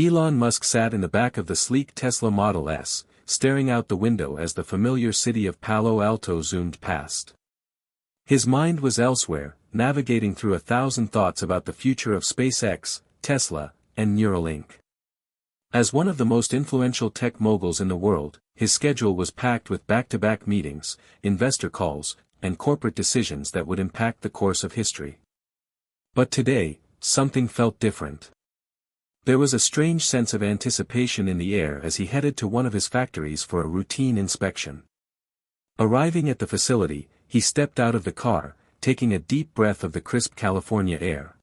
Elon Musk sat in the back of the sleek Tesla Model S, staring out the window as the familiar city of Palo Alto zoomed past. His mind was elsewhere, navigating through 1,000 thoughts about the future of SpaceX, Tesla, and Neuralink. As one of the most influential tech moguls in the world, his schedule was packed with back-to-back meetings, investor calls, and corporate decisions that would impact the course of history. But today, something felt different. There was a strange sense of anticipation in the air as he headed to one of his factories for a routine inspection. Arriving at the facility, he stepped out of the car, taking a deep breath of the crisp California air.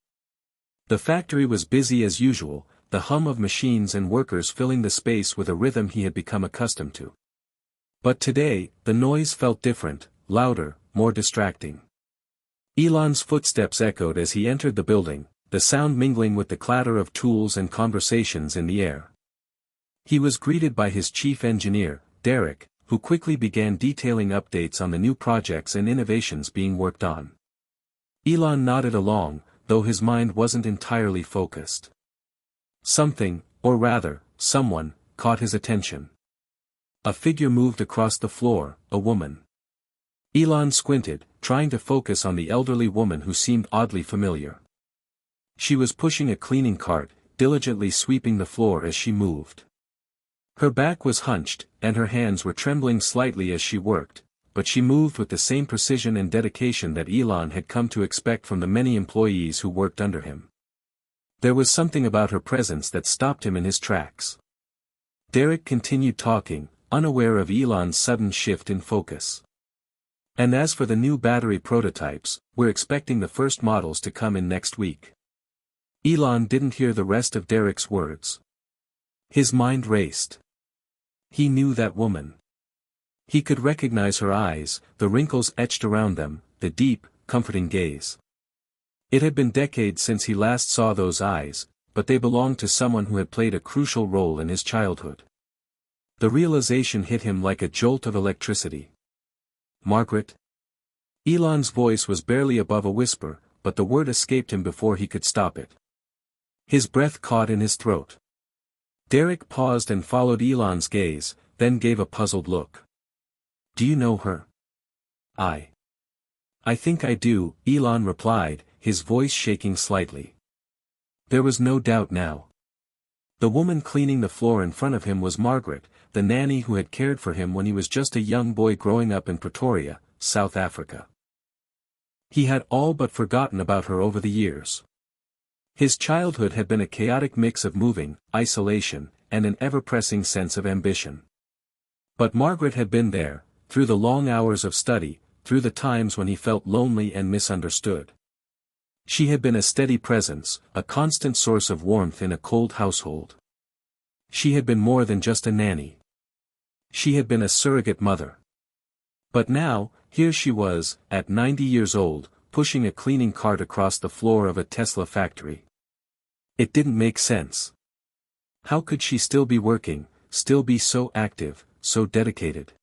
The factory was busy as usual, the hum of machines and workers filling the space with a rhythm he had become accustomed to. But today, the noise felt different, louder, more distracting. Elon's footsteps echoed as he entered the building, the sound mingling with the clatter of tools and conversations in the air. He was greeted by his chief engineer, Derek, who quickly began detailing updates on the new projects and innovations being worked on. Elon nodded along, though his mind wasn't entirely focused. Something, or rather, someone, caught his attention. A figure moved across the floor, a woman. Elon squinted, trying to focus on the elderly woman who seemed oddly familiar. She was pushing a cleaning cart, diligently sweeping the floor as she moved. Her back was hunched, and her hands were trembling slightly as she worked, but she moved with the same precision and dedication that Elon had come to expect from the many employees who worked under him. There was something about her presence that stopped him in his tracks. Derek continued talking, unaware of Elon's sudden shift in focus. And as for the new battery prototypes, we're expecting the first models to come in next week. Elon didn't hear the rest of Derek's words. His mind raced. He knew that woman. He could recognize her eyes, the wrinkles etched around them, the deep, comforting gaze. It had been decades since he last saw those eyes, but they belonged to someone who had played a crucial role in his childhood. The realization hit him like a jolt of electricity. Margaret? Elon's voice was barely above a whisper, but the word escaped him before he could stop it. His breath caught in his throat. Derek paused and followed Elon's gaze, then gave a puzzled look. Do you know her? I think I do, Elon replied, his voice shaking slightly. There was no doubt now. The woman cleaning the floor in front of him was Margaret, the nanny who had cared for him when he was just a young boy growing up in Pretoria, South Africa. He had all but forgotten about her over the years. His childhood had been a chaotic mix of moving, isolation, and an ever-pressing sense of ambition. But Margaret had been there, through the long hours of study, through the times when he felt lonely and misunderstood. She had been a steady presence, a constant source of warmth in a cold household. She had been more than just a nanny. She had been a surrogate mother. But now, here she was, at 90 years old, pushing a cleaning cart across the floor of a Tesla factory. It didn't make sense. How could she still be working, still be so active, so dedicated?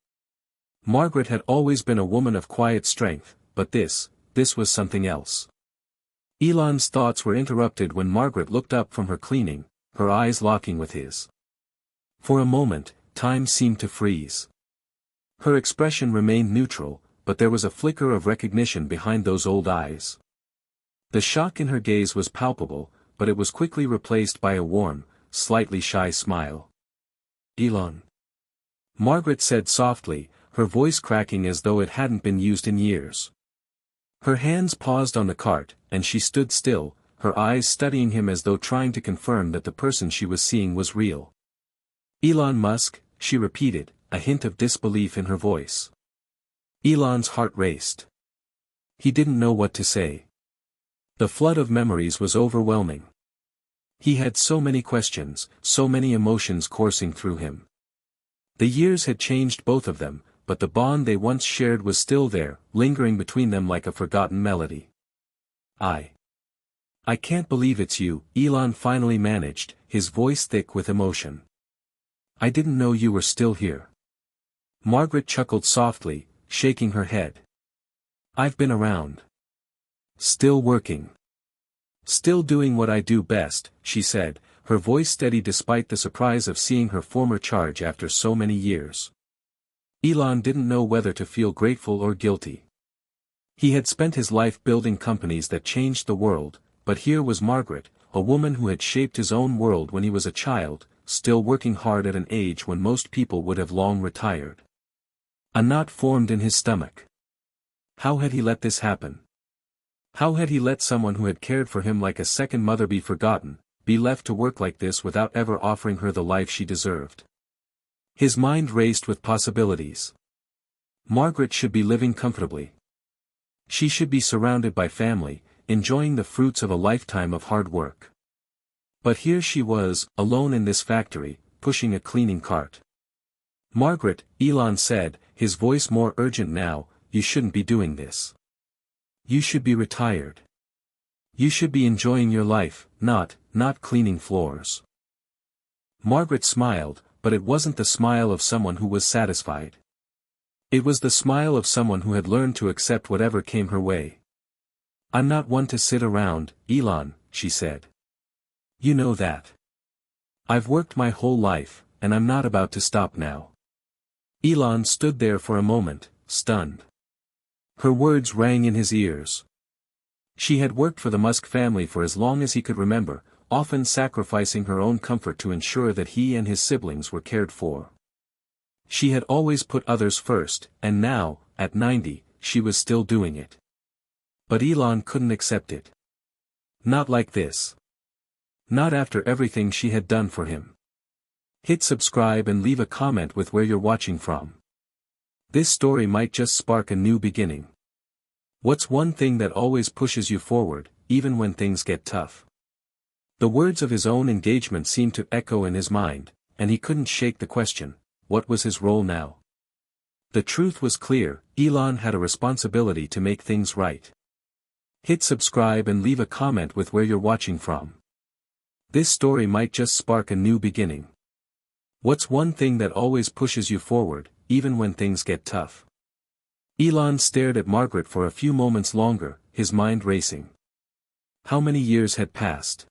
Margaret had always been a woman of quiet strength, but this was something else. Elon's thoughts were interrupted when Margaret looked up from her cleaning, her eyes locking with his. For a moment, time seemed to freeze. Her expression remained neutral, but there was a flicker of recognition behind those old eyes. The shock in her gaze was palpable, but it was quickly replaced by a warm, slightly shy smile. Elon. Margaret said softly, her voice cracking as though it hadn't been used in years. Her hands paused on the cart, and she stood still, her eyes studying him as though trying to confirm that the person she was seeing was real. Elon Musk, she repeated, a hint of disbelief in her voice. Elon's heart raced. He didn't know what to say. The flood of memories was overwhelming. He had so many questions, so many emotions coursing through him. The years had changed both of them, but the bond they once shared was still there, lingering between them like a forgotten melody. I can't believe it's you, Elon finally managed, his voice thick with emotion. I didn't know you were still here. Margaret chuckled softly, shaking her head. I've been around. Still working. Still doing what I do best, she said, her voice steady despite the surprise of seeing her former charge after so many years. Elon didn't know whether to feel grateful or guilty. He had spent his life building companies that changed the world, but here was Margaret, a woman who had shaped his own world when he was a child, still working hard at an age when most people would have long retired. A knot formed in his stomach. How had he let this happen? How had he let someone who had cared for him like a second mother be forgotten, be left to work like this without ever offering her the life she deserved? His mind raced with possibilities. Margaret should be living comfortably. She should be surrounded by family, enjoying the fruits of a lifetime of hard work. But here she was, alone in this factory, pushing a cleaning cart. Margaret, Elon said, his voice more urgent now, you shouldn't be doing this. You should be retired. You should be enjoying your life, not cleaning floors. Margaret smiled, but it wasn't the smile of someone who was satisfied. It was the smile of someone who had learned to accept whatever came her way. I'm not one to sit around, Elon, she said. You know that. I've worked my whole life, and I'm not about to stop now. Elon stood there for a moment, stunned. Her words rang in his ears. She had worked for the Musk family for as long as he could remember, often sacrificing her own comfort to ensure that he and his siblings were cared for. She had always put others first, and now, at 90, she was still doing it. But Elon couldn't accept it. Not like this. Not after everything she had done for him. Hit subscribe and leave a comment with where you're watching from. This story might just spark a new beginning. What's one thing that always pushes you forward, even when things get tough? The words of his own engagement seemed to echo in his mind, and he couldn't shake the question, what was his role now? The truth was clear, Elon had a responsibility to make things right. Hit subscribe and leave a comment with where you're watching from. This story might just spark a new beginning. What's one thing that always pushes you forward, even when things get tough? Elon stared at Margaret for a few moments longer, his mind racing. How many years had passed?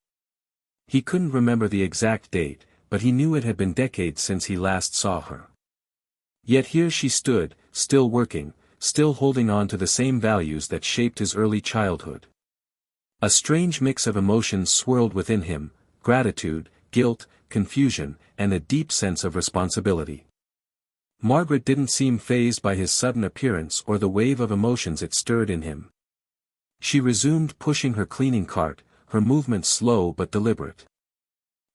He couldn't remember the exact date, but he knew it had been decades since he last saw her. Yet here she stood, still working, still holding on to the same values that shaped his early childhood. A strange mix of emotions swirled within him, gratitude, guilt, confusion, and a deep sense of responsibility. Margaret didn't seem fazed by his sudden appearance or the wave of emotions it stirred in him. She resumed pushing her cleaning cart, her movements slow but deliberate.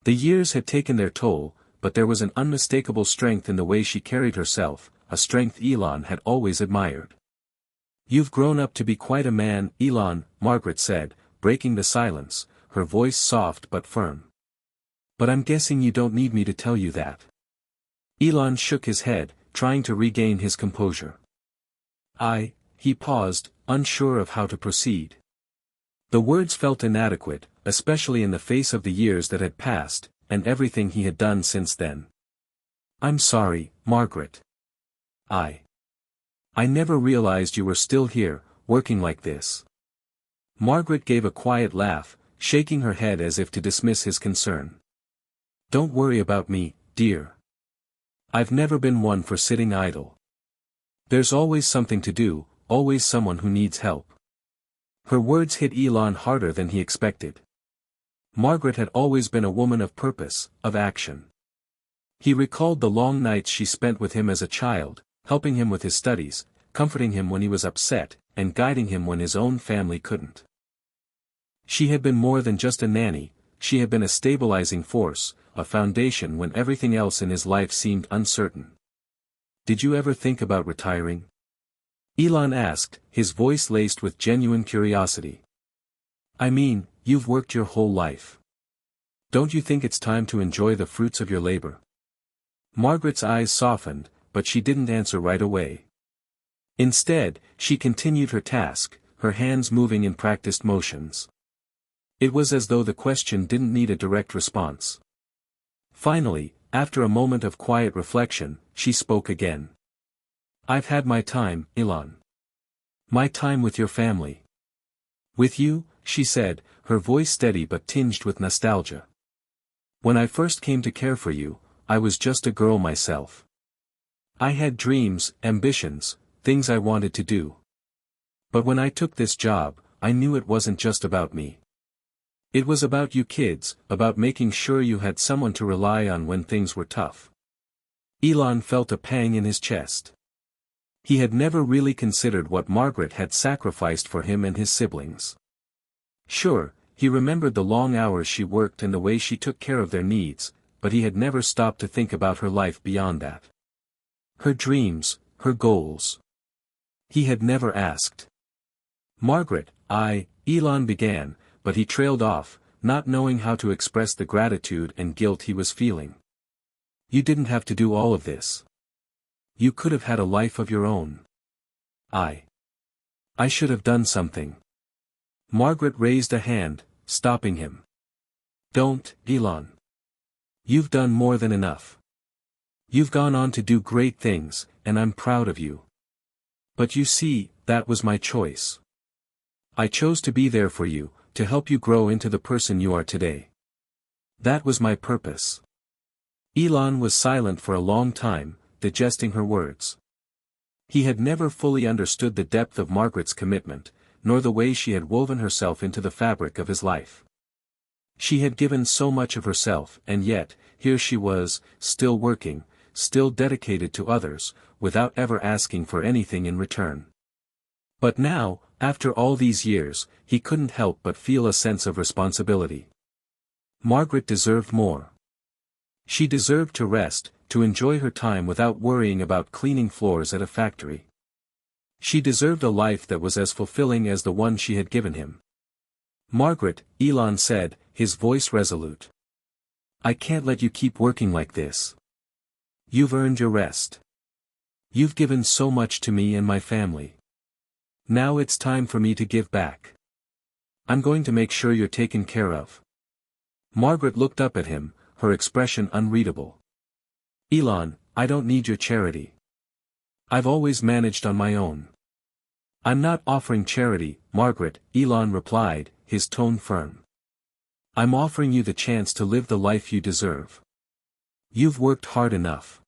The years had taken their toll, but there was an unmistakable strength in the way she carried herself, a strength Elon had always admired. You've grown up to be quite a man, Elon, Margaret said, breaking the silence, her voice soft but firm. But I'm guessing you don't need me to tell you that. Elon shook his head, trying to regain his composure. He paused, unsure of how to proceed. The words felt inadequate, especially in the face of the years that had passed, and everything he had done since then. I'm sorry, Margaret. I never realized you were still here, working like this. Margaret gave a quiet laugh, shaking her head as if to dismiss his concern. Don't worry about me, dear. I've never been one for sitting idle. There's always something to do, always someone who needs help. Her words hit Elon harder than he expected. Margaret had always been a woman of purpose, of action. He recalled the long nights she spent with him as a child, helping him with his studies, comforting him when he was upset, and guiding him when his own family couldn't. She had been more than just a nanny, she had been a stabilizing force, a foundation when everything else in his life seemed uncertain. Did you ever think about retiring? Elon asked, his voice laced with genuine curiosity. I mean, you've worked your whole life. Don't you think it's time to enjoy the fruits of your labor? Margaret's eyes softened, but she didn't answer right away. Instead, she continued her task, her hands moving in practiced motions. It was as though the question didn't need a direct response. Finally, after a moment of quiet reflection, she spoke again. I've had my time, Elon. My time with your family. With you, she said, her voice steady but tinged with nostalgia. When I first came to care for you, I was just a girl myself. I had dreams, ambitions, things I wanted to do. But when I took this job, I knew it wasn't just about me. It was about you kids, about making sure you had someone to rely on when things were tough. Elon felt a pang in his chest. He had never really considered what Margaret had sacrificed for him and his siblings. Sure, he remembered the long hours she worked and the way she took care of their needs, but he had never stopped to think about her life beyond that. Her dreams, her goals. He had never asked. Margaret, Elon began, but he trailed off, not knowing how to express the gratitude and guilt he was feeling. You didn't have to do all of this. You could have had a life of your own. I should have done something. Margaret raised a hand, stopping him. Don't, Elon. You've done more than enough. You've gone on to do great things, and I'm proud of you. But you see, that was my choice. I chose to be there for you, to help you grow into the person you are today. That was my purpose. Elon was silent for a long time, digesting her words. He had never fully understood the depth of Margaret's commitment, nor the way she had woven herself into the fabric of his life. She had given so much of herself, and yet, here she was, still working, still dedicated to others, without ever asking for anything in return. But now, after all these years, he couldn't help but feel a sense of responsibility. Margaret deserved more. She deserved to rest, to enjoy her time without worrying about cleaning floors at a factory. She deserved a life that was as fulfilling as the one she had given him. Margaret, Elon said, his voice resolute. I can't let you keep working like this. You've earned your rest. You've given so much to me and my family. Now it's time for me to give back. I'm going to make sure you're taken care of. Margaret looked up at him, her expression unreadable. Elon, I don't need your charity. I've always managed on my own. I'm not offering charity, Margaret, Elon replied, his tone firm. I'm offering you the chance to live the life you deserve. You've worked hard enough.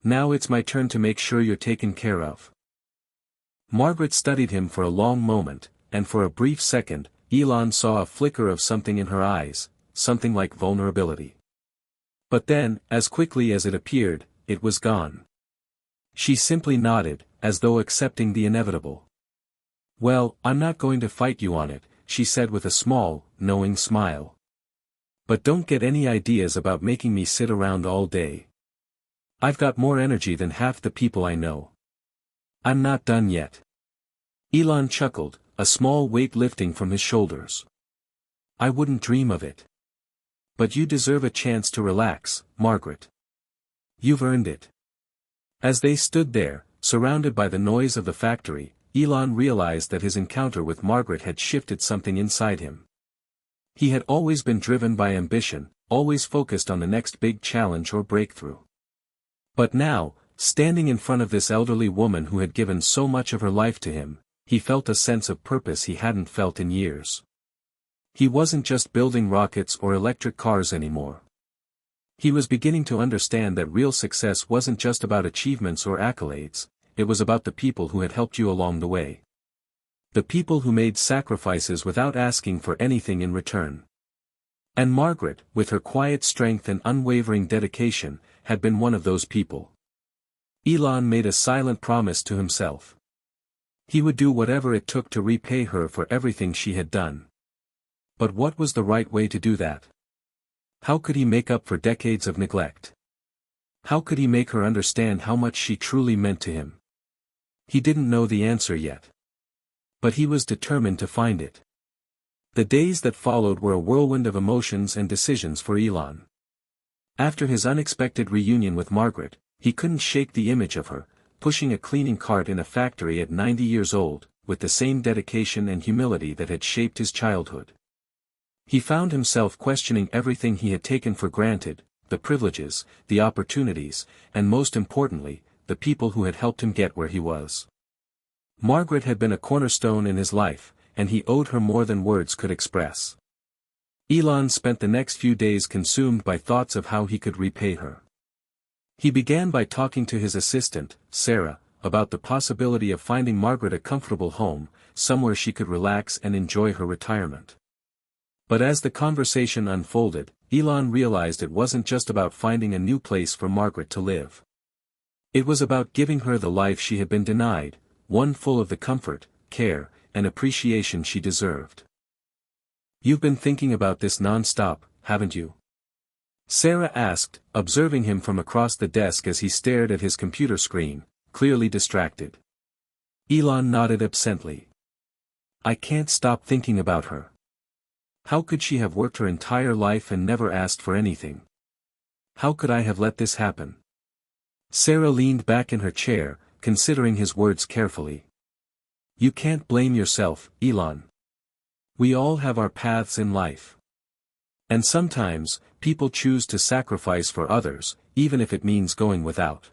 Now it's my turn to make sure you're taken care of. Margaret studied him for a long moment, and for a brief second, Elon saw a flicker of something in her eyes, something like vulnerability. But then, as quickly as it appeared, it was gone. She simply nodded, as though accepting the inevitable. Well, I'm not going to fight you on it, she said with a small, knowing smile. But don't get any ideas about making me sit around all day. I've got more energy than half the people I know. I'm not done yet. Elon chuckled, a small weight lifting from his shoulders. I wouldn't dream of it. But you deserve a chance to relax, Margaret. You've earned it. As they stood there, surrounded by the noise of the factory, Elon realized that his encounter with Margaret had shifted something inside him. He had always been driven by ambition, always focused on the next big challenge or breakthrough. But now, standing in front of this elderly woman who had given so much of her life to him, he felt a sense of purpose he hadn't felt in years. He wasn't just building rockets or electric cars anymore. He was beginning to understand that real success wasn't just about achievements or accolades, it was about the people who had helped you along the way. The people who made sacrifices without asking for anything in return. And Margaret, with her quiet strength and unwavering dedication, had been one of those people. Elon made a silent promise to himself. He would do whatever it took to repay her for everything she had done. But what was the right way to do that? How could he make up for decades of neglect? How could he make her understand how much she truly meant to him? He didn't know the answer yet. But he was determined to find it. The days that followed were a whirlwind of emotions and decisions for Elon. After his unexpected reunion with Margaret, he couldn't shake the image of her, pushing a cleaning cart in a factory at 90 years old, with the same dedication and humility that had shaped his childhood. He found himself questioning everything he had taken for granted, the privileges, the opportunities, and most importantly, the people who had helped him get where he was. Margaret had been a cornerstone in his life, and he owed her more than words could express. Elon spent the next few days consumed by thoughts of how he could repay her. He began by talking to his assistant, Sarah, about the possibility of finding Margaret a comfortable home, somewhere she could relax and enjoy her retirement. But as the conversation unfolded, Elon realized it wasn't just about finding a new place for Margaret to live. It was about giving her the life she had been denied, one full of the comfort, care, and appreciation she deserved. "You've been thinking about this non-stop, haven't you?" Sarah asked, observing him from across the desk as he stared at his computer screen, clearly distracted. Elon nodded absently. "I can't stop thinking about her. How could she have worked her entire life and never asked for anything? How could I have let this happen?" Sarah leaned back in her chair, considering his words carefully. "You can't blame yourself, Elon. We all have our paths in life. And sometimes, people choose to sacrifice for others, even if it means going without.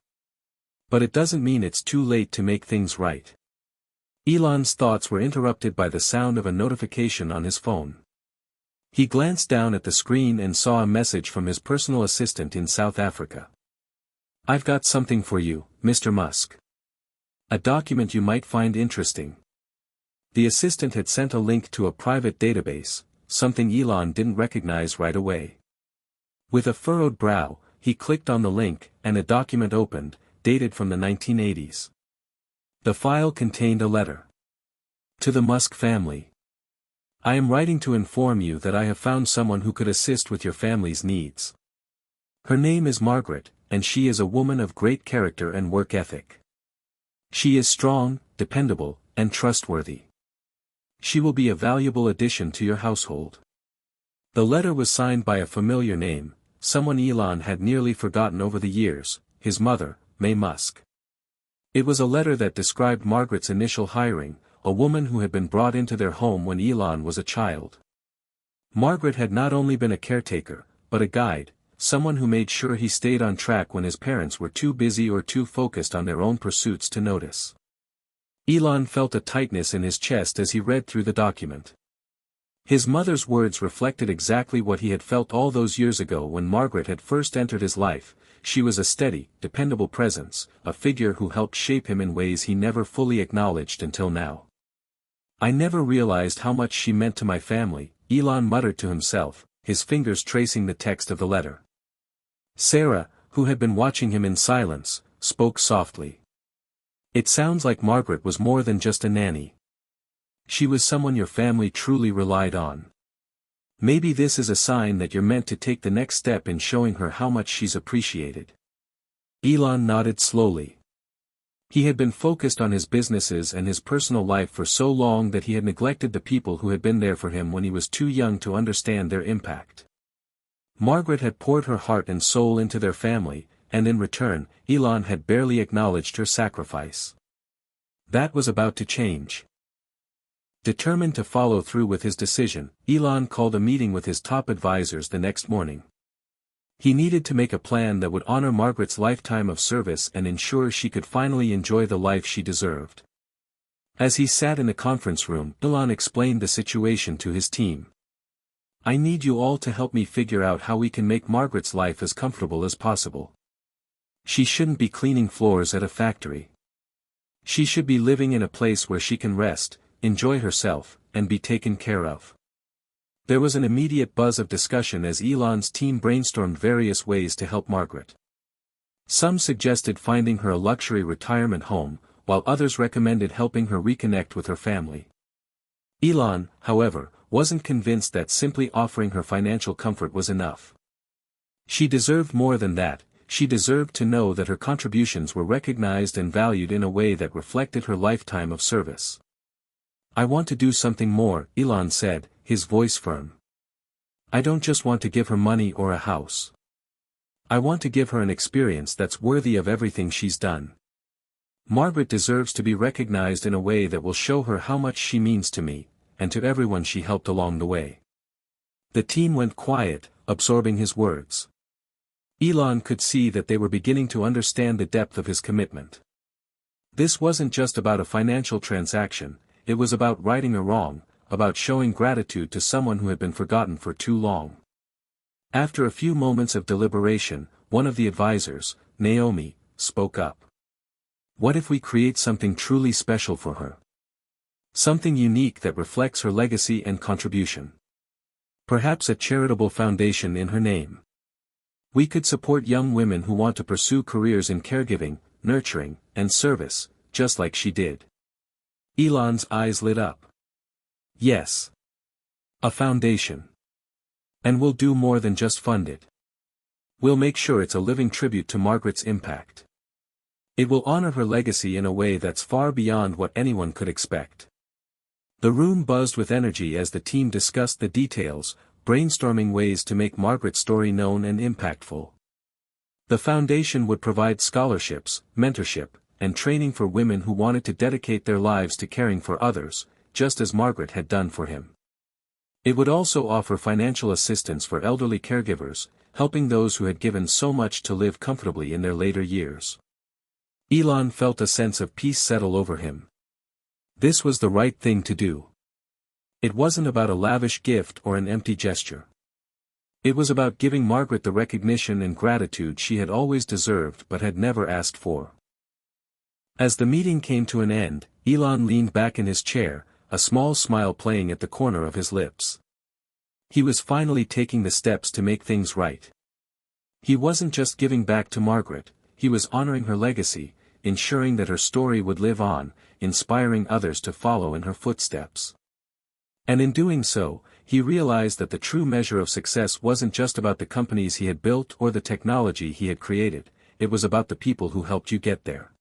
But it doesn't mean it's too late to make things right." Elon's thoughts were interrupted by the sound of a notification on his phone. He glanced down at the screen and saw a message from his personal assistant in South Africa. "I've got something for you, Mr. Musk. A document you might find interesting." The assistant had sent a link to a private database, something Elon didn't recognize right away. With a furrowed brow, he clicked on the link, and a document opened, dated from the 1980s. The file contained a letter. "To the Musk family. I am writing to inform you that I have found someone who could assist with your family's needs. Her name is Margaret, and she is a woman of great character and work ethic. She is strong, dependable, and trustworthy. She will be a valuable addition to your household." The letter was signed by a familiar name, someone Elon had nearly forgotten over the years, his mother, May Musk. It was a letter that described Margaret's initial hiring, a woman who had been brought into their home when Elon was a child. Margaret had not only been a caretaker, but a guide, someone who made sure he stayed on track when his parents were too busy or too focused on their own pursuits to notice. Elon felt a tightness in his chest as he read through the document. His mother's words reflected exactly what he had felt all those years ago when Margaret had first entered his life. She was a steady, dependable presence, a figure who helped shape him in ways he never fully acknowledged until now. "I never realized how much she meant to my family," Elon muttered to himself, his fingers tracing the text of the letter. Sarah, who had been watching him in silence, spoke softly. "It sounds like Margaret was more than just a nanny. She was someone your family truly relied on. Maybe this is a sign that you're meant to take the next step in showing her how much she's appreciated." Elon nodded slowly. He had been focused on his businesses and his personal life for so long that he had neglected the people who had been there for him when he was too young to understand their impact. Margaret had poured her heart and soul into their family, and in return, Elon had barely acknowledged her sacrifice. That was about to change. Determined to follow through with his decision, Elon called a meeting with his top advisors the next morning. He needed to make a plan that would honor Margaret's lifetime of service and ensure she could finally enjoy the life she deserved. As he sat in the conference room, Elon explained the situation to his team. "I need you all to help me figure out how we can make Margaret's life as comfortable as possible. She shouldn't be cleaning floors at a factory. She should be living in a place where she can rest, enjoy herself, and be taken care of." There was an immediate buzz of discussion as Elon's team brainstormed various ways to help Margaret. Some suggested finding her a luxury retirement home, while others recommended helping her reconnect with her family. Elon, however, wasn't convinced that simply offering her financial comfort was enough. She deserved more than that. She deserved to know that her contributions were recognized and valued in a way that reflected her lifetime of service. "I want to do something more," Elon said, his voice firm. "I don't just want to give her money or a house. I want to give her an experience that's worthy of everything she's done. Margaret deserves to be recognized in a way that will show her how much she means to me, and to everyone she helped along the way." The team went quiet, absorbing his words. Elon could see that they were beginning to understand the depth of his commitment. This wasn't just about a financial transaction, it was about righting a wrong, about showing gratitude to someone who had been forgotten for too long. After a few moments of deliberation, one of the advisors, Naomi, spoke up. What if we create something truly special for her? Something unique that reflects her legacy and contribution. Perhaps a charitable foundation in her name. We could support young women who want to pursue careers in caregiving, nurturing, and service, just like she did. Elon's eyes lit up. Yes. A foundation. And we'll do more than just fund it. We'll make sure it's a living tribute to Margaret's impact. It will honor her legacy in a way that's far beyond what anyone could expect. The room buzzed with energy as the team discussed the details, brainstorming ways to make Margaret's story known and impactful. The foundation would provide scholarships, mentorship, and training for women who wanted to dedicate their lives to caring for others, just as Margaret had done for him. It would also offer financial assistance for elderly caregivers, helping those who had given so much to live comfortably in their later years. Elon felt a sense of peace settle over him. This was the right thing to do. It wasn't about a lavish gift or an empty gesture. It was about giving Margaret the recognition and gratitude she had always deserved but had never asked for. As the meeting came to an end, Elon leaned back in his chair, a small smile playing at the corner of his lips. He was finally taking the steps to make things right. He wasn't just giving back to Margaret, he was honoring her legacy, ensuring that her story would live on, inspiring others to follow in her footsteps. And in doing so, he realized that the true measure of success wasn't just about the companies he had built or the technology he had created, it was about the people who helped you get there.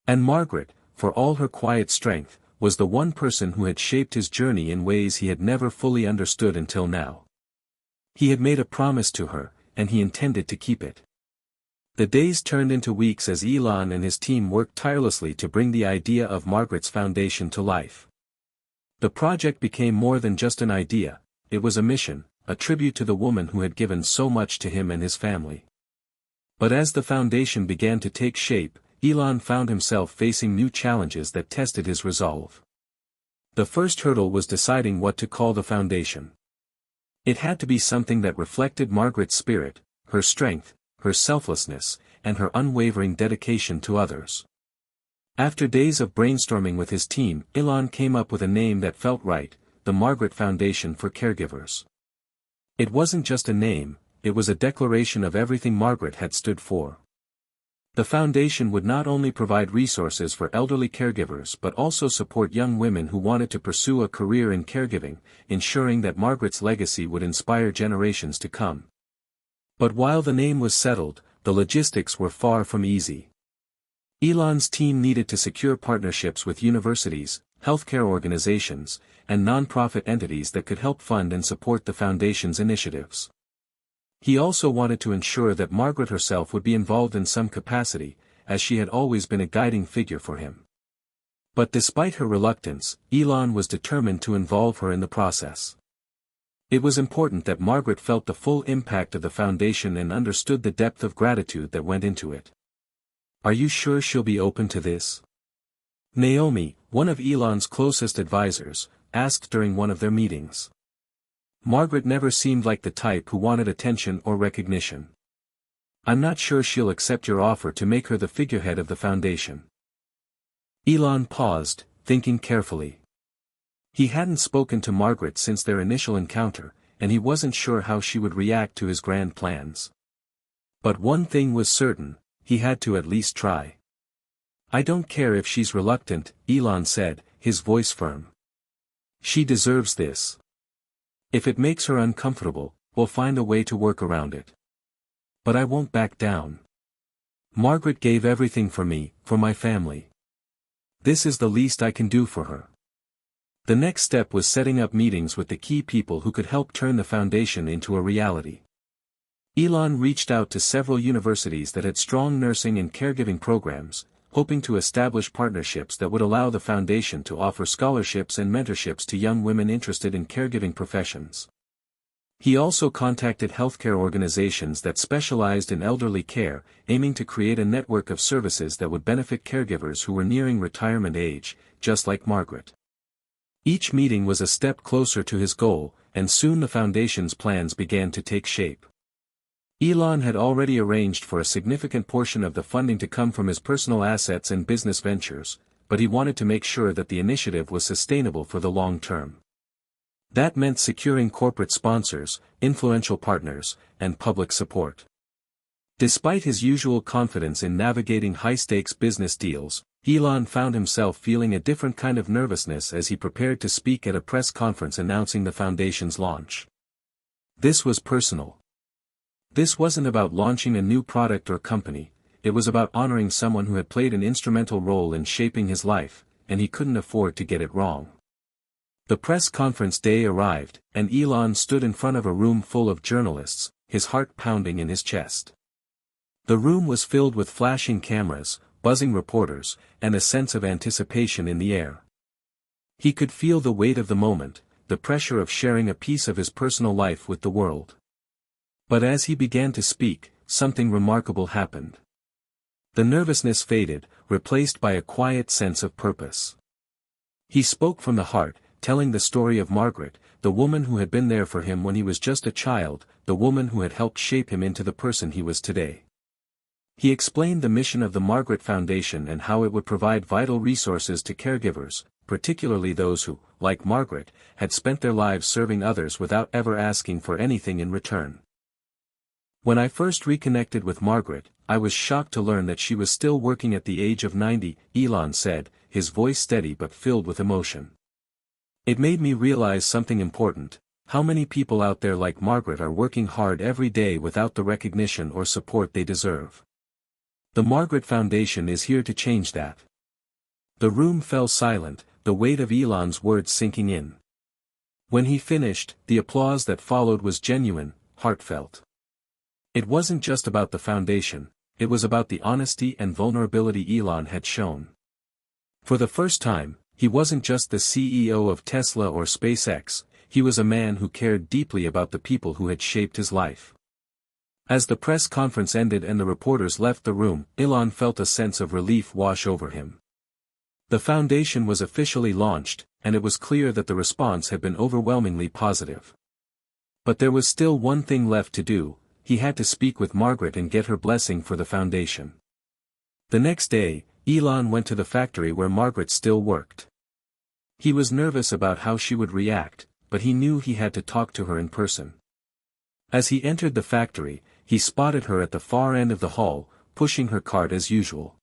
And Margaret, for all her quiet strength, was the one person who had shaped his journey in ways he had never fully understood until now. He had made a promise to her, and he intended to keep it. The days turned into weeks as Elon and his team worked tirelessly to bring the idea of Margaret's foundation to life. The project became more than just an idea, it was a mission, a tribute to the woman who had given so much to him and his family. But as the foundation began to take shape, Elon found himself facing new challenges that tested his resolve. The first hurdle was deciding what to call the foundation. It had to be something that reflected Margaret's spirit, her strength, her selflessness, and her unwavering dedication to others. After days of brainstorming with his team, Elon came up with a name that felt right, the Margaret Foundation for Caregivers. It wasn't just a name, it was a declaration of everything Margaret had stood for. The foundation would not only provide resources for elderly caregivers but also support young women who wanted to pursue a career in caregiving, ensuring that Margaret's legacy would inspire generations to come. But while the name was settled, the logistics were far from easy. Elon's team needed to secure partnerships with universities, healthcare organizations, and non-profit entities that could help fund and support the foundation's initiatives. He also wanted to ensure that Margaret herself would be involved in some capacity, as she had always been a guiding figure for him. But despite her reluctance, Elon was determined to involve her in the process. It was important that Margaret felt the full impact of the foundation and understood the depth of gratitude that went into it. Are you sure she'll be open to this? Naomi, one of Elon's closest advisors, asked during one of their meetings. Margaret never seemed like the type who wanted attention or recognition. I'm not sure she'll accept your offer to make her the figurehead of the foundation. Elon paused, thinking carefully. He hadn't spoken to Margaret since their initial encounter, and he wasn't sure how she would react to his grand plans. But one thing was certain, he had to at least try. I don't care if she's reluctant, Elon said, his voice firm. She deserves this. If it makes her uncomfortable, we'll find a way to work around it. But I won't back down. Margaret gave everything for me, for my family. This is the least I can do for her. The next step was setting up meetings with the key people who could help turn the foundation into a reality. Elon reached out to several universities that had strong nursing and caregiving programs, hoping to establish partnerships that would allow the foundation to offer scholarships and mentorships to young women interested in caregiving professions. He also contacted healthcare organizations that specialized in elderly care, aiming to create a network of services that would benefit caregivers who were nearing retirement age, just like Margaret. Each meeting was a step closer to his goal, and soon the foundation's plans began to take shape. Elon had already arranged for a significant portion of the funding to come from his personal assets and business ventures, but he wanted to make sure that the initiative was sustainable for the long term. That meant securing corporate sponsors, influential partners, and public support. Despite his usual confidence in navigating high-stakes business deals, Elon found himself feeling a different kind of nervousness as he prepared to speak at a press conference announcing the foundation's launch. This was personal. This wasn't about launching a new product or company, it was about honoring someone who had played an instrumental role in shaping his life, and he couldn't afford to get it wrong. The press conference day arrived, and Elon stood in front of a room full of journalists, his heart pounding in his chest. The room was filled with flashing cameras, buzzing reporters, and a sense of anticipation in the air. He could feel the weight of the moment, the pressure of sharing a piece of his personal life with the world. But as he began to speak, something remarkable happened. The nervousness faded, replaced by a quiet sense of purpose. He spoke from the heart, telling the story of Margaret, the woman who had been there for him when he was just a child, the woman who had helped shape him into the person he was today. He explained the mission of the Margaret Foundation and how it would provide vital resources to caregivers, particularly those who, like Margaret, had spent their lives serving others without ever asking for anything in return. When I first reconnected with Margaret, I was shocked to learn that she was still working at the age of 90, Elon said, his voice steady but filled with emotion. It made me realize something important: how many people out there like Margaret are working hard every day without the recognition or support they deserve. The Margaret Foundation is here to change that. The room fell silent, the weight of Elon's words sinking in. When he finished, the applause that followed was genuine, heartfelt. It wasn't just about the foundation, it was about the honesty and vulnerability Elon had shown. For the first time, he wasn't just the CEO of Tesla or SpaceX, he was a man who cared deeply about the people who had shaped his life. As the press conference ended and the reporters left the room, Elon felt a sense of relief wash over him. The foundation was officially launched, and it was clear that the response had been overwhelmingly positive. But there was still one thing left to do: he had to speak with Margaret and get her blessing for the foundation. The next day, Elon went to the factory where Margaret still worked. He was nervous about how she would react, but he knew he had to talk to her in person. As he entered the factory, he spotted her at the far end of the hall, pushing her cart as usual.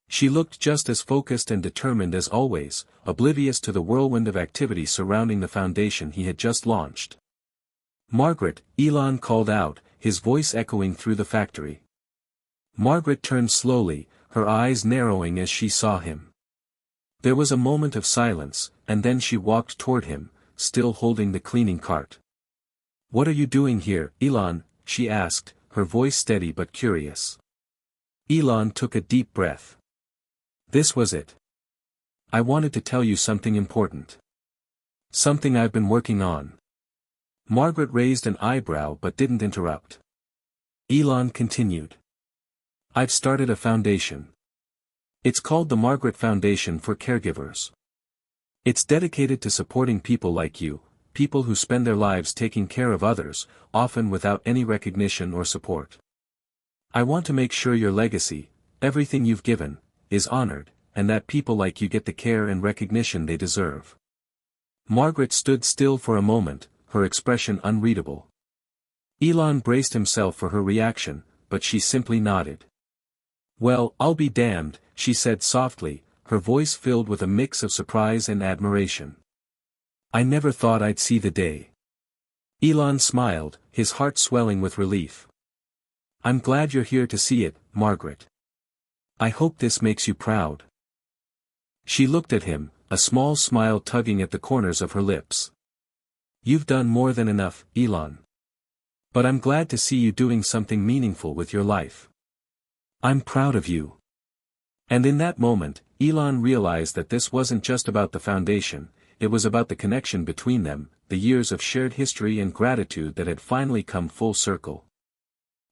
She looked just as focused and determined as always, oblivious to the whirlwind of activity surrounding the foundation he had just launched. "Margaret," Elon called out, his voice echoing through the factory. Margaret turned slowly, her eyes narrowing as she saw him. There was a moment of silence, and then she walked toward him, still holding the cleaning cart. "What are you doing here, Elon?" she asked, her voice steady but curious. Elon took a deep breath. This was it. "I wanted to tell you something important. Something I've been working on." Margaret raised an eyebrow but didn't interrupt. Elon continued. "I've started a foundation. It's called the Margaret Foundation for Caregivers. It's dedicated to supporting people like you, people who spend their lives taking care of others, often without any recognition or support. I want to make sure your legacy, everything you've given, is honored, and that people like you get the care and recognition they deserve." Margaret stood still for a moment, her expression unreadable. Elon braced himself for her reaction, but she simply nodded. "Well, I'll be damned," she said softly, her voice filled with a mix of surprise and admiration. "I never thought I'd see the day." Elon smiled, his heart swelling with relief. "I'm glad you're here to see it, Margaret. I hope this makes you proud." She looked at him, a small smile tugging at the corners of her lips. "You've done more than enough, Elon. But I'm glad to see you doing something meaningful with your life. I'm proud of you." And in that moment, Elon realized that this wasn't just about the foundation, it was about the connection between them, the years of shared history and gratitude that had finally come full circle.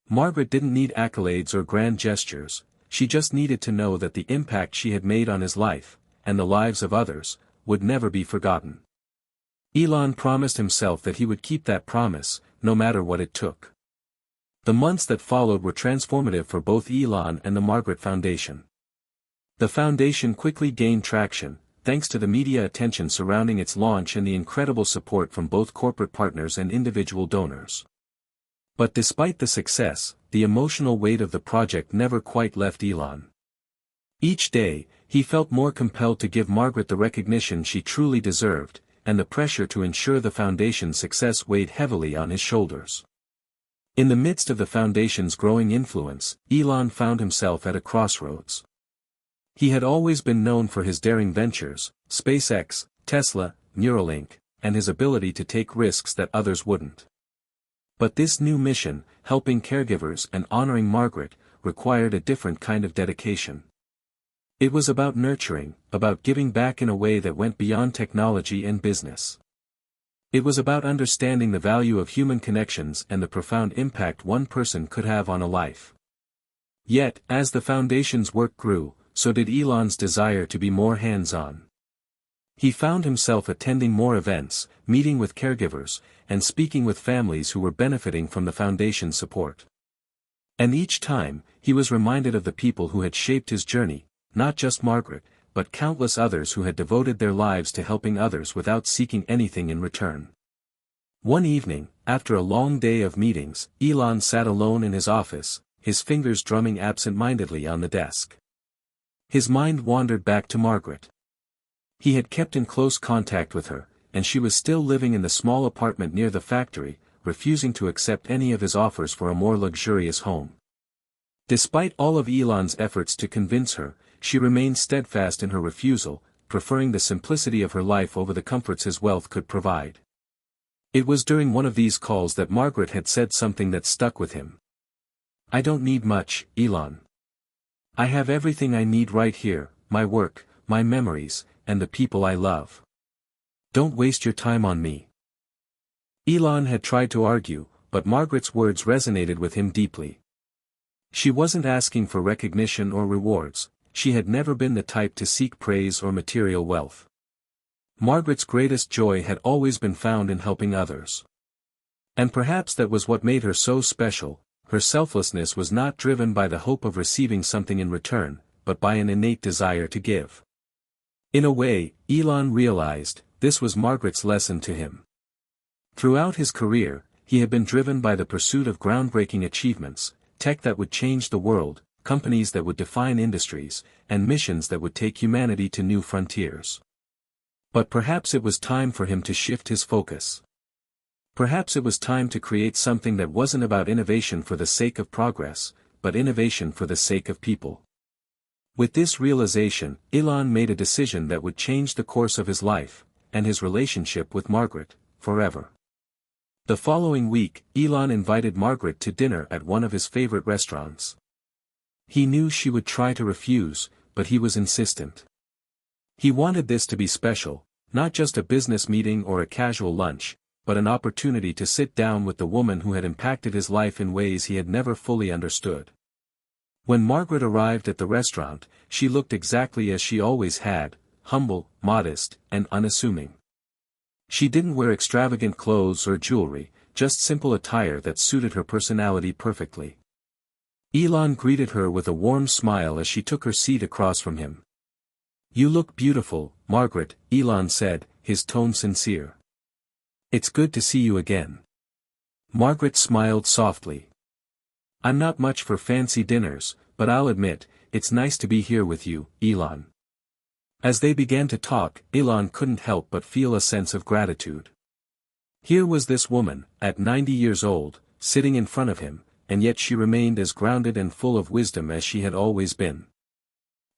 Margaret didn't need accolades or grand gestures, she just needed to know that the impact she had made on his life, and the lives of others, would never be forgotten. Elon promised himself that he would keep that promise, no matter what it took. The months that followed were transformative for both Elon and the Margaret Foundation. The foundation quickly gained traction, thanks to the media attention surrounding its launch and the incredible support from both corporate partners and individual donors. But despite the success, the emotional weight of the project never quite left Elon. Each day, he felt more compelled to give Margaret the recognition she truly deserved, and the pressure to ensure the foundation's success weighed heavily on his shoulders. In the midst of the foundation's growing influence, Elon found himself at a crossroads. He had always been known for his daring ventures, SpaceX, Tesla, Neuralink, and his ability to take risks that others wouldn't. But this new mission, helping caregivers and honoring Margaret, required a different kind of dedication. It was about nurturing, about giving back in a way that went beyond technology and business. It was about understanding the value of human connections and the profound impact one person could have on a life. Yet, as the foundation's work grew, so did Elon's desire to be more hands-on. He found himself attending more events, meeting with caregivers, and speaking with families who were benefiting from the foundation's support. And each time, he was reminded of the people who had shaped his journey, not just Margaret, but countless others who had devoted their lives to helping others without seeking anything in return. One evening, after a long day of meetings, Elon sat alone in his office, his fingers drumming absent-mindedly on the desk. His mind wandered back to Margaret. He had kept in close contact with her, and she was still living in the small apartment near the factory, refusing to accept any of his offers for a more luxurious home. Despite all of Elon's efforts to convince her, she remained steadfast in her refusal, preferring the simplicity of her life over the comforts his wealth could provide. It was during one of these calls that Margaret had said something that stuck with him. "I don't need much, Elon. I have everything I need right here, my work, my memories, and the people I love. Don't waste your time on me." Elon had tried to argue, but Margaret's words resonated with him deeply. She wasn't asking for recognition or rewards. She had never been the type to seek praise or material wealth. Margaret's greatest joy had always been found in helping others. And perhaps that was what made her so special. Her selflessness was not driven by the hope of receiving something in return, but by an innate desire to give. In a way, Elon realized, this was Margaret's lesson to him. Throughout his career, he had been driven by the pursuit of groundbreaking achievements, tech that would change the world, companies that would define industries, and missions that would take humanity to new frontiers. But perhaps it was time for him to shift his focus. Perhaps it was time to create something that wasn't about innovation for the sake of progress, but innovation for the sake of people. With this realization, Elon made a decision that would change the course of his life, and his relationship with Margaret, forever. The following week, Elon invited Margaret to dinner at one of his favorite restaurants. He knew she would try to refuse, but he was insistent. He wanted this to be special, not just a business meeting or a casual lunch, but an opportunity to sit down with the woman who had impacted his life in ways he had never fully understood. When Margaret arrived at the restaurant, she looked exactly as she always had, humble, modest, and unassuming. She didn't wear extravagant clothes or jewelry, just simple attire that suited her personality perfectly. Elon greeted her with a warm smile as she took her seat across from him. "You look beautiful, Margaret," Elon said, his tone sincere. "It's good to see you again." Margaret smiled softly. "I'm not much for fancy dinners, but I'll admit, it's nice to be here with you, Elon." As they began to talk, Elon couldn't help but feel a sense of gratitude. Here was this woman, at 90 years old, sitting in front of him, and yet she remained as grounded and full of wisdom as she had always been.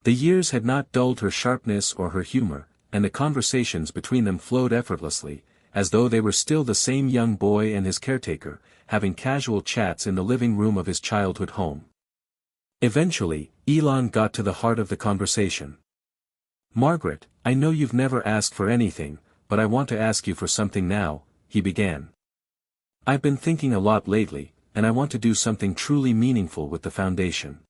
The years had not dulled her sharpness or her humor, and the conversations between them flowed effortlessly, as though they were still the same young boy and his caretaker, having casual chats in the living room of his childhood home. Eventually, Elon got to the heart of the conversation. "Margaret, I know you've never asked for anything, but I want to ask you for something now," he began. "I've been thinking a lot lately, and I want to do something truly meaningful with the foundation.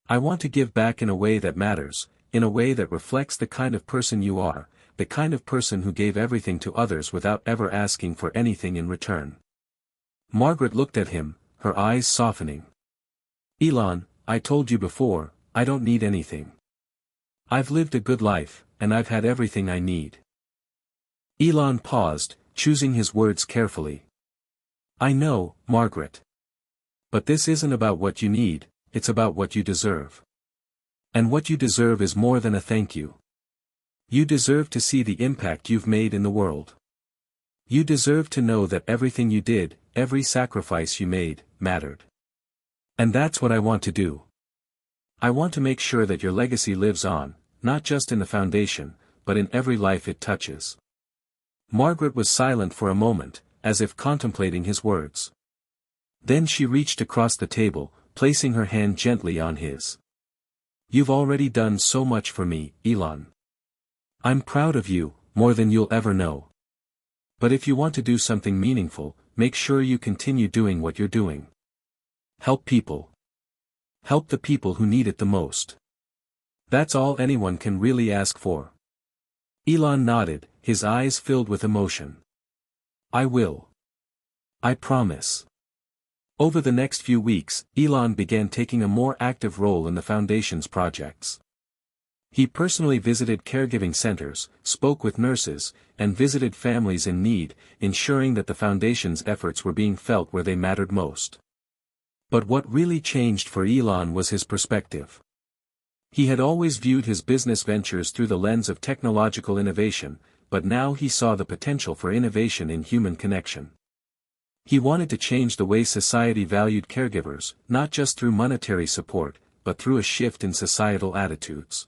I want to give back in a way that matters, in a way that reflects the kind of person you are, the kind of person who gave everything to others without ever asking for anything in return. Margaret looked at him, her eyes softening. Elon, I told you before, I don't need anything. I've lived a good life, and I've had everything I need. Elon paused, choosing his words carefully. I know, Margaret. But this isn't about what you need, it's about what you deserve. And what you deserve is more than a thank you. You deserve to see the impact you've made in the world. You deserve to know that everything you did, every sacrifice you made, mattered. And that's what I want to do. I want to make sure that your legacy lives on, not just in the foundation, but in every life it touches. Margaret was silent for a moment, as if contemplating his words. Then she reached across the table, placing her hand gently on his. You've already done so much for me, Elon. I'm proud of you, more than you'll ever know. But if you want to do something meaningful, make sure you continue doing what you're doing. Help people. Help the people who need it the most. That's all anyone can really ask for. Elon nodded, his eyes filled with emotion. I will. I promise. Over the next few weeks, Elon began taking a more active role in the Foundation's projects. He personally visited caregiving centers, spoke with nurses, and visited families in need, ensuring that the Foundation's efforts were being felt where they mattered most. But what really changed for Elon was his perspective. He had always viewed his business ventures through the lens of technological innovation, but now he saw the potential for innovation in human connection. He wanted to change the way society valued caregivers, not just through monetary support, but through a shift in societal attitudes.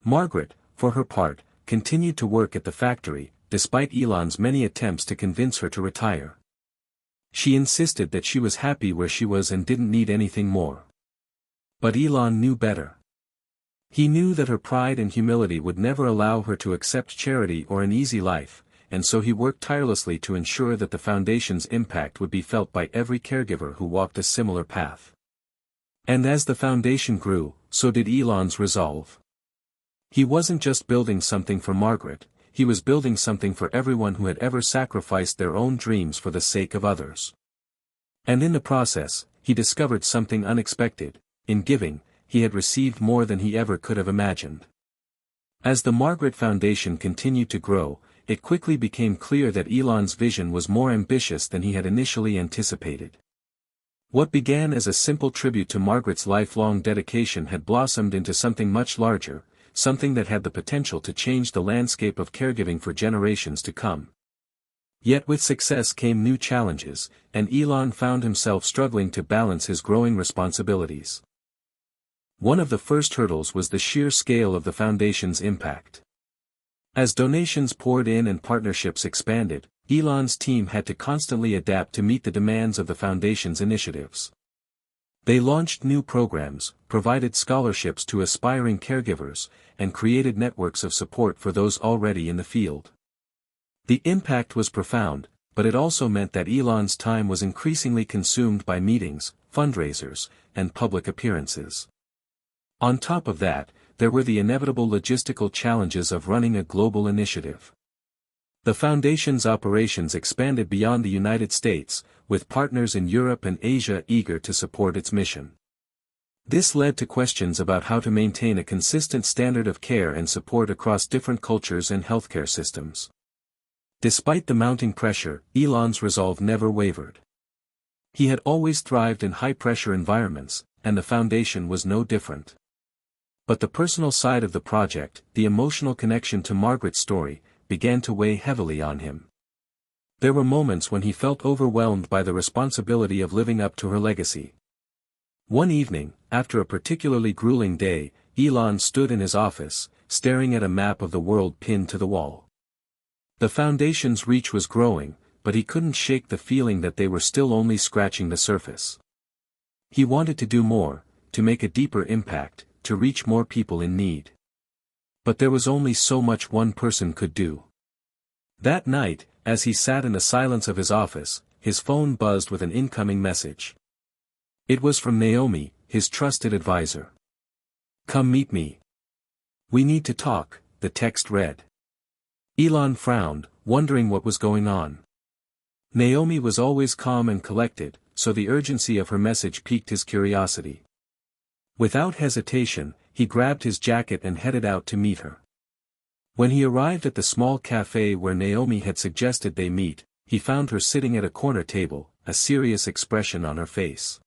Margaret, for her part, continued to work at the factory, despite Elon's many attempts to convince her to retire. She insisted that she was happy where she was and didn't need anything more. But Elon knew better. He knew that her pride and humility would never allow her to accept charity or an easy life, and so he worked tirelessly to ensure that the Foundation's impact would be felt by every caregiver who walked a similar path. And as the Foundation grew, so did Elon's resolve. He wasn't just building something for Margaret, he was building something for everyone who had ever sacrificed their own dreams for the sake of others. And in the process, he discovered something unexpected. In giving, he had received more than he ever could have imagined. As the Margaret Foundation continued to grow, it quickly became clear that Elon's vision was more ambitious than he had initially anticipated. What began as a simple tribute to Margaret's lifelong dedication had blossomed into something much larger, something that had the potential to change the landscape of caregiving for generations to come. Yet with success came new challenges, and Elon found himself struggling to balance his growing responsibilities. One of the first hurdles was the sheer scale of the Foundation's impact. As donations poured in and partnerships expanded, Elon's team had to constantly adapt to meet the demands of the Foundation's initiatives. They launched new programs, provided scholarships to aspiring caregivers, and created networks of support for those already in the field. The impact was profound, but it also meant that Elon's time was increasingly consumed by meetings, fundraisers, and public appearances. On top of that, there were the inevitable logistical challenges of running a global initiative. The Foundation's operations expanded beyond the United States, with partners in Europe and Asia eager to support its mission. This led to questions about how to maintain a consistent standard of care and support across different cultures and healthcare systems. Despite the mounting pressure, Elon's resolve never wavered. He had always thrived in high-pressure environments, and the Foundation was no different. But the personal side of the project, the emotional connection to Margaret's story, began to weigh heavily on him. There were moments when he felt overwhelmed by the responsibility of living up to her legacy. One evening, after a particularly grueling day, Elon stood in his office, staring at a map of the world pinned to the wall. The Foundation's reach was growing, but he couldn't shake the feeling that they were still only scratching the surface. He wanted to do more, to make a deeper impact, to reach more people in need. But there was only so much one person could do. That night, as he sat in the silence of his office, his phone buzzed with an incoming message. It was from Naomi, his trusted advisor. "Come meet me. We need to talk," the text read. Elon frowned, wondering what was going on. Naomi was always calm and collected, so the urgency of her message piqued his curiosity. Without hesitation, he grabbed his jacket and headed out to meet her. When he arrived at the small cafe where Naomi had suggested they meet, he found her sitting at a corner table, a serious expression on her face.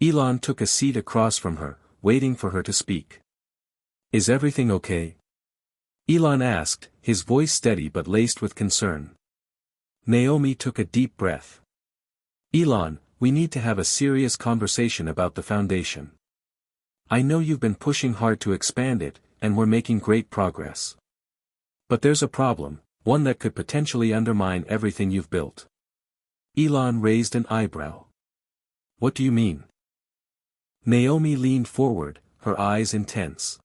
Elon took a seat across from her, waiting for her to speak. "Is everything okay?" Elon asked, his voice steady but laced with concern. Naomi took a deep breath. "Elon, we need to have a serious conversation about the foundation. I know you've been pushing hard to expand it, and we're making great progress. But there's a problem, one that could potentially undermine everything you've built." Elon raised an eyebrow. "What do you mean?" Naomi leaned forward, her eyes intense.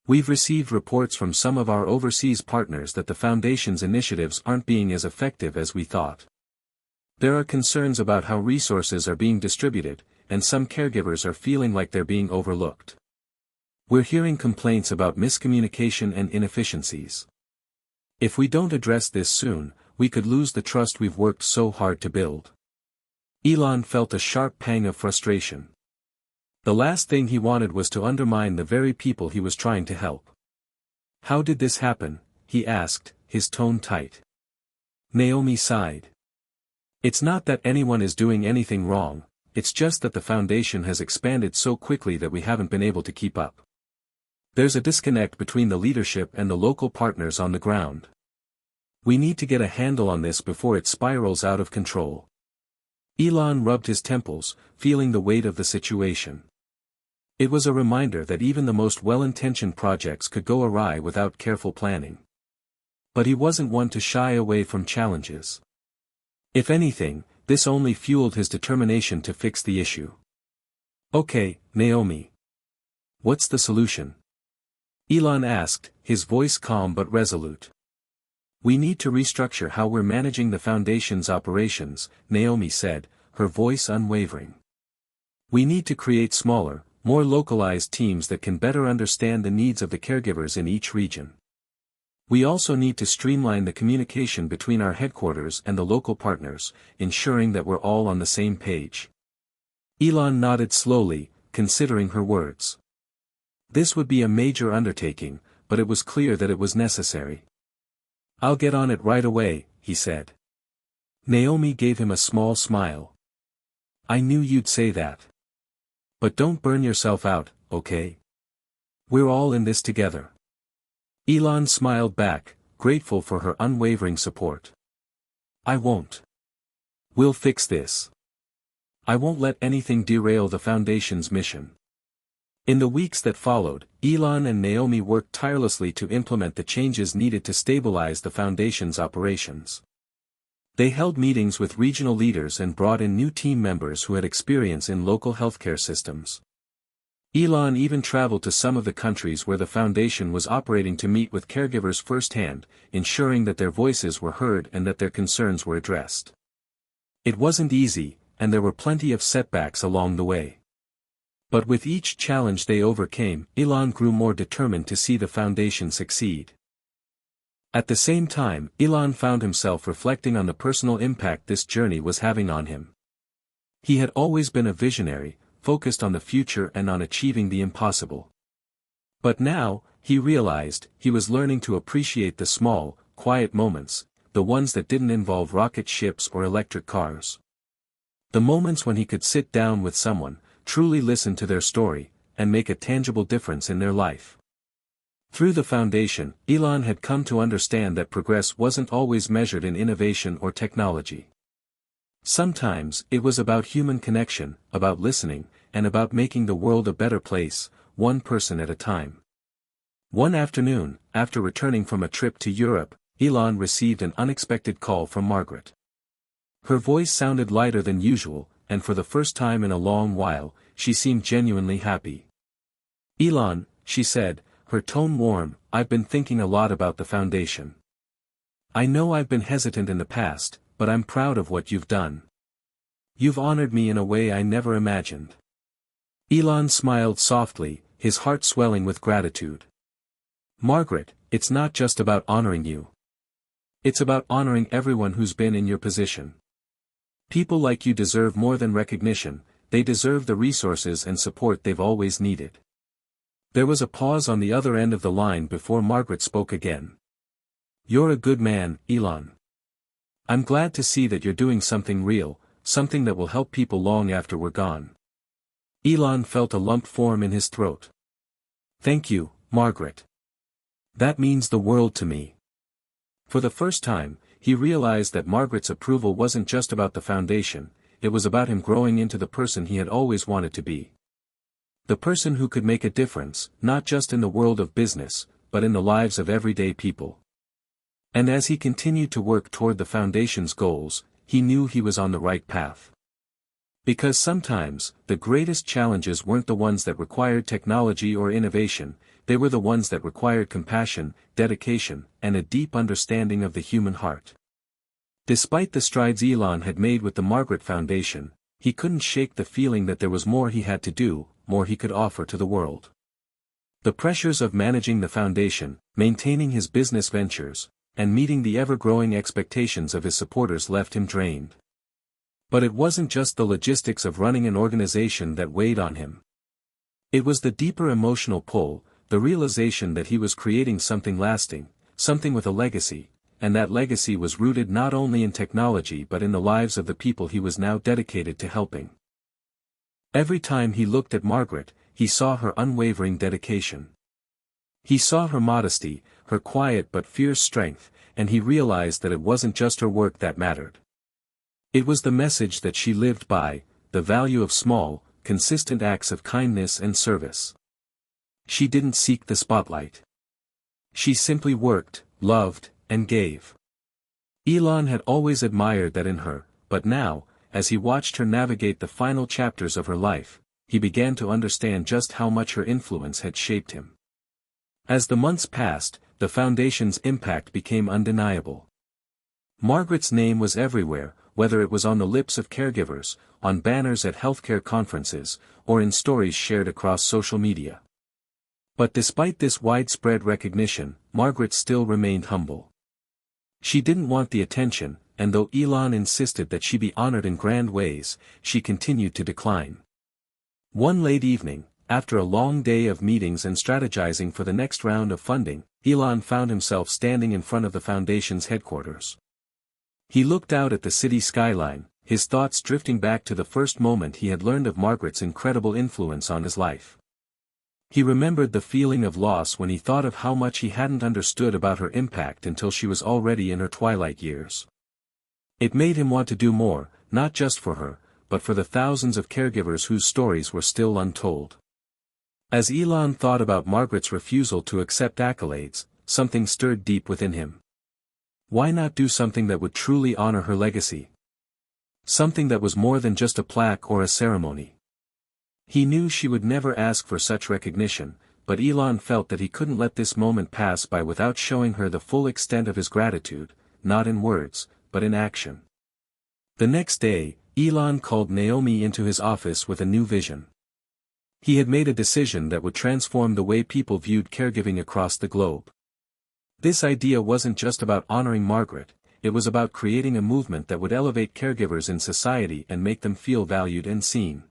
"We've received reports from some of our overseas partners that the Foundation's initiatives aren't being as effective as we thought. There are concerns about how resources are being distributed, and some caregivers are feeling like they're being overlooked. We're hearing complaints about miscommunication and inefficiencies. If we don't address this soon, we could lose the trust we've worked so hard to build." Elon felt a sharp pang of frustration. The last thing he wanted was to undermine the very people he was trying to help. "How did this happen?" he asked, his tone tight. Naomi sighed. "It's not that anyone is doing anything wrong, it's just that the Foundation has expanded so quickly that we haven't been able to keep up. There's a disconnect between the leadership and the local partners on the ground. We need to get a handle on this before it spirals out of control." Elon rubbed his temples, feeling the weight of the situation. It was a reminder that even the most well-intentioned projects could go awry without careful planning. But he wasn't one to shy away from challenges. If anything, this only fueled his determination to fix the issue. "Okay, Naomi. What's the solution?" Elon asked, his voice calm but resolute. "We need to restructure how we're managing the Foundation's operations," Naomi said, her voice unwavering. "We need to create smaller, more localized teams that can better understand the needs of the caregivers in each region. We also need to streamline the communication between our headquarters and the local partners, ensuring that we're all on the same page." Elon nodded slowly, considering her words. This would be a major undertaking, but it was clear that it was necessary. "I'll get on it right away," he said. Naomi gave him a small smile. "I knew you'd say that. But don't burn yourself out, okay? We're all in this together." Elon smiled back, grateful for her unwavering support. "I won't. We'll fix this. I won't let anything derail the Foundation's mission." In the weeks that followed, Elon and Naomi worked tirelessly to implement the changes needed to stabilize the Foundation's operations. They held meetings with regional leaders and brought in new team members who had experience in local healthcare systems. Elon even traveled to some of the countries where the Foundation was operating to meet with caregivers firsthand, ensuring that their voices were heard and that their concerns were addressed. It wasn't easy, and there were plenty of setbacks along the way. But with each challenge they overcame, Elon grew more determined to see the Foundation succeed. At the same time, Elon found himself reflecting on the personal impact this journey was having on him. He had always been a visionary, focused on the future and on achieving the impossible. But now, he realized, he was learning to appreciate the small, quiet moments, the ones that didn't involve rocket ships or electric cars. The moments when he could sit down with someone, truly listen to their story, and make a tangible difference in their life. Through the Foundation, Elon had come to understand that progress wasn't always measured in innovation or technology. Sometimes, it was about human connection, about listening, and about making the world a better place, one person at a time. One afternoon, after returning from a trip to Europe, Elon received an unexpected call from Margaret. Her voice sounded lighter than usual, and for the first time in a long while, she seemed genuinely happy. "Elon," she said, her tone warm, "I've been thinking a lot about the Foundation. I know I've been hesitant in the past, but I'm proud of what you've done. You've honored me in a way I never imagined." Elon smiled softly, his heart swelling with gratitude. "Margaret, it's not just about honoring you, It's about honoring everyone who's been in your position. People like you deserve more than recognition, they deserve the resources and support they've always needed. There was a pause on the other end of the line before Margaret spoke again. You're a good man, Elon. I'm glad to see that you're doing something real, something that will help people long after we're gone. Elon felt a lump form in his throat. Thank you, Margaret. That means the world to me. For the first time, he realized that Margaret's approval wasn't just about the foundation, it was about him growing into the person he had always wanted to be. The person who could make a difference, not just in the world of business, but in the lives of everyday people. And as he continued to work toward the foundation's goals, he knew he was on the right path. Because sometimes, the greatest challenges weren't the ones that required technology or innovation, they were the ones that required compassion, dedication, and a deep understanding of the human heart. Despite the strides Elon had made with the Margaret Foundation, he couldn't shake the feeling that there was more he had to do, more he could offer to the world. The pressures of managing the foundation, maintaining his business ventures, and meeting the ever-growing expectations of his supporters left him drained. But it wasn't just the logistics of running an organization that weighed on him. It was the deeper emotional pull, the realization that he was creating something lasting, something with a legacy, and that legacy was rooted not only in technology but in the lives of the people he was now dedicated to helping. Every time he looked at Margaret, he saw her unwavering dedication. He saw her modesty, her quiet but fierce strength, and he realized that it wasn't just her work that mattered. It was the message that she lived by, the value of small, consistent acts of kindness and service. She didn't seek the spotlight. She simply worked, loved, and gave. Elon had always admired that in her, but now, as he watched her navigate the final chapters of her life, he began to understand just how much her influence had shaped him. As the months passed, the foundation's impact became undeniable. Margaret's name was everywhere, whether it was on the lips of caregivers, on banners at healthcare conferences, or in stories shared across social media. But despite this widespread recognition, Margaret still remained humble. She didn't want the attention, and though Elon insisted that she be honored in grand ways, she continued to decline. One late evening, after a long day of meetings and strategizing for the next round of funding, Elon found himself standing in front of the foundation's headquarters. He looked out at the city skyline, his thoughts drifting back to the first moment he had learned of Margaret's incredible influence on his life. He remembered the feeling of loss when he thought of how much he hadn't understood about her impact until she was already in her twilight years. It made him want to do more, not just for her, but for the thousands of caregivers whose stories were still untold. As Elon thought about Margaret's refusal to accept accolades, something stirred deep within him. Why not do something that would truly honor her legacy? Something that was more than just a plaque or a ceremony. He knew she would never ask for such recognition, but Elon felt that he couldn't let this moment pass by without showing her the full extent of his gratitude, not in words, but in action. The next day, Elon called Naomi into his office with a new vision. He had made a decision that would transform the way people viewed caregiving across the globe. This idea wasn't just about honoring Margaret, it was about creating a movement that would elevate caregivers in society and make them feel valued and seen.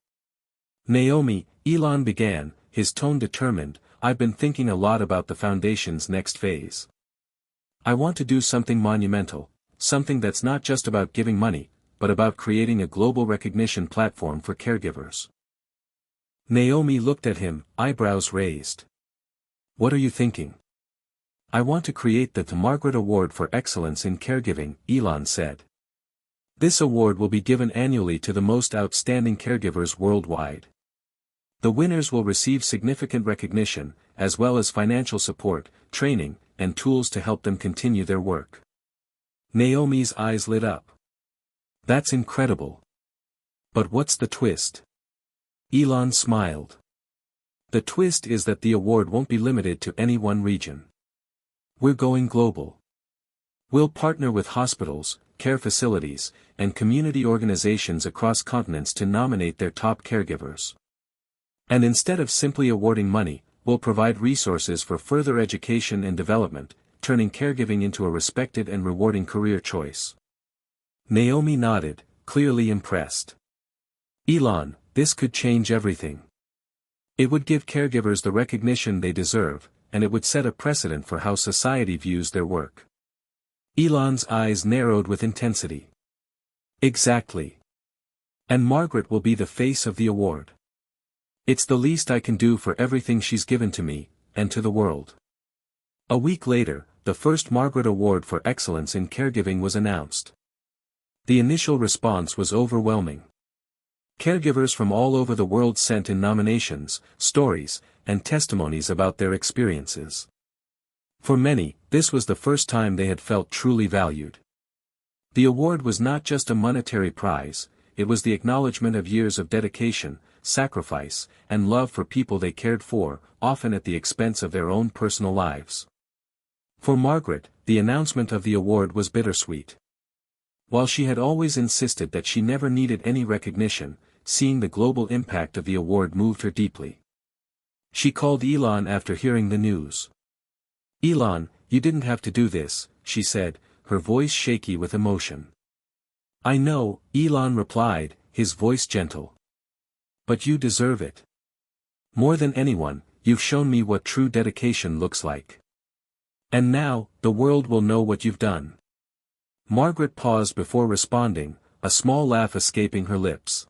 Naomi, Elon began, his tone determined, I've been thinking a lot about the foundation's next phase. I want to do something monumental, something that's not just about giving money, but about creating a global recognition platform for caregivers. Naomi looked at him, eyebrows raised. What are you thinking? I want to create the Margaret Award for Excellence in Caregiving, Elon said. This award will be given annually to the most outstanding caregivers worldwide. The winners will receive significant recognition, as well as financial support, training, and tools to help them continue their work. Naomi's eyes lit up. That's incredible. But what's the twist? Elon smiled. The twist is that the award won't be limited to any one region. We're going global. We'll partner with hospitals, care facilities, and community organizations across continents to nominate their top caregivers. And instead of simply awarding money, we'll provide resources for further education and development, turning caregiving into a respected and rewarding career choice. Naomi nodded, clearly impressed. Elon, this could change everything. It would give caregivers the recognition they deserve, and it would set a precedent for how society views their work. Elon's eyes narrowed with intensity. Exactly. And Margaret will be the face of the award. It's the least I can do for everything she's given to me, and to the world. A week later, the first Margaret Award for Excellence in Caregiving was announced. The initial response was overwhelming. Caregivers from all over the world sent in nominations, stories, and testimonies about their experiences. For many, this was the first time they had felt truly valued. The award was not just a monetary prize, it was the acknowledgement of years of dedication, sacrifice, and love for people they cared for, often at the expense of their own personal lives. For Margaret, the announcement of the award was bittersweet. While she had always insisted that she never needed any recognition, seeing the global impact of the award moved her deeply. She called Elon after hearing the news. "Elon, you didn't have to do this," she said, her voice shaky with emotion. "I know," Elon replied, his voice gentle. "But you deserve it. More than anyone, you've shown me what true dedication looks like. And now, the world will know what you've done." Margaret paused before responding, a small laugh escaping her lips.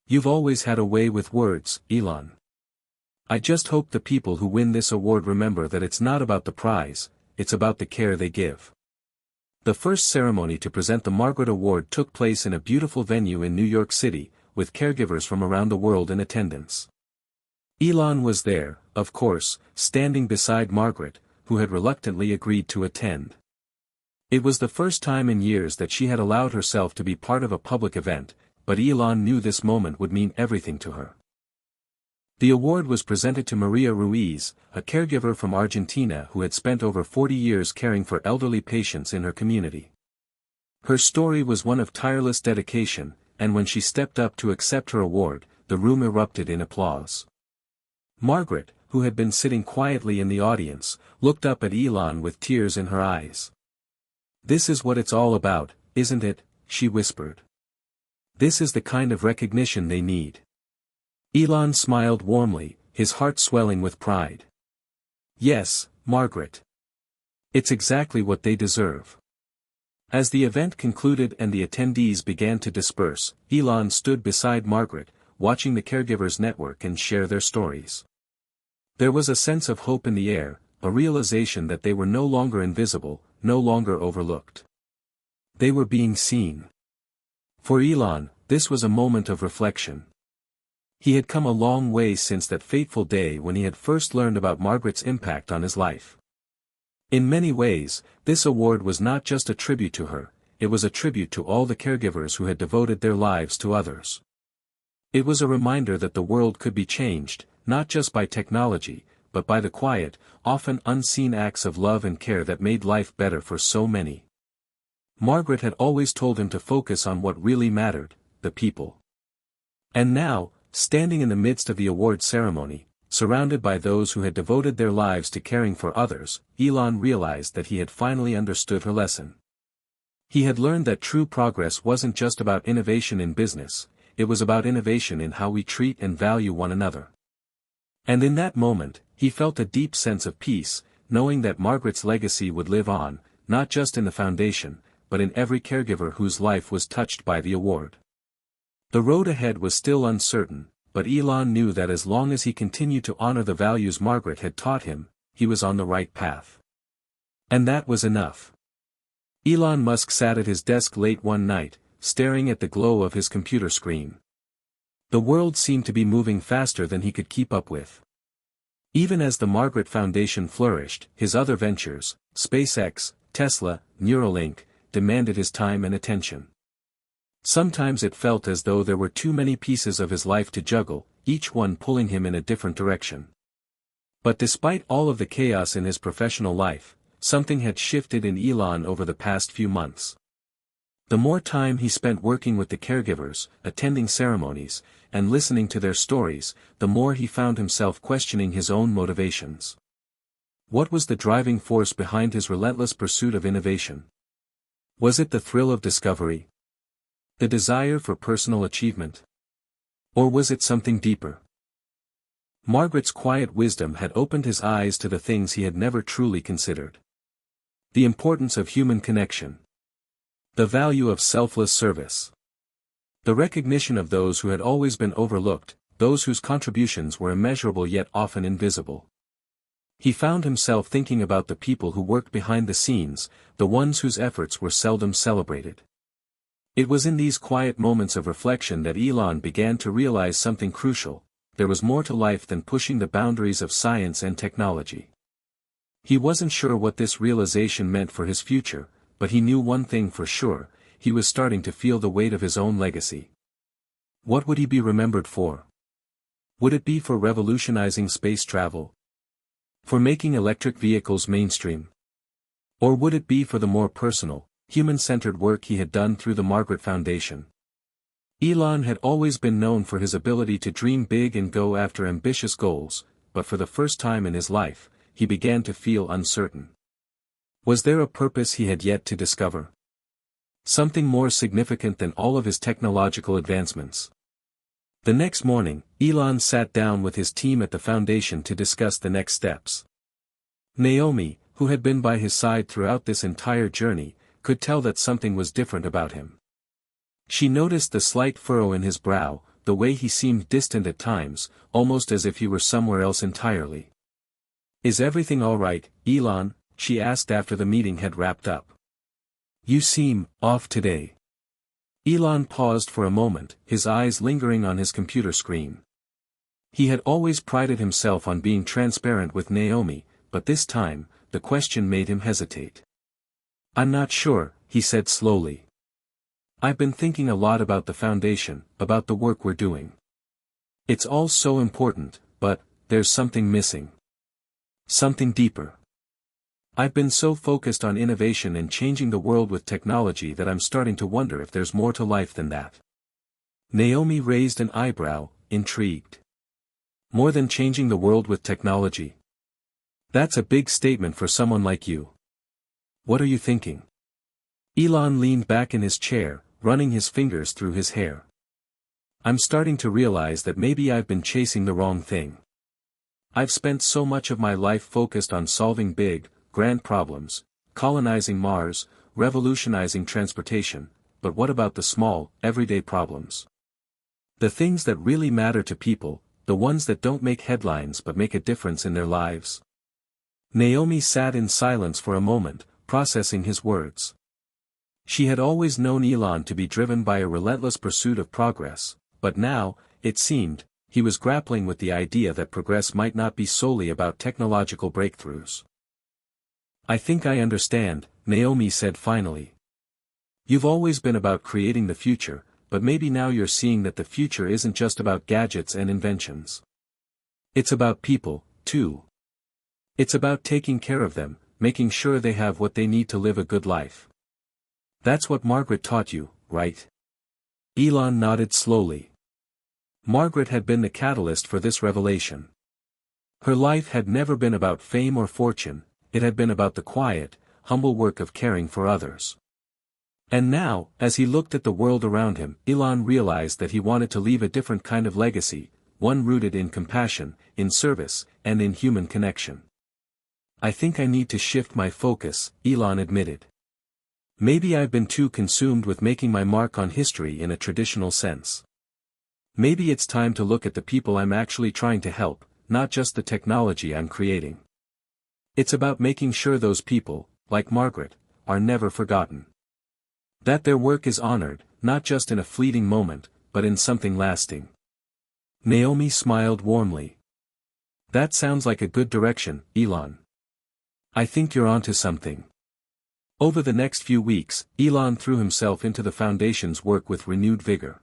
"You've always had a way with words, Elon. I just hope the people who win this award remember that it's not about the prize, it's about the care they give." The first ceremony to present the Margaret Award took place in a beautiful venue in New York City, with caregivers from around the world in attendance. Elon was there, of course, standing beside Margaret, who had reluctantly agreed to attend. It was the first time in years that she had allowed herself to be part of a public event, but Elon knew this moment would mean everything to her. The award was presented to Maria Ruiz, a caregiver from Argentina who had spent over 40 years caring for elderly patients in her community. Her story was one of tireless dedication, and when she stepped up to accept her award, the room erupted in applause. Margaret, who had been sitting quietly in the audience, looked up at Elon with tears in her eyes. "This is what it's all about, isn't it?" she whispered. "This is the kind of recognition they need." Elon smiled warmly, his heart swelling with pride. "Yes, Margaret. It's exactly what they deserve." As the event concluded and the attendees began to disperse, Elon stood beside Margaret, watching the caregivers network and share their stories. There was a sense of hope in the air, a realization that they were no longer invisible, no longer overlooked. They were being seen. For Elon, this was a moment of reflection. He had come a long way since that fateful day when he had first learned about Margaret's impact on his life. In many ways, this award was not just a tribute to her, it was a tribute to all the caregivers who had devoted their lives to others. It was a reminder that the world could be changed, not just by technology, but by the quiet, often unseen acts of love and care that made life better for so many. Margaret had always told him to focus on what really mattered, the people. And now, standing in the midst of the award ceremony, surrounded by those who had devoted their lives to caring for others, Elon realized that he had finally understood her lesson. He had learned that true progress wasn't just about innovation in business, it was about innovation in how we treat and value one another. And in that moment, he felt a deep sense of peace, knowing that Margaret's legacy would live on, not just in the foundation, but in every caregiver whose life was touched by the award. The road ahead was still uncertain, but Elon knew that as long as he continued to honor the values Margaret had taught him, he was on the right path. And that was enough. Elon Musk sat at his desk late one night, staring at the glow of his computer screen. The world seemed to be moving faster than he could keep up with. Even as the Margaret Foundation flourished, his other ventures, SpaceX, Tesla, Neuralink, demanded his time and attention. Sometimes it felt as though there were too many pieces of his life to juggle, each one pulling him in a different direction. But despite all of the chaos in his professional life, something had shifted in Elon over the past few months. The more time he spent working with the caregivers, attending ceremonies, and listening to their stories, the more he found himself questioning his own motivations. What was the driving force behind his relentless pursuit of innovation? Was it the thrill of discovery? The desire for personal achievement? Or was it something deeper? Margaret's quiet wisdom had opened his eyes to the things he had never truly considered. The importance of human connection. The value of selfless service. The recognition of those who had always been overlooked, those whose contributions were immeasurable yet often invisible. He found himself thinking about the people who worked behind the scenes, the ones whose efforts were seldom celebrated. It was in these quiet moments of reflection that Elon began to realize something crucial: there was more to life than pushing the boundaries of science and technology. He wasn't sure what this realization meant for his future, but he knew one thing for sure: he was starting to feel the weight of his own legacy. What would he be remembered for? Would it be for revolutionizing space travel? For making electric vehicles mainstream? Or would it be for the more personal, human-centered work he had done through the Margaret Foundation? Elon had always been known for his ability to dream big and go after ambitious goals, but for the first time in his life, he began to feel uncertain. Was there a purpose he had yet to discover? Something more significant than all of his technological advancements. The next morning, Elon sat down with his team at the foundation to discuss the next steps. Naomi, who had been by his side throughout this entire journey, could tell that something was different about him. She noticed the slight furrow in his brow, the way he seemed distant at times, almost as if he were somewhere else entirely. "Is everything all right, Elon?" she asked after the meeting had wrapped up. "You seem off today." Elon paused for a moment, his eyes lingering on his computer screen. He had always prided himself on being transparent with Naomi, but this time, the question made him hesitate. "I'm not sure," he said slowly. "I've been thinking a lot about the foundation, about the work we're doing. It's all so important, but there's something missing. Something deeper. I've been so focused on innovation and changing the world with technology that I'm starting to wonder if there's more to life than that." Naomi raised an eyebrow, intrigued. "More than changing the world with technology? That's a big statement for someone like you. What are you thinking?" Elon leaned back in his chair, running his fingers through his hair. "I'm starting to realize that maybe I've been chasing the wrong thing. I've spent so much of my life focused on solving big, grand problems, colonizing Mars, revolutionizing transportation, but what about the small, everyday problems? The things that really matter to people, the ones that don't make headlines but make a difference in their lives?" Naomi sat in silence for a moment, processing his words. She had always known Elon to be driven by a relentless pursuit of progress, but now, it seemed, he was grappling with the idea that progress might not be solely about technological breakthroughs. "I think I understand," Naomi said finally. "You've always been about creating the future, but maybe now you're seeing that the future isn't just about gadgets and inventions. It's about people, too. It's about taking care of them, making sure they have what they need to live a good life. That's what Margaret taught you, right?" Elon nodded slowly. Margaret had been the catalyst for this revelation. Her life had never been about fame or fortune, it had been about the quiet, humble work of caring for others. And now, as he looked at the world around him, Elon realized that he wanted to leave a different kind of legacy, one rooted in compassion, in service, and in human connection. "I think I need to shift my focus," Elon admitted. "Maybe I've been too consumed with making my mark on history in a traditional sense. Maybe it's time to look at the people I'm actually trying to help, not just the technology I'm creating. It's about making sure those people, like Margaret, are never forgotten. That their work is honored, not just in a fleeting moment, but in something lasting." Naomi smiled warmly. "That sounds like a good direction, Elon. I think you're onto something." Over the next few weeks, Elon threw himself into the foundation's work with renewed vigor.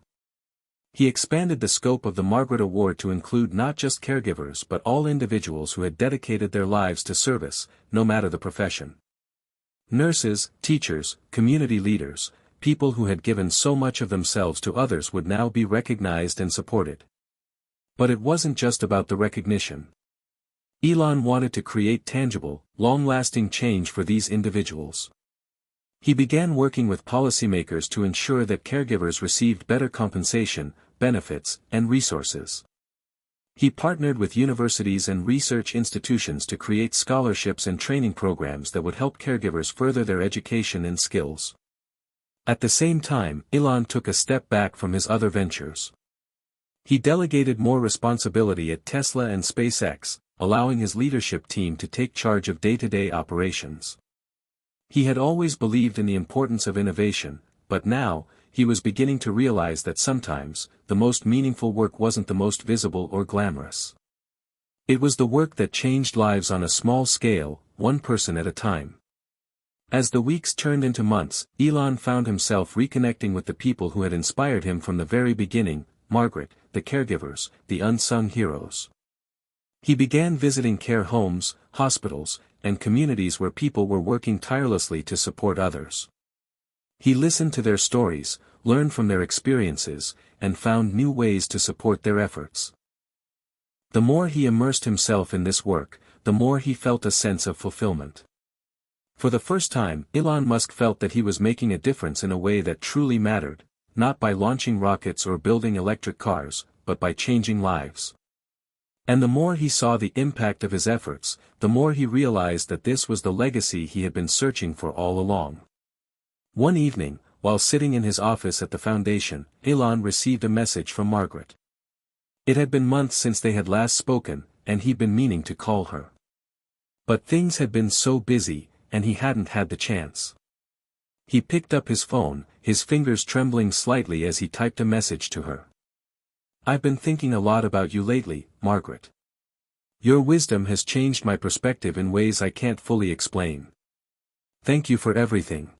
He expanded the scope of the Margaret Award to include not just caregivers but all individuals who had dedicated their lives to service, no matter the profession. Nurses, teachers, community leaders, people who had given so much of themselves to others would now be recognized and supported. But it wasn't just about the recognition. Elon wanted to create tangible, long-lasting change for these individuals. He began working with policymakers to ensure that caregivers received better compensation, benefits, and resources. He partnered with universities and research institutions to create scholarships and training programs that would help caregivers further their education and skills. At the same time, Elon took a step back from his other ventures. He delegated more responsibility at Tesla and SpaceX, allowing his leadership team to take charge of day-to-day operations. He had always believed in the importance of innovation, but now, he was beginning to realize that sometimes, the most meaningful work wasn't the most visible or glamorous. It was the work that changed lives on a small scale, one person at a time. As the weeks turned into months, Elon found himself reconnecting with the people who had inspired him from the very beginning: Margaret, the caregivers, the unsung heroes. He began visiting care homes, hospitals, and communities where people were working tirelessly to support others. He listened to their stories, learned from their experiences, and found new ways to support their efforts. The more he immersed himself in this work, the more he felt a sense of fulfillment. For the first time, Elon Musk felt that he was making a difference in a way that truly mattered, not by launching rockets or building electric cars, but by changing lives. And the more he saw the impact of his efforts, the more he realized that this was the legacy he had been searching for all along. One evening, while sitting in his office at the foundation, Elon received a message from Margaret. It had been months since they had last spoken, and he'd been meaning to call her. But things had been so busy, and he hadn't had the chance. He picked up his phone, his fingers trembling slightly as he typed a message to her. "I've been thinking a lot about you lately, Margaret. Your wisdom has changed my perspective in ways I can't fully explain. Thank you for everything."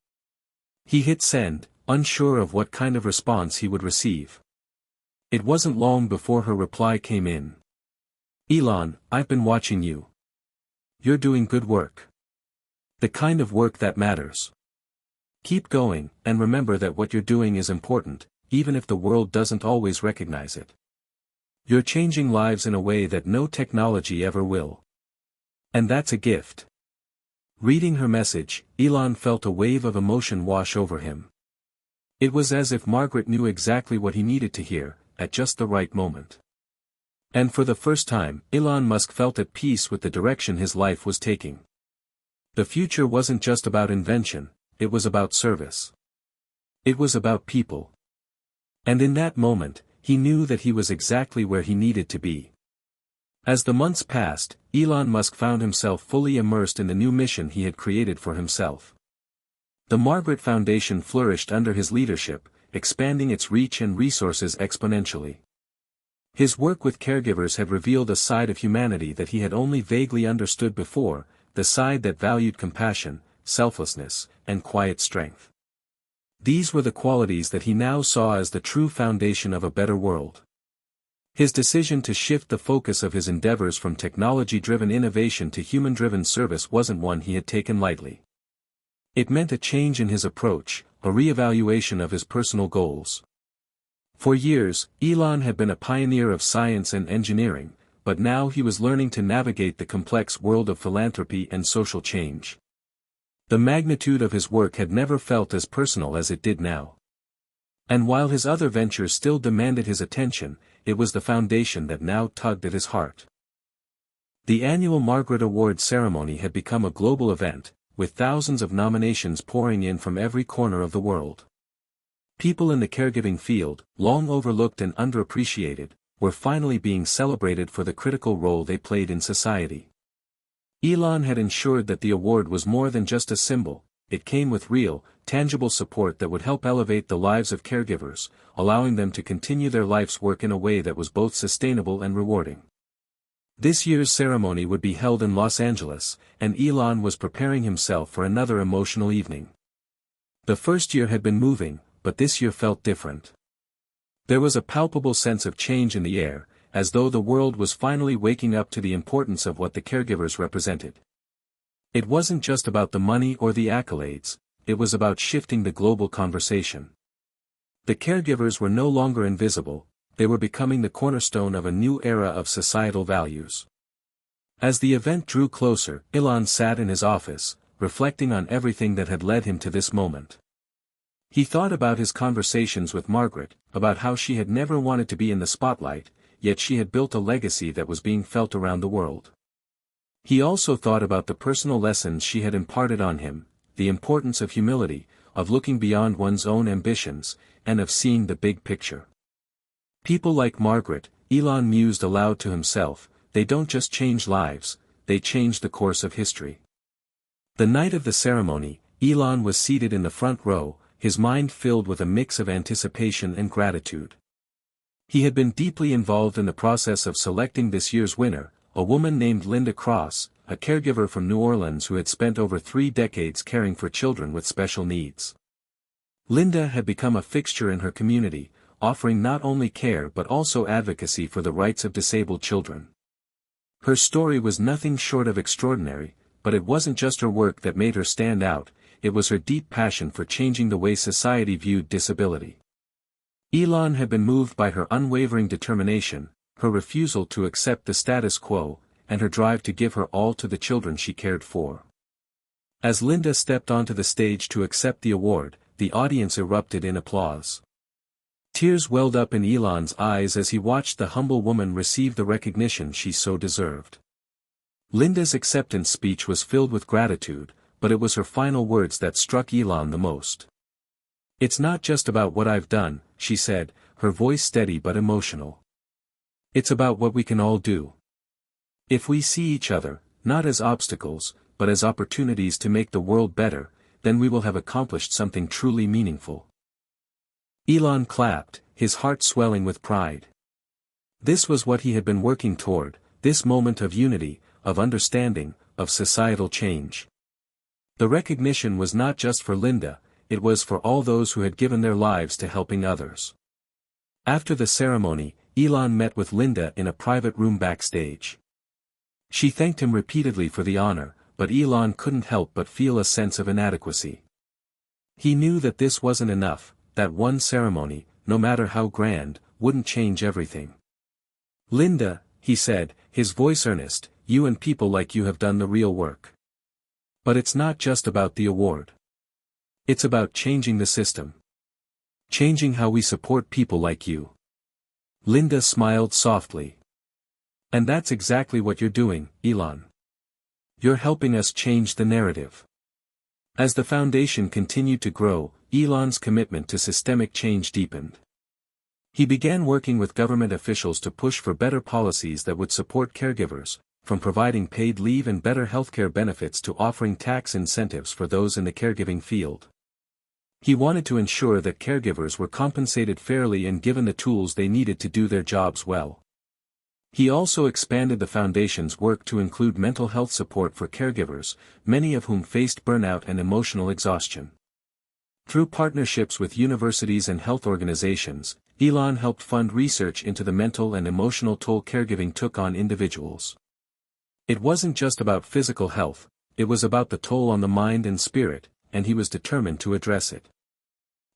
He hit send, unsure of what kind of response he would receive. It wasn't long before her reply came in. "Elon, I've been watching you. You're doing good work. The kind of work that matters. Keep going, and remember that what you're doing is important, even if the world doesn't always recognize it. You're changing lives in a way that no technology ever will. And that's a gift." Reading her message, Elon felt a wave of emotion wash over him. It was as if Margaret knew exactly what he needed to hear, at just the right moment. And for the first time, Elon Musk felt at peace with the direction his life was taking. The future wasn't just about invention, it was about service. It was about people. And in that moment, he knew that he was exactly where he needed to be. As the months passed, Elon Musk found himself fully immersed in the new mission he had created for himself. The Margaret Foundation flourished under his leadership, expanding its reach and resources exponentially. His work with caregivers had revealed a side of humanity that he had only vaguely understood before, the side that valued compassion, selflessness, and quiet strength. These were the qualities that he now saw as the true foundation of a better world. His decision to shift the focus of his endeavors from technology-driven innovation to human-driven service wasn't one he had taken lightly. It meant a change in his approach, a re-evaluation of his personal goals. For years, Elon had been a pioneer of science and engineering, but now he was learning to navigate the complex world of philanthropy and social change. The magnitude of his work had never felt as personal as it did now. And while his other ventures still demanded his attention, it was the foundation that now tugged at his heart. The annual Margaret Award ceremony had become a global event, with thousands of nominations pouring in from every corner of the world. People in the caregiving field, long overlooked and underappreciated, were finally being celebrated for the critical role they played in society. Elon had ensured that the award was more than just a symbol, it came with real, tangible support that would help elevate the lives of caregivers, allowing them to continue their life's work in a way that was both sustainable and rewarding. This year's ceremony would be held in Los Angeles, and Elon was preparing himself for another emotional evening. The first year had been moving, but this year felt different. There was a palpable sense of change in the air, as though the world was finally waking up to the importance of what the caregivers represented. It wasn't just about the money or the accolades, it was about shifting the global conversation. The caregivers were no longer invisible, they were becoming the cornerstone of a new era of societal values. As the event drew closer, Elon sat in his office, reflecting on everything that had led him to this moment. He thought about his conversations with Margaret, about how she had never wanted to be in the spotlight, yet she had built a legacy that was being felt around the world. He also thought about the personal lessons she had imparted on him, the importance of humility, of looking beyond one's own ambitions, and of seeing the big picture. People like Margaret, Elon mused aloud to himself, they don't just change lives, they change the course of history. The night of the ceremony, Elon was seated in the front row, his mind filled with a mix of anticipation and gratitude. He had been deeply involved in the process of selecting this year's winner, a woman named Linda Cross, a caregiver from New Orleans who had spent over 3 decades caring for children with special needs. Linda had become a fixture in her community, offering not only care but also advocacy for the rights of disabled children. Her story was nothing short of extraordinary, but it wasn't just her work that made her stand out, it was her deep passion for changing the way society viewed disability. Elon had been moved by her unwavering determination, her refusal to accept the status quo, and her drive to give her all to the children she cared for. As Linda stepped onto the stage to accept the award, the audience erupted in applause. Tears welled up in Elon's eyes as he watched the humble woman receive the recognition she so deserved. Linda's acceptance speech was filled with gratitude, but it was her final words that struck Elon the most. "It's not just about what I've done," she said, her voice steady but emotional. "It's about what we can all do. If we see each other, not as obstacles, but as opportunities to make the world better, then we will have accomplished something truly meaningful." Elon clapped, his heart swelling with pride. This was what he had been working toward, this moment of unity, of understanding, of societal change. The recognition was not just for Linda, it was for all those who had given their lives to helping others. After the ceremony, Elon met with Linda in a private room backstage. She thanked him repeatedly for the honor, but Elon couldn't help but feel a sense of inadequacy. He knew that this wasn't enough, that one ceremony, no matter how grand, wouldn't change everything. "Linda," he said, his voice earnest, "you and people like you have done the real work. But it's not just about the award. It's about changing the system. Changing how we support people like you." Linda smiled softly. "And that's exactly what you're doing, Elon. You're helping us change the narrative." As the foundation continued to grow, Elon's commitment to systemic change deepened. He began working with government officials to push for better policies that would support caregivers, from providing paid leave and better healthcare benefits to offering tax incentives for those in the caregiving field. He wanted to ensure that caregivers were compensated fairly and given the tools they needed to do their jobs well. He also expanded the foundation's work to include mental health support for caregivers, many of whom faced burnout and emotional exhaustion. Through partnerships with universities and health organizations, Elon helped fund research into the mental and emotional toll caregiving took on individuals. It wasn't just about physical health, it was about the toll on the mind and spirit, and he was determined to address it.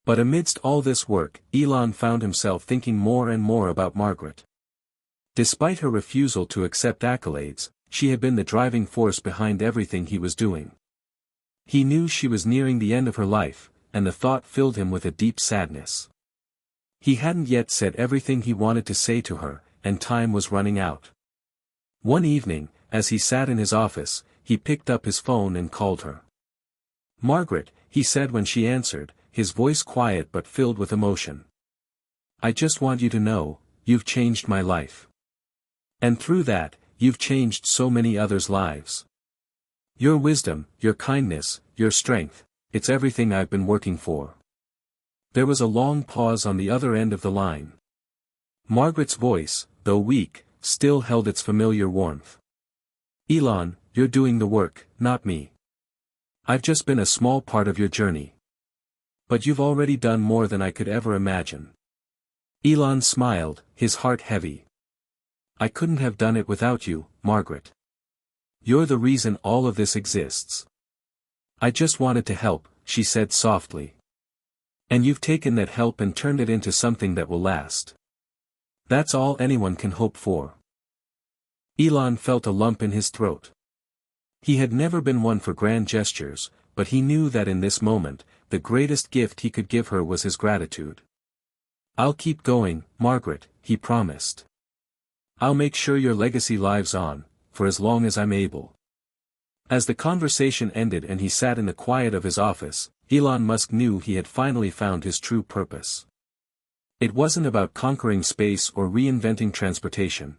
But amidst all this work, Elon found himself thinking more and more about Margaret. Despite her refusal to accept accolades, she had been the driving force behind everything he was doing. He knew she was nearing the end of her life, and the thought filled him with a deep sadness. He hadn't yet said everything he wanted to say to her, and time was running out. One evening, as he sat in his office, he picked up his phone and called her. "Margaret," he said when she answered, his voice quiet but filled with emotion. "I just want you to know, you've changed my life. And through that, you've changed so many others' lives. Your wisdom, your kindness, your strength, it's everything I've been working for." There was a long pause on the other end of the line. Margaret's voice, though weak, still held its familiar warmth. "Elon, you're doing the work, not me. I've just been a small part of your journey. But you've already done more than I could ever imagine." Elon smiled, his heart heavy. "I couldn't have done it without you, Margaret. You're the reason all of this exists." "I just wanted to help," she said softly. "And you've taken that help and turned it into something that will last. That's all anyone can hope for." Elon felt a lump in his throat. He had never been one for grand gestures, but he knew that in this moment, the greatest gift he could give her was his gratitude. "I'll keep going, Margaret," he promised. "I'll make sure your legacy lives on, for as long as I'm able." As the conversation ended and he sat in the quiet of his office, Elon Musk knew he had finally found his true purpose. It wasn't about conquering space or reinventing transportation.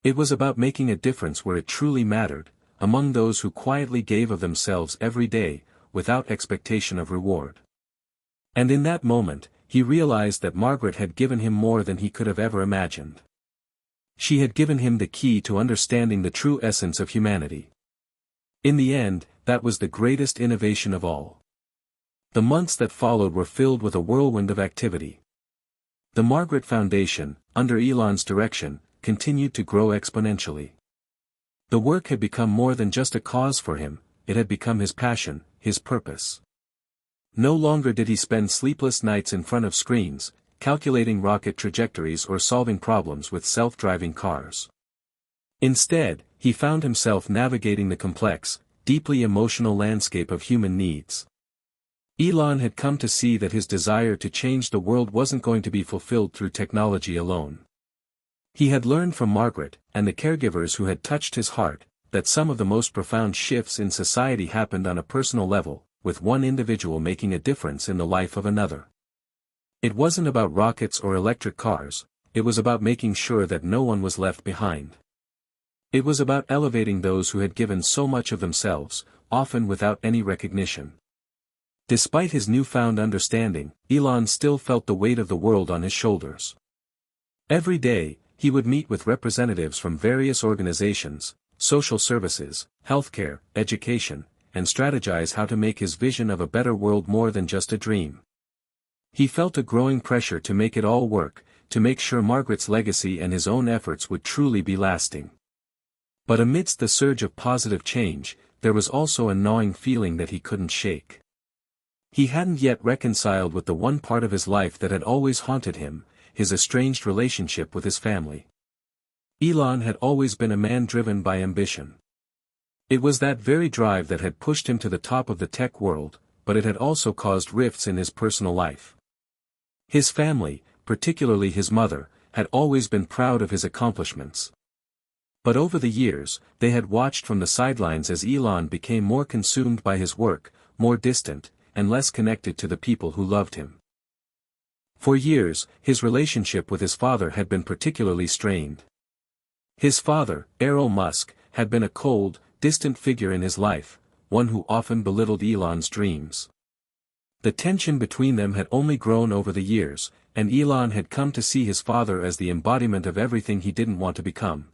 It was about making a difference where it truly mattered, among those who quietly gave of themselves every day, without expectation of reward. And in that moment, he realized that Margaret had given him more than he could have ever imagined. She had given him the key to understanding the true essence of humanity. In the end, that was the greatest innovation of all. The months that followed were filled with a whirlwind of activity. The Margaret Foundation, under Elon's direction, continued to grow exponentially. The work had become more than just a cause for him, it had become his passion, his purpose. No longer did he spend sleepless nights in front of screens, calculating rocket trajectories or solving problems with self-driving cars. Instead, he found himself navigating the complex, deeply emotional landscape of human needs. Elon had come to see that his desire to change the world wasn't going to be fulfilled through technology alone. He had learned from Margaret, and the caregivers who had touched his heart, that some of the most profound shifts in society happened on a personal level, with one individual making a difference in the life of another. It wasn't about rockets or electric cars, it was about making sure that no one was left behind. It was about elevating those who had given so much of themselves, often without any recognition. Despite his newfound understanding, Elon still felt the weight of the world on his shoulders. Every day, he would meet with representatives from various organizations, social services, healthcare, education, and strategize how to make his vision of a better world more than just a dream. He felt a growing pressure to make it all work, to make sure Margaret's legacy and his own efforts would truly be lasting. But amidst the surge of positive change, there was also a gnawing feeling that he couldn't shake. He hadn't yet reconciled with the one part of his life that had always haunted him, his estranged relationship with his family. Elon had always been a man driven by ambition. It was that very drive that had pushed him to the top of the tech world, but it had also caused rifts in his personal life. His family, particularly his mother, had always been proud of his accomplishments. But over the years, they had watched from the sidelines as Elon became more consumed by his work, more distant, and less connected to the people who loved him. For years, his relationship with his father had been particularly strained. His father, Elon Musk, had been a cold, distant figure in his life, one who often belittled Elon's dreams. The tension between them had only grown over the years, and Elon had come to see his father as the embodiment of everything he didn't want to become.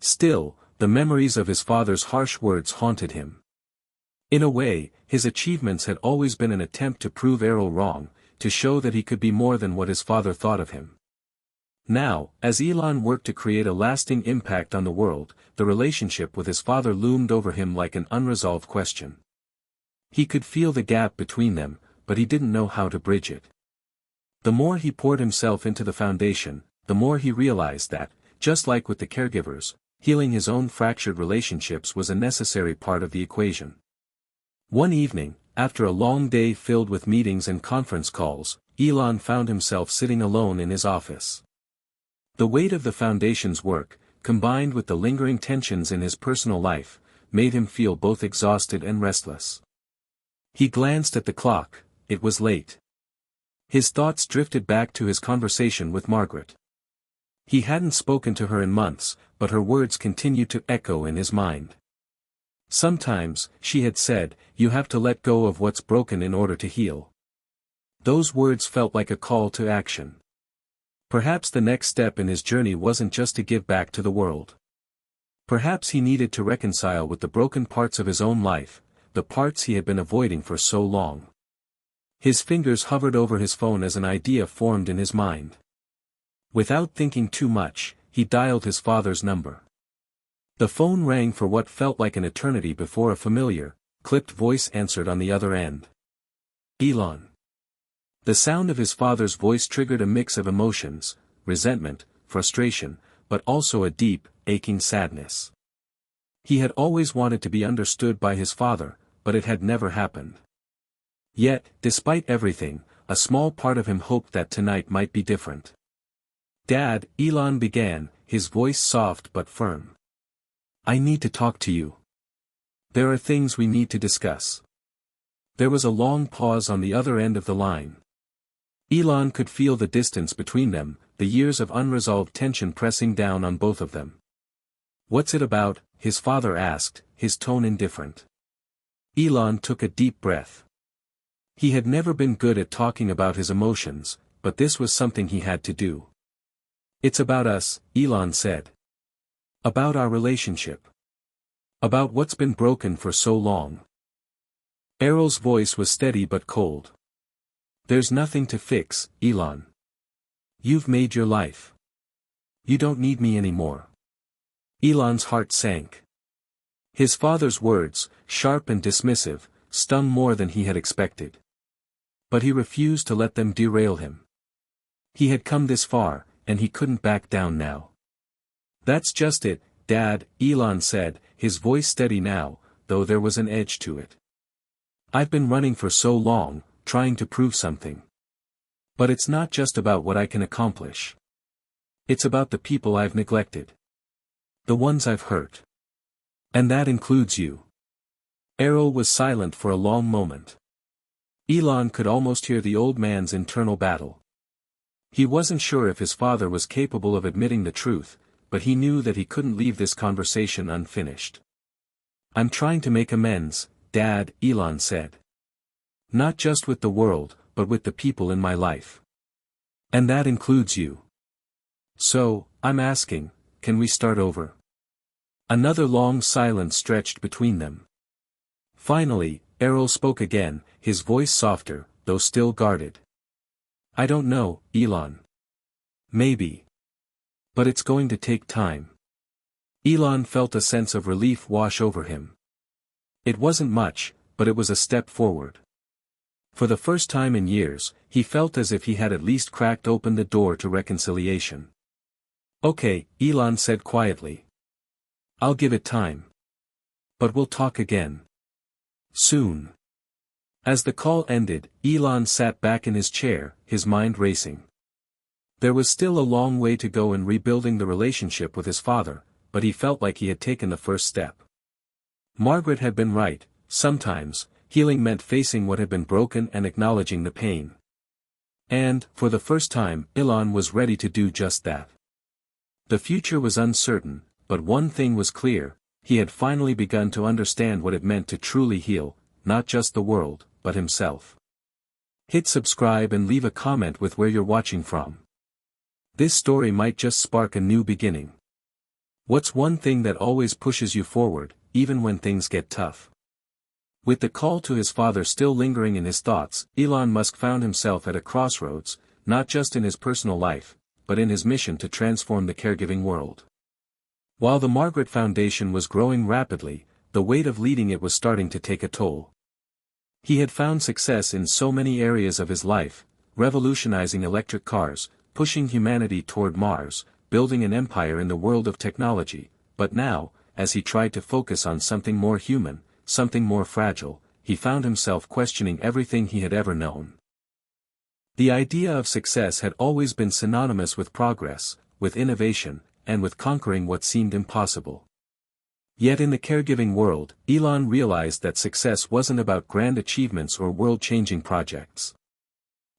Still, the memories of his father's harsh words haunted him. In a way, his achievements had always been an attempt to prove Errol wrong, to show that he could be more than what his father thought of him. Now, as Elon worked to create a lasting impact on the world, the relationship with his father loomed over him like an unresolved question. He could feel the gap between them, but he didn't know how to bridge it. The more he poured himself into the foundation, the more he realized that, just like with the caregivers, healing his own fractured relationships was a necessary part of the equation. One evening, after a long day filled with meetings and conference calls, Elon found himself sitting alone in his office. The weight of the foundation's work, combined with the lingering tensions in his personal life, made him feel both exhausted and restless. He glanced at the clock, it was late. His thoughts drifted back to his conversation with Margaret. He hadn't spoken to her in months, but her words continued to echo in his mind. Sometimes, she had said, you have to let go of what's broken in order to heal. Those words felt like a call to action. Perhaps the next step in his journey wasn't just to give back to the world. Perhaps he needed to reconcile with the broken parts of his own life, the parts he had been avoiding for so long. His fingers hovered over his phone as an idea formed in his mind. Without thinking too much, he dialed his father's number. The phone rang for what felt like an eternity before a familiar, clipped voice answered on the other end. Elon. The sound of his father's voice triggered a mix of emotions, resentment, frustration, but also a deep, aching sadness. He had always wanted to be understood by his father, but it had never happened. Yet, despite everything, a small part of him hoped that tonight might be different. "Dad," Elon began, his voice soft but firm. "I need to talk to you. There are things we need to discuss." There was a long pause on the other end of the line. Elon could feel the distance between them, the years of unresolved tension pressing down on both of them. "What's it about?" his father asked, his tone indifferent. Elon took a deep breath. He had never been good at talking about his emotions, but this was something he had to do. "It's about us," Elon said. "About our relationship. About what's been broken for so long." Errol's voice was steady but cold. "There's nothing to fix, Elon. You've made your life. You don't need me anymore." Elon's heart sank. His father's words, sharp and dismissive, stung more than he had expected. But he refused to let them derail him. He had come this far, and he couldn't back down now. "That's just it, Dad," Elon said, his voice steady now, though there was an edge to it. "I've been running for so long, trying to prove something. But it's not just about what I can accomplish. It's about the people I've neglected. The ones I've hurt. And that includes you." Errol was silent for a long moment. Elon could almost hear the old man's internal battle. He wasn't sure if his father was capable of admitting the truth, but he knew that he couldn't leave this conversation unfinished. "I'm trying to make amends, Dad," Elon said. "Not just with the world, but with the people in my life. And that includes you. So, I'm asking, can we start over?" Another long silence stretched between them. Finally, Errol spoke again, his voice softer, though still guarded. "I don't know, Elon. Maybe. But it's going to take time." Elon felt a sense of relief wash over him. It wasn't much, but it was a step forward. For the first time in years, he felt as if he had at least cracked open the door to reconciliation. "Okay," Elon said quietly. "I'll give it time. But we'll talk again. Soon." As the call ended, Elon sat back in his chair, his mind racing. There was still a long way to go in rebuilding the relationship with his father, but he felt like he had taken the first step. Margaret had been right, sometimes, healing meant facing what had been broken and acknowledging the pain. And, for the first time, Elon was ready to do just that. The future was uncertain, but one thing was clear: he had finally begun to understand what it meant to truly heal, not just the world, but himself. Hit subscribe and leave a comment with where you're watching from. This story might just spark a new beginning. What's one thing that always pushes you forward, even when things get tough? With the call to his father still lingering in his thoughts, Elon Musk found himself at a crossroads, not just in his personal life, but in his mission to transform the caregiving world. While the Margaret Foundation was growing rapidly, the weight of leading it was starting to take a toll. He had found success in so many areas of his life, revolutionizing electric cars, pushing humanity toward Mars, building an empire in the world of technology, but now, as he tried to focus on something more human, something more fragile, he found himself questioning everything he had ever known. The idea of success had always been synonymous with progress, with innovation, and with conquering what seemed impossible. Yet in the caregiving world, Elon realized that success wasn't about grand achievements or world-changing projects.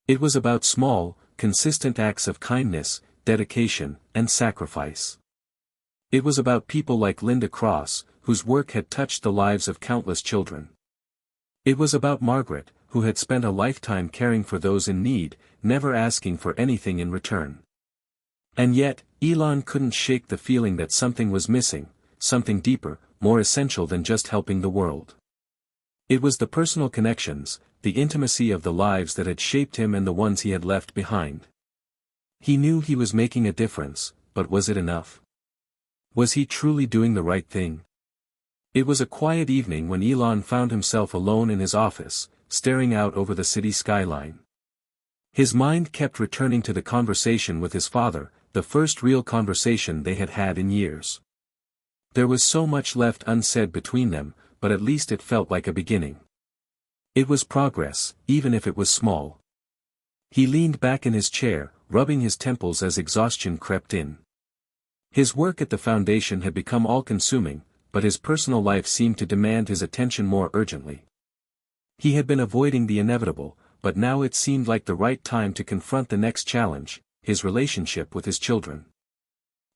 It was about small, consistent acts of kindness, dedication, and sacrifice. It was about people like Linda Cross, whose work had touched the lives of countless children. It was about Margaret, who had spent a lifetime caring for those in need, never asking for anything in return. And yet, Elon couldn't shake the feeling that something was missing, something deeper, more essential than just helping the world. It was the personal connections, the intimacy of the lives that had shaped him and the ones he had left behind. He knew he was making a difference, but was it enough? Was he truly doing the right thing? It was a quiet evening when Elon found himself alone in his office, staring out over the city skyline. His mind kept returning to the conversation with his father, the first real conversation they had had in years. There was so much left unsaid between them, but at least it felt like a beginning. It was progress, even if it was small. He leaned back in his chair, rubbing his temples as exhaustion crept in. His work at the foundation had become all-consuming, but his personal life seemed to demand his attention more urgently. He had been avoiding the inevitable, but now it seemed like the right time to confront the next challenge, his relationship with his children.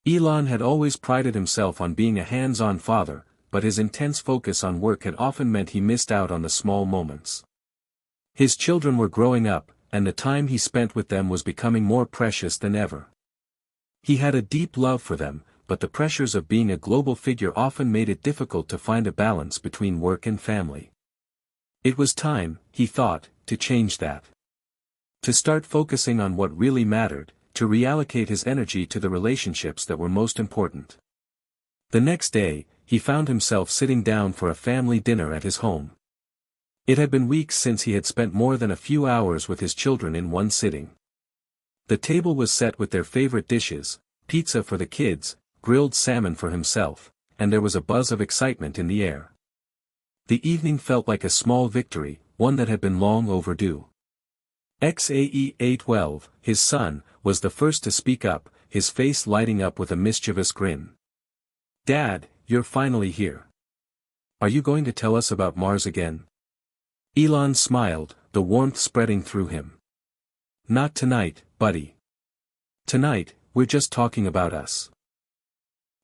Elon had always prided himself on being a hands-on father, but his intense focus on work had often meant he missed out on the small moments. His children were growing up, and the time he spent with them was becoming more precious than ever. He had a deep love for them, but the pressures of being a global figure often made it difficult to find a balance between work and family. It was time, he thought, to change that. To start focusing on what really mattered, to reallocate his energy to the relationships that were most important. The next day, he found himself sitting down for a family dinner at his home. It had been weeks since he had spent more than a few hours with his children in one sitting. The table was set with their favorite dishes, pizza for the kids, grilled salmon for himself, and there was a buzz of excitement in the air. The evening felt like a small victory, one that had been long overdue. XAE-A12, his son, was the first to speak up, his face lighting up with a mischievous grin. "Dad, you're finally here. Are you going to tell us about Mars again?" Elon smiled, the warmth spreading through him. "Not tonight, buddy. Tonight, we're just talking about us."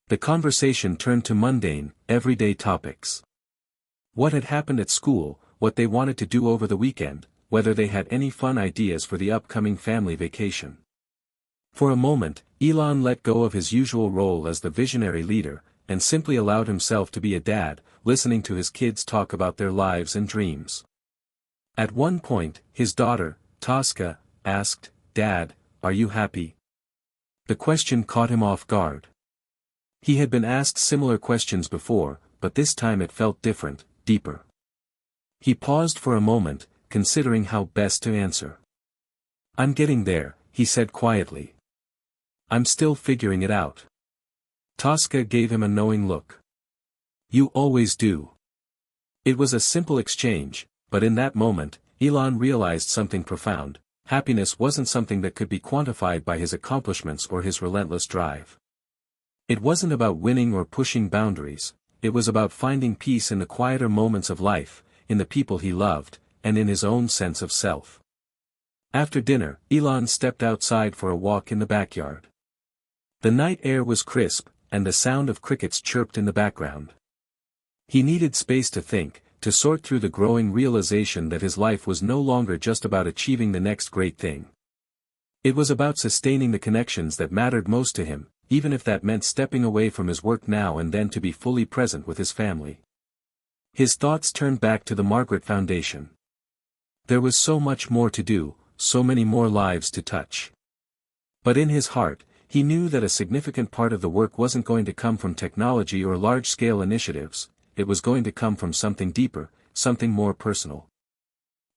The conversation turned to mundane, everyday topics. What had happened at school, what they wanted to do over the weekend, whether they had any fun ideas for the upcoming family vacation. For a moment, Elon let go of his usual role as the visionary leader, and simply allowed himself to be a dad, listening to his kids talk about their lives and dreams. At one point, his daughter, Tosca, asked, "Dad, are you happy?" The question caught him off guard. He had been asked similar questions before, but this time it felt different, deeper. He paused for a moment, considering how best to answer. "I'm getting there," he said quietly. "I'm still figuring it out." Tosca gave him a knowing look. "You always do." It was a simple exchange, but in that moment, Elon realized something profound. Happiness wasn't something that could be quantified by his accomplishments or his relentless drive. It wasn't about winning or pushing boundaries, it was about finding peace in the quieter moments of life, in the people he loved, and in his own sense of self. After dinner, Elon stepped outside for a walk in the backyard. The night air was crisp, and the sound of crickets chirped in the background. He needed space to think, to sort through the growing realization that his life was no longer just about achieving the next great thing. It was about sustaining the connections that mattered most to him, even if that meant stepping away from his work now and then to be fully present with his family. His thoughts turned back to the Margaret Foundation. There was so much more to do, so many more lives to touch. But in his heart, he knew that a significant part of the work wasn't going to come from technology or large-scale initiatives, it was going to come from something deeper, something more personal.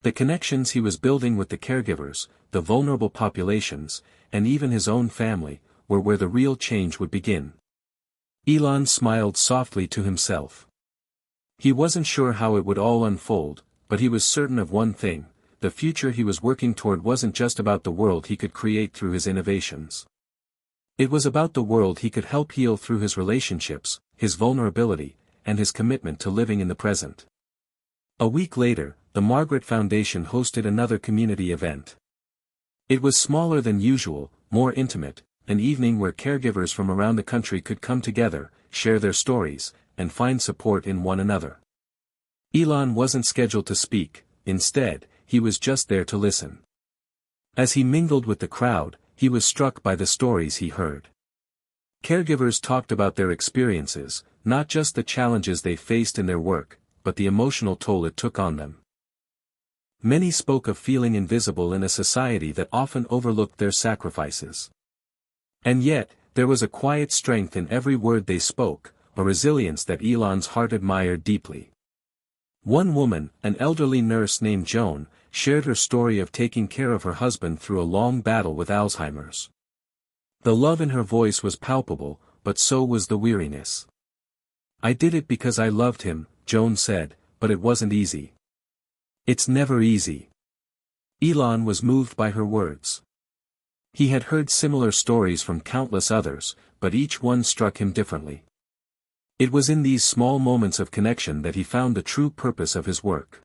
The connections he was building with the caregivers, the vulnerable populations, and even his own family, were where the real change would begin. Elon smiled softly to himself. He wasn't sure how it would all unfold, but he was certain of one thing: the future he was working toward wasn't just about the world he could create through his innovations. It was about the world he could help heal through his relationships, his vulnerability, and his commitment to living in the present. A week later, the Margaret Foundation hosted another community event. It was smaller than usual, more intimate, an evening where caregivers from around the country could come together, share their stories, and find support in one another. Elon wasn't scheduled to speak, instead, he was just there to listen. As he mingled with the crowd, he was struck by the stories he heard. Caregivers talked about their experiences, not just the challenges they faced in their work, but the emotional toll it took on them. Many spoke of feeling invisible in a society that often overlooked their sacrifices. And yet, there was a quiet strength in every word they spoke, a resilience that Elon's heart admired deeply. One woman, an elderly nurse named Joan, shared her story of taking care of her husband through a long battle with Alzheimer's. The love in her voice was palpable, but so was the weariness. "I did it because I loved him," Joan said, "but it wasn't easy." "It's never easy." Elon was moved by her words. He had heard similar stories from countless others, but each one struck him differently. It was in these small moments of connection that he found the true purpose of his work.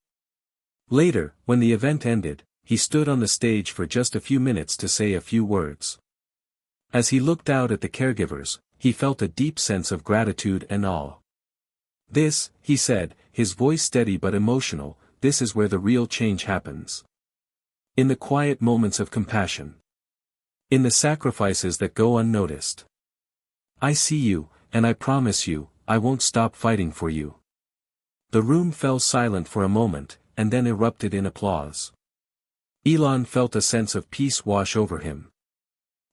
Later, when the event ended, he stood on the stage for just a few minutes to say a few words. As he looked out at the caregivers, he felt a deep sense of gratitude and awe. "This," he said, his voice steady but emotional, "this is where the real change happens. In the quiet moments of compassion. In the sacrifices that go unnoticed. I see you, and I promise you, I won't stop fighting for you." The room fell silent for a moment, and then erupted in applause. Elon felt a sense of peace wash over him.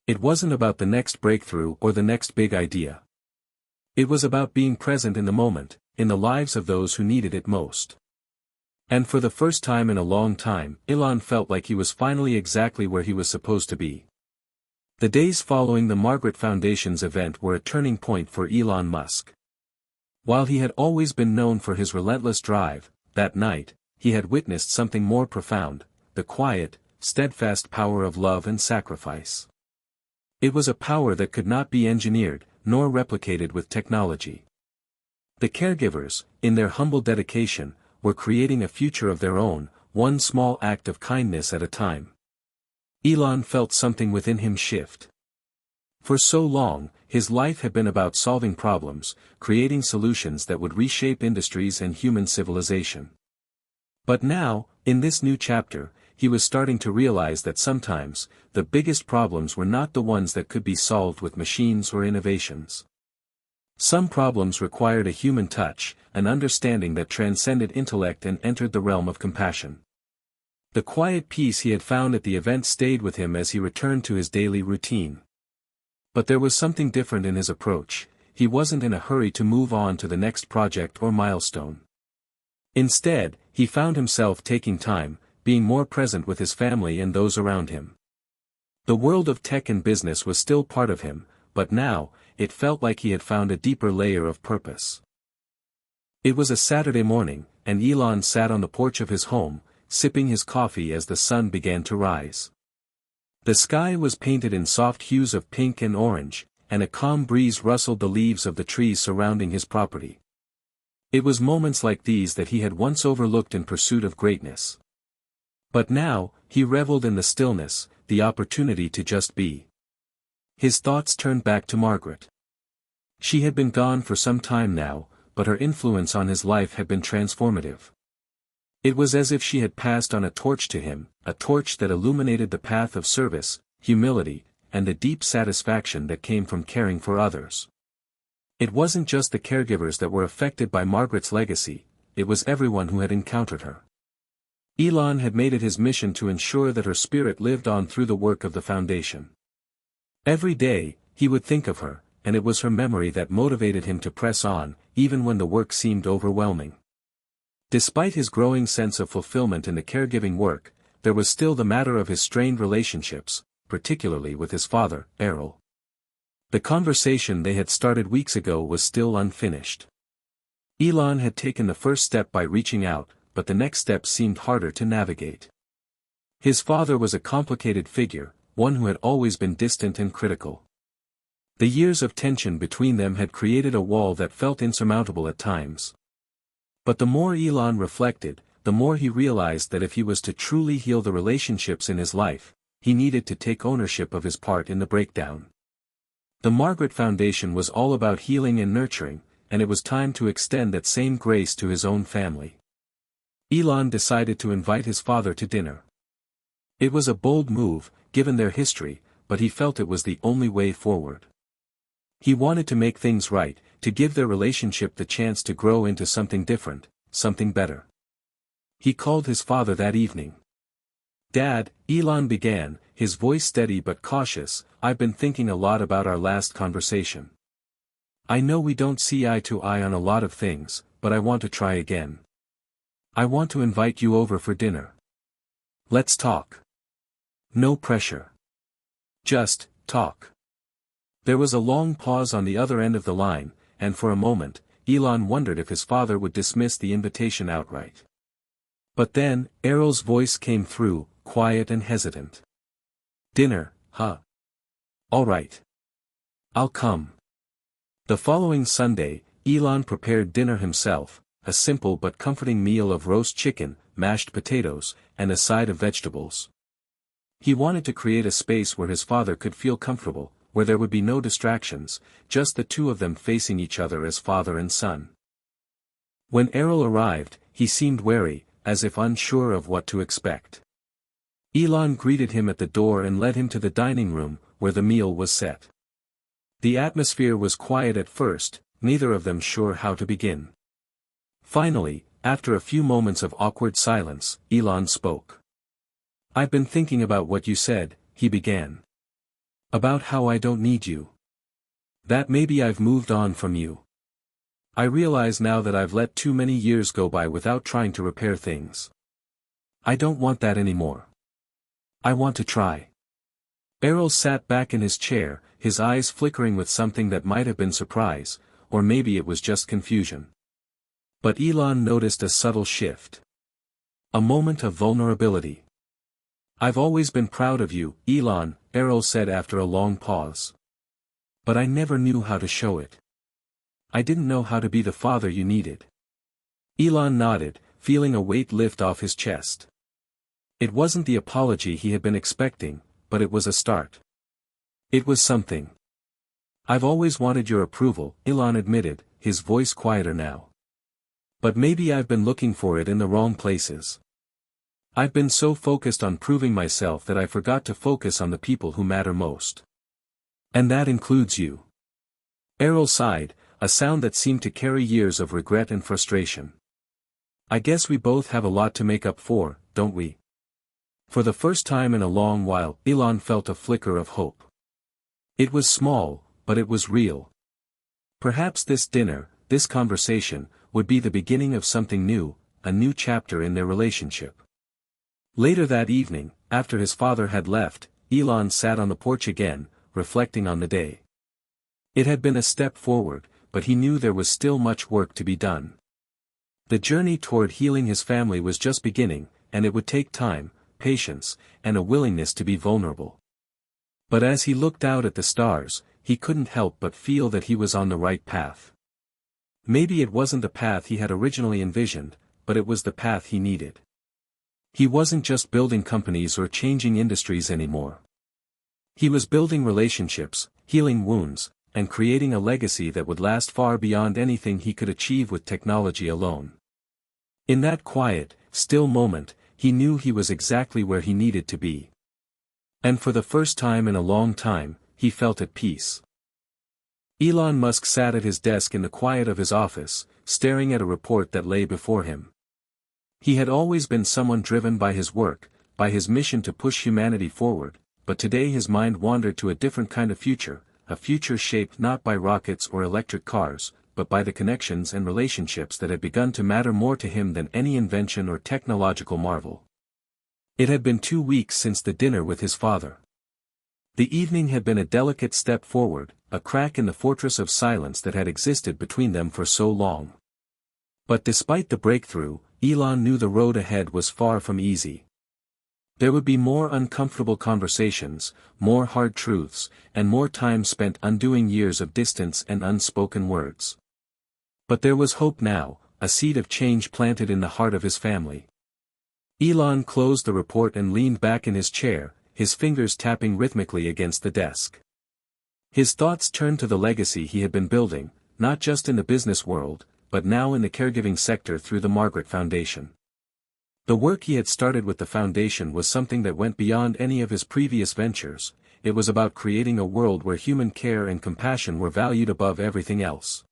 It wasn't about the next breakthrough or the next big idea. It was about being present in the moment, in the lives of those who needed it most. And for the first time in a long time, Elon felt like he was finally exactly where he was supposed to be. The days following the Margaret Foundation's event were a turning point for Elon Musk. While he had always been known for his relentless drive, that night, he had witnessed something more profound, the quiet, steadfast power of love and sacrifice. It was a power that could not be engineered, nor replicated with technology. The caregivers, in their humble dedication, were creating a future of their own, one small act of kindness at a time. Elon felt something within him shift. For so long, his life had been about solving problems, creating solutions that would reshape industries and human civilization. But now, in this new chapter, he was starting to realize that sometimes, the biggest problems were not the ones that could be solved with machines or innovations. Some problems required a human touch, an understanding that transcended intellect and entered the realm of compassion. The quiet peace he had found at the event stayed with him as he returned to his daily routine. But there was something different in his approach. He wasn't in a hurry to move on to the next project or milestone. Instead, he found himself taking time, being more present with his family and those around him. The world of tech and business was still part of him, but now, it felt like he had found a deeper layer of purpose. It was a Saturday morning, and Elon sat on the porch of his home, sipping his coffee as the sun began to rise. The sky was painted in soft hues of pink and orange, and a calm breeze rustled the leaves of the trees surrounding his property. It was moments like these that he had once overlooked in pursuit of greatness. But now, he reveled in the stillness, the opportunity to just be. His thoughts turned back to Margaret. She had been gone for some time now, but her influence on his life had been transformative. It was as if she had passed on a torch to him, a torch that illuminated the path of service, humility, and the deep satisfaction that came from caring for others. It wasn't just the caregivers that were affected by Margaret's legacy, it was everyone who had encountered her. Elon had made it his mission to ensure that her spirit lived on through the work of the foundation. Every day, he would think of her, and it was her memory that motivated him to press on, even when the work seemed overwhelming. Despite his growing sense of fulfillment in the caregiving work, there was still the matter of his strained relationships, particularly with his father, Errol. The conversation they had started weeks ago was still unfinished. Elon had taken the first step by reaching out, but the next step seemed harder to navigate. His father was a complicated figure, one who had always been distant and critical. The years of tension between them had created a wall that felt insurmountable at times. But the more Elon reflected, the more he realized that if he was to truly heal the relationships in his life, he needed to take ownership of his part in the breakdown. The Margaret Foundation was all about healing and nurturing, and it was time to extend that same grace to his own family. Elon decided to invite his father to dinner. It was a bold move, given their history, but he felt it was the only way forward. He wanted to make things right, to give their relationship the chance to grow into something different, something better. He called his father that evening. "Dad," Elon began, his voice steady but cautious, "I've been thinking a lot about our last conversation. I know we don't see eye to eye on a lot of things, but I want to try again. I want to invite you over for dinner. Let's talk. No pressure. Just talk." There was a long pause on the other end of the line, and for a moment, Elon wondered if his father would dismiss the invitation outright. But then, Errol's voice came through, quiet and hesitant. "Dinner, huh? All right. I'll come." The following Sunday, Elon prepared dinner himself, a simple but comforting meal of roast chicken, mashed potatoes, and a side of vegetables. He wanted to create a space where his father could feel comfortable, where there would be no distractions, just the two of them facing each other as father and son. When Errol arrived, he seemed wary, as if unsure of what to expect. Elon greeted him at the door and led him to the dining room, where the meal was set. The atmosphere was quiet at first, neither of them sure how to begin. Finally, after a few moments of awkward silence, Elon spoke. "I've been thinking about what you said," he began. "About how I don't need you. That maybe I've moved on from you. I realize now that I've let too many years go by without trying to repair things. I don't want that anymore. I want to try." Errol sat back in his chair, his eyes flickering with something that might have been surprise, or maybe it was just confusion. But Elon noticed a subtle shift. A moment of vulnerability. "I've always been proud of you, Elon," Errol said after a long pause. "But I never knew how to show it. I didn't know how to be the father you needed." Elon nodded, feeling a weight lift off his chest. It wasn't the apology he had been expecting, but it was a start. It was something. "I've always wanted your approval," Elon admitted, his voice quieter now. "But maybe I've been looking for it in the wrong places. I've been so focused on proving myself that I forgot to focus on the people who matter most. And that includes you." Errol sighed, a sound that seemed to carry years of regret and frustration. "I guess we both have a lot to make up for, don't we?" For the first time in a long while, Elon felt a flicker of hope. It was small, but it was real. Perhaps this dinner, this conversation, would be the beginning of something new, a new chapter in their relationship. Later that evening, after his father had left, Elon sat on the porch again, reflecting on the day. It had been a step forward, but he knew there was still much work to be done. The journey toward healing his family was just beginning, and it would take time, patience, and a willingness to be vulnerable. But as he looked out at the stars, he couldn't help but feel that he was on the right path. Maybe it wasn't the path he had originally envisioned, but it was the path he needed. He wasn't just building companies or changing industries anymore. He was building relationships, healing wounds, and creating a legacy that would last far beyond anything he could achieve with technology alone. In that quiet, still moment, he knew he was exactly where he needed to be. And for the first time in a long time, he felt at peace. Elon Musk sat at his desk in the quiet of his office, staring at a report that lay before him. He had always been someone driven by his work, by his mission to push humanity forward, but today his mind wandered to a different kind of future, a future shaped not by rockets or electric cars, but by the connections and relationships that had begun to matter more to him than any invention or technological marvel. It had been 2 weeks since the dinner with his father. The evening had been a delicate step forward, a crack in the fortress of silence that had existed between them for so long. But despite the breakthrough, Elon knew the road ahead was far from easy. There would be more uncomfortable conversations, more hard truths, and more time spent undoing years of distance and unspoken words. But there was hope now, a seed of change planted in the heart of his family. Elon closed the report and leaned back in his chair, his fingers tapping rhythmically against the desk. His thoughts turned to the legacy he had been building, not just in the business world, but now in the caregiving sector through the Margaret Foundation. The work he had started with the foundation was something that went beyond any of his previous ventures. It was about creating a world where human care and compassion were valued above everything else.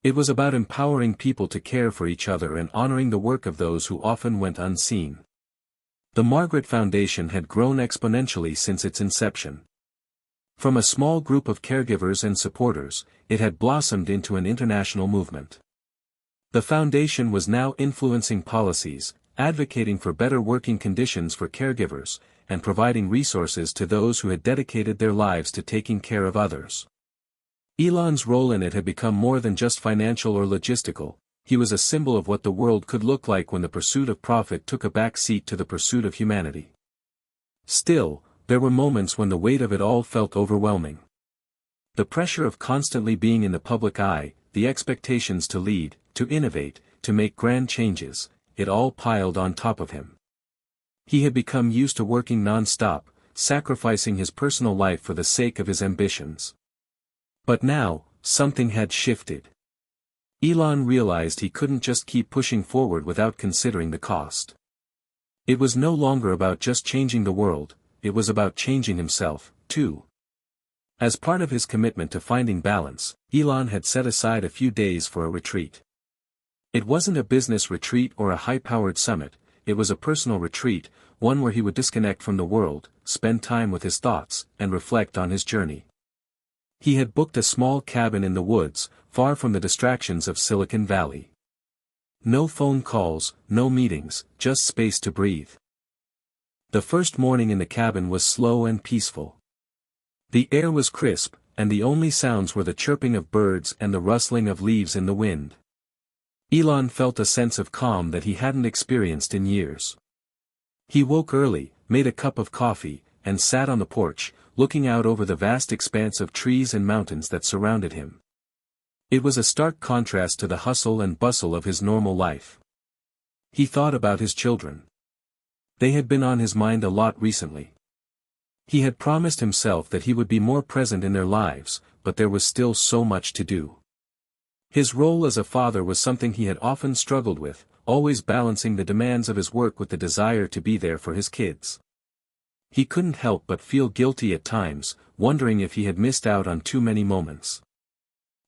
It was about empowering people to care for each other and honoring the work of those who often went unseen. The Margaret Foundation had grown exponentially since its inception. From a small group of caregivers and supporters, it had blossomed into an international movement. The foundation was now influencing policies, advocating for better working conditions for caregivers, and providing resources to those who had dedicated their lives to taking care of others. Elon's role in it had become more than just financial or logistical. He was a symbol of what the world could look like when the pursuit of profit took a back seat to the pursuit of humanity. Still, there were moments when the weight of it all felt overwhelming. The pressure of constantly being in the public eye, the expectations to lead, to innovate, to make grand changes, it all piled on top of him. He had become used to working non-stop, sacrificing his personal life for the sake of his ambitions. But now, something had shifted. Elon realized he couldn't just keep pushing forward without considering the cost. It was no longer about just changing the world, it was about changing himself, too. As part of his commitment to finding balance, Elon had set aside a few days for a retreat. It wasn't a business retreat or a high-powered summit, it was a personal retreat, one where he would disconnect from the world, spend time with his thoughts, and reflect on his journey. He had booked a small cabin in the woods, far from the distractions of Silicon Valley. No phone calls, no meetings, just space to breathe. The first morning in the cabin was slow and peaceful. The air was crisp, and the only sounds were the chirping of birds and the rustling of leaves in the wind. Elon felt a sense of calm that he hadn't experienced in years. He woke early, made a cup of coffee, and sat on the porch, looking out over the vast expanse of trees and mountains that surrounded him. It was a stark contrast to the hustle and bustle of his normal life. He thought about his children. They had been on his mind a lot recently. He had promised himself that he would be more present in their lives, but there was still so much to do. His role as a father was something he had often struggled with, always balancing the demands of his work with the desire to be there for his kids. He couldn't help but feel guilty at times, wondering if he had missed out on too many moments.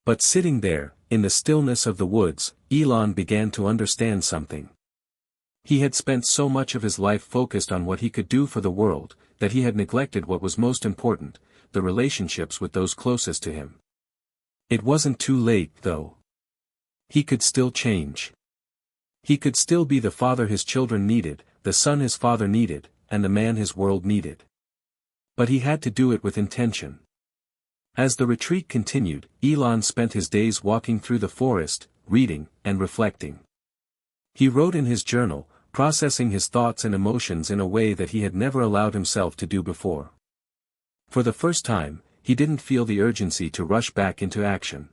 But sitting there, in the stillness of the woods, Elon began to understand something. He had spent so much of his life focused on what he could do for the world, that he had neglected what was most important, the relationships with those closest to him. It wasn't too late, though. He could still change. He could still be the father his children needed, the son his father needed, and the man his world needed. But he had to do it with intention. As the retreat continued, Elon spent his days walking through the forest, reading, and reflecting. He wrote in his journal, processing his thoughts and emotions in a way that he had never allowed himself to do before. For the first time, he didn't feel the urgency to rush back into action.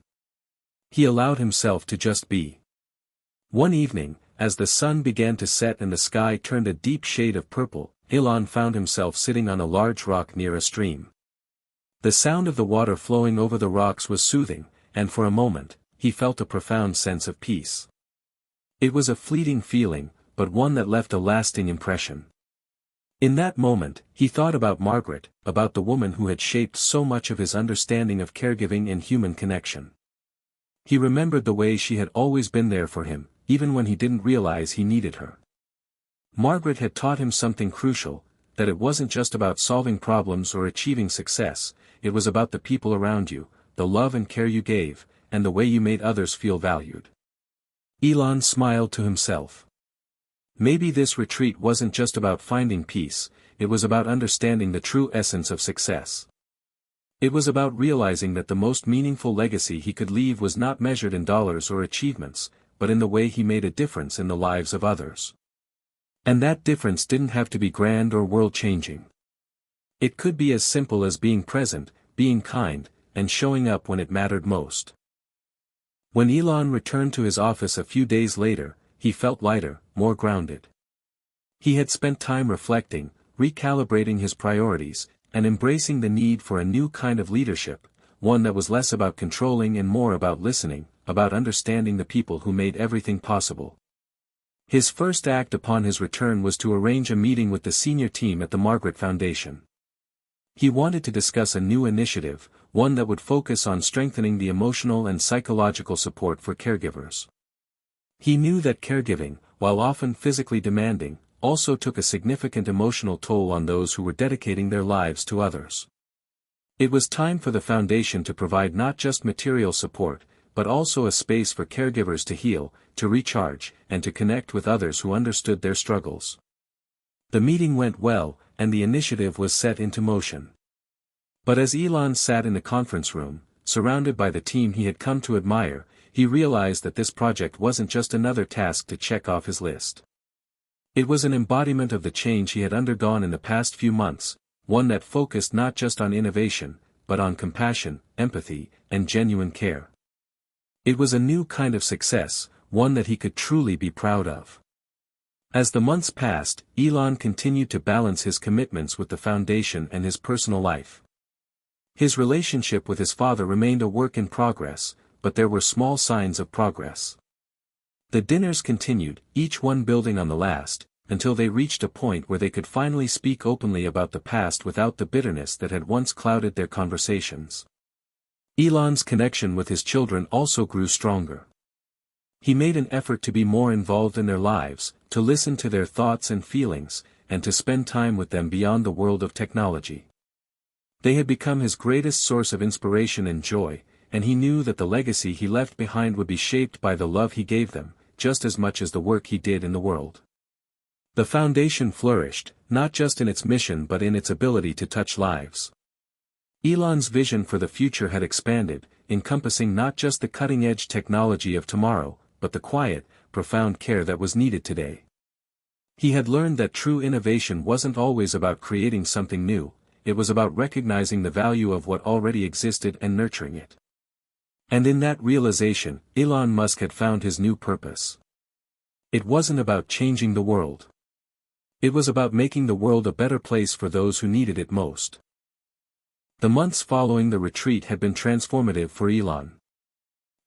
He allowed himself to just be. One evening, as the sun began to set and the sky turned a deep shade of purple, Elon found himself sitting on a large rock near a stream. The sound of the water flowing over the rocks was soothing, and for a moment, he felt a profound sense of peace. It was a fleeting feeling, but one that left a lasting impression. In that moment, he thought about Margaret, about the woman who had shaped so much of his understanding of caregiving and human connection. He remembered the way she had always been there for him, even when he didn't realize he needed her. Margaret had taught him something crucial, that it wasn't just about solving problems or achieving success, it was about the people around you, the love and care you gave, and the way you made others feel valued. Elon smiled to himself. Maybe this retreat wasn't just about finding peace, it was about understanding the true essence of success. It was about realizing that the most meaningful legacy he could leave was not measured in dollars or achievements, but in the way he made a difference in the lives of others. And that difference didn't have to be grand or world-changing. It could be as simple as being present, being kind, and showing up when it mattered most. When Elon returned to his office a few days later, he felt lighter, more grounded. He had spent time reflecting, recalibrating his priorities, and embracing the need for a new kind of leadership, one that was less about controlling and more about listening, about understanding the people who made everything possible. His first act upon his return was to arrange a meeting with the senior team at the Margaret Foundation. He wanted to discuss a new initiative, one that would focus on strengthening the emotional and psychological support for caregivers. He knew that caregiving, while often physically demanding, also took a significant emotional toll on those who were dedicating their lives to others. It was time for the foundation to provide not just material support, but also a space for caregivers to heal, to recharge, and to connect with others who understood their struggles. The meeting went well, and the initiative was set into motion. But as Elon sat in the conference room, surrounded by the team he had come to admire, he realized that this project wasn't just another task to check off his list. It was an embodiment of the change he had undergone in the past few months, one that focused not just on innovation, but on compassion, empathy, and genuine care. It was a new kind of success, one that he could truly be proud of. As the months passed, Elon continued to balance his commitments with the foundation and his personal life. His relationship with his father remained a work in progress, but there were small signs of progress. The dinners continued, each one building on the last, until they reached a point where they could finally speak openly about the past without the bitterness that had once clouded their conversations. Elon's connection with his children also grew stronger. He made an effort to be more involved in their lives, to listen to their thoughts and feelings, and to spend time with them beyond the world of technology. They had become his greatest source of inspiration and joy, and he knew that the legacy he left behind would be shaped by the love he gave them, just as much as the work he did in the world. The foundation flourished, not just in its mission but in its ability to touch lives. Elon's vision for the future had expanded, encompassing not just the cutting-edge technology of tomorrow, but the quiet, profound care that was needed today. He had learned that true innovation wasn't always about creating something new, it was about recognizing the value of what already existed and nurturing it. And in that realization, Elon Musk had found his new purpose. It wasn't about changing the world. It was about making the world a better place for those who needed it most. The months following the retreat had been transformative for Elon.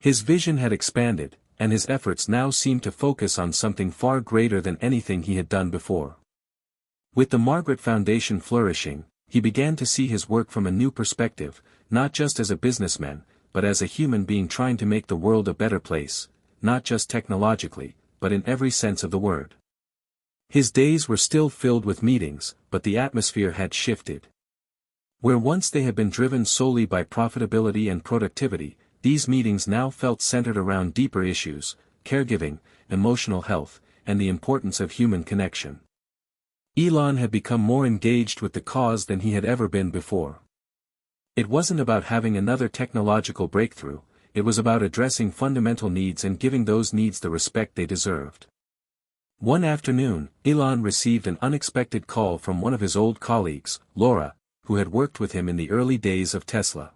His vision had expanded, and his efforts now seemed to focus on something far greater than anything he had done before. With the Margaret Foundation flourishing, he began to see his work from a new perspective, not just as a businessman, but as a human being trying to make the world a better place, not just technologically, but in every sense of the word. His days were still filled with meetings, but the atmosphere had shifted. Where once they had been driven solely by profitability and productivity, these meetings now felt centered around deeper issues, caregiving, emotional health, and the importance of human connection. Elon had become more engaged with the cause than he had ever been before. It wasn't about having another technological breakthrough, it was about addressing fundamental needs and giving those needs the respect they deserved. One afternoon, Elon received an unexpected call from one of his old colleagues, Laura, who had worked with him in the early days of Tesla.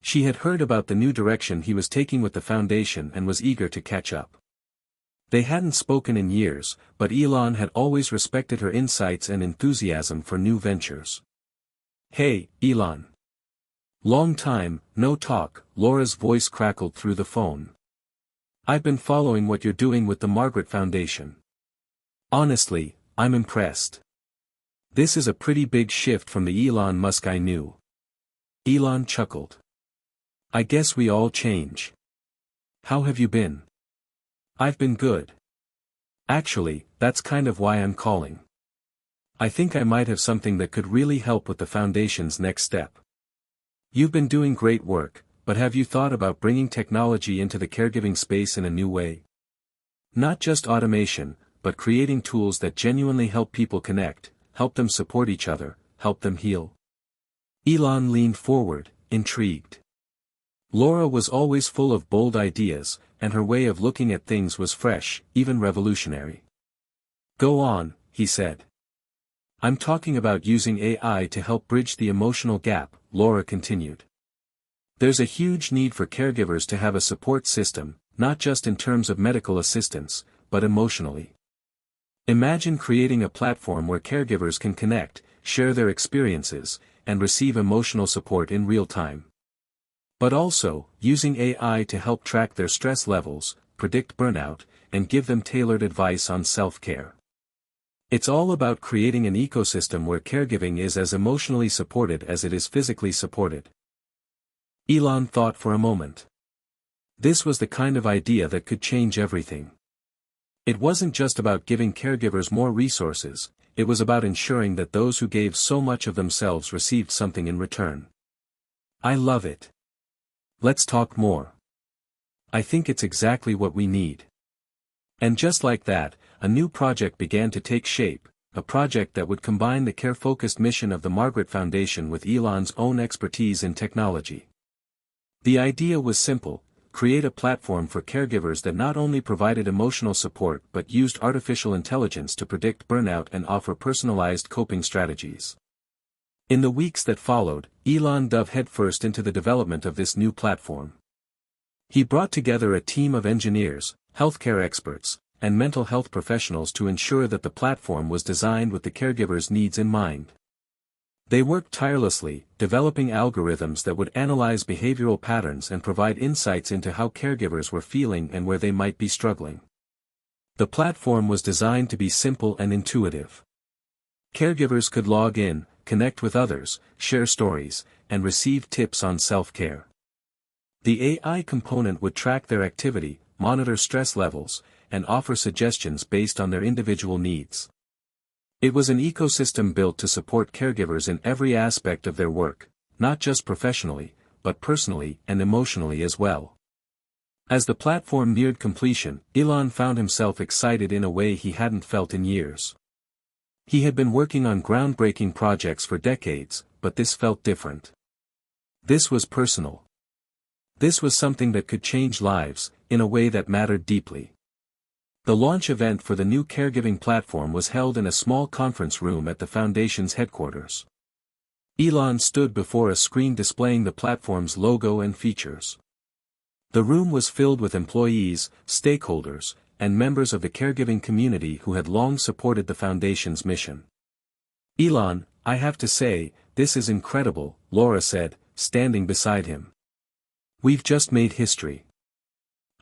She had heard about the new direction he was taking with the foundation and was eager to catch up. They hadn't spoken in years, but Elon had always respected her insights and enthusiasm for new ventures. "Hey, Elon. Long time, no talk," Laura's voice crackled through the phone. "I've been following what you're doing with the Margaret Foundation. Honestly, I'm impressed. This is a pretty big shift from the Elon Musk I knew." Elon chuckled. "I guess we all change. How have you been?" "I've been good. Actually, that's kind of why I'm calling. I think I might have something that could really help with the foundation's next step. You've been doing great work, but have you thought about bringing technology into the caregiving space in a new way? Not just automation, but creating tools that genuinely help people connect, help them support each other, help them heal." Elon leaned forward, intrigued. Laura was always full of bold ideas, and her way of looking at things was fresh, even revolutionary. "Go on," he said. "I'm talking about using AI to help bridge the emotional gap," Laura continued. "There's a huge need for caregivers to have a support system, not just in terms of medical assistance, but emotionally. Imagine creating a platform where caregivers can connect, share their experiences, and receive emotional support in real time. But also, using AI to help track their stress levels, predict burnout, and give them tailored advice on self-care. It's all about creating an ecosystem where caregiving is as emotionally supported as it is physically supported." Elon thought for a moment. This was the kind of idea that could change everything. It wasn't just about giving caregivers more resources, it was about ensuring that those who gave so much of themselves received something in return. "I love it. Let's talk more." I think it's exactly what we need." And just like that, a new project began to take shape, a project that would combine the care-focused mission of the Margaret Foundation with Elon's own expertise in technology. The idea was simple: create a platform for caregivers that not only provided emotional support but used artificial intelligence to predict burnout and offer personalized coping strategies. In the weeks that followed, Elon dove headfirst into the development of this new platform. He brought together a team of engineers, healthcare experts, and mental health professionals to ensure that the platform was designed with the caregivers' needs in mind. They worked tirelessly, developing algorithms that would analyze behavioral patterns and provide insights into how caregivers were feeling and where they might be struggling. The platform was designed to be simple and intuitive. Caregivers could log in, connect with others, share stories, and receive tips on self-care. The AI component would track their activity, monitor stress levels, and offer suggestions based on their individual needs. It was an ecosystem built to support caregivers in every aspect of their work, not just professionally, but personally and emotionally as well. As the platform neared completion, Elon found himself excited in a way he hadn't felt in years. He had been working on groundbreaking projects for decades, but this felt different. This was personal. This was something that could change lives, in a way that mattered deeply. The launch event for the new caregiving platform was held in a small conference room at the Foundation's headquarters. Elon stood before a screen displaying the platform's logo and features. The room was filled with employees, stakeholders, and members of the caregiving community who had long supported the Foundation's mission. "Elon, I have to say, this is incredible," Laura said, standing beside him. "We've just made history."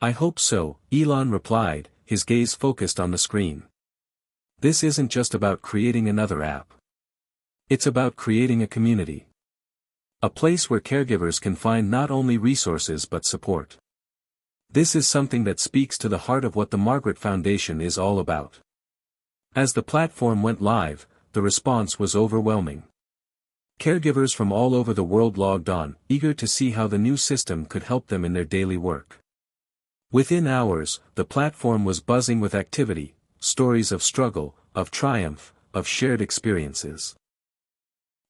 "I hope so," Elon replied, his gaze focused on the screen. "This isn't just about creating another app. It's about creating a community. A place where caregivers can find not only resources but support. This is something that speaks to the heart of what the Margaret Foundation is all about." As the platform went live, the response was overwhelming. Caregivers from all over the world logged on, eager to see how the new system could help them in their daily work. Within hours, the platform was buzzing with activity, stories of struggle, of triumph, of shared experiences.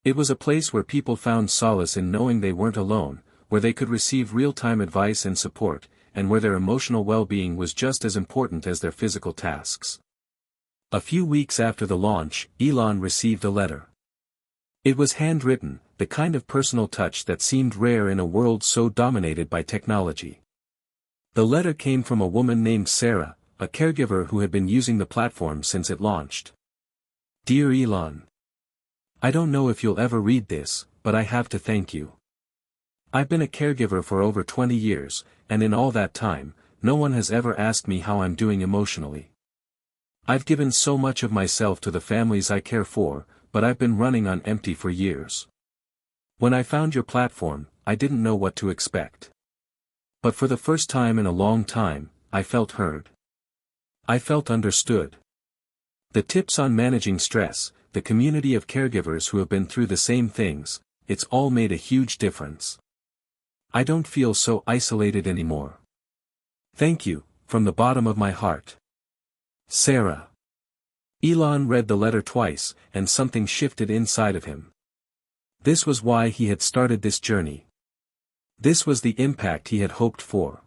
It was a place where people found solace in knowing they weren't alone, where they could receive real-time advice and support, and where their emotional well-being was just as important as their physical tasks. A few weeks after the launch, Elon received a letter. It was handwritten, the kind of personal touch that seemed rare in a world so dominated by technology. The letter came from a woman named Sarah, a caregiver who had been using the platform since it launched. "Dear Elon, I don't know if you'll ever read this, but I have to thank you. I've been a caregiver for over 20 years, and in all that time, no one has ever asked me how I'm doing emotionally. I've given so much of myself to the families I care for, but I've been running on empty for years. When I found your platform, I didn't know what to expect. But for the first time in a long time, I felt heard. I felt understood. The tips on managing stress, the community of caregivers who have been through the same things, it's all made a huge difference. I don't feel so isolated anymore. Thank you, from the bottom of my heart. Sarah." Elon read the letter twice, and something shifted inside of him. This was why he had started this journey. This was the impact he had hoped for.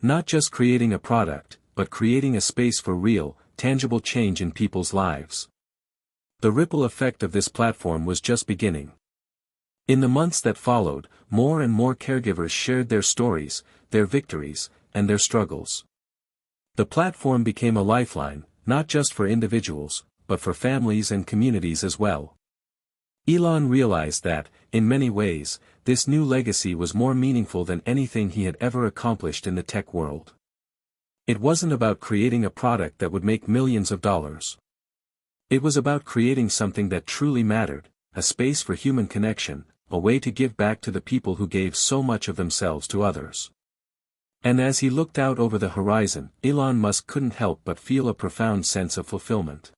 Not just creating a product, but creating a space for real, tangible change in people's lives. The ripple effect of this platform was just beginning. In the months that followed, more and more caregivers shared their stories, their victories, and their struggles. The platform became a lifeline, not just for individuals, but for families and communities as well. Elon realized that, in many ways, this new legacy was more meaningful than anything he had ever accomplished in the tech world. It wasn't about creating a product that would make millions of dollars. It was about creating something that truly mattered, a space for human connection, a way to give back to the people who gave so much of themselves to others. And as he looked out over the horizon, Elon Musk couldn't help but feel a profound sense of fulfillment.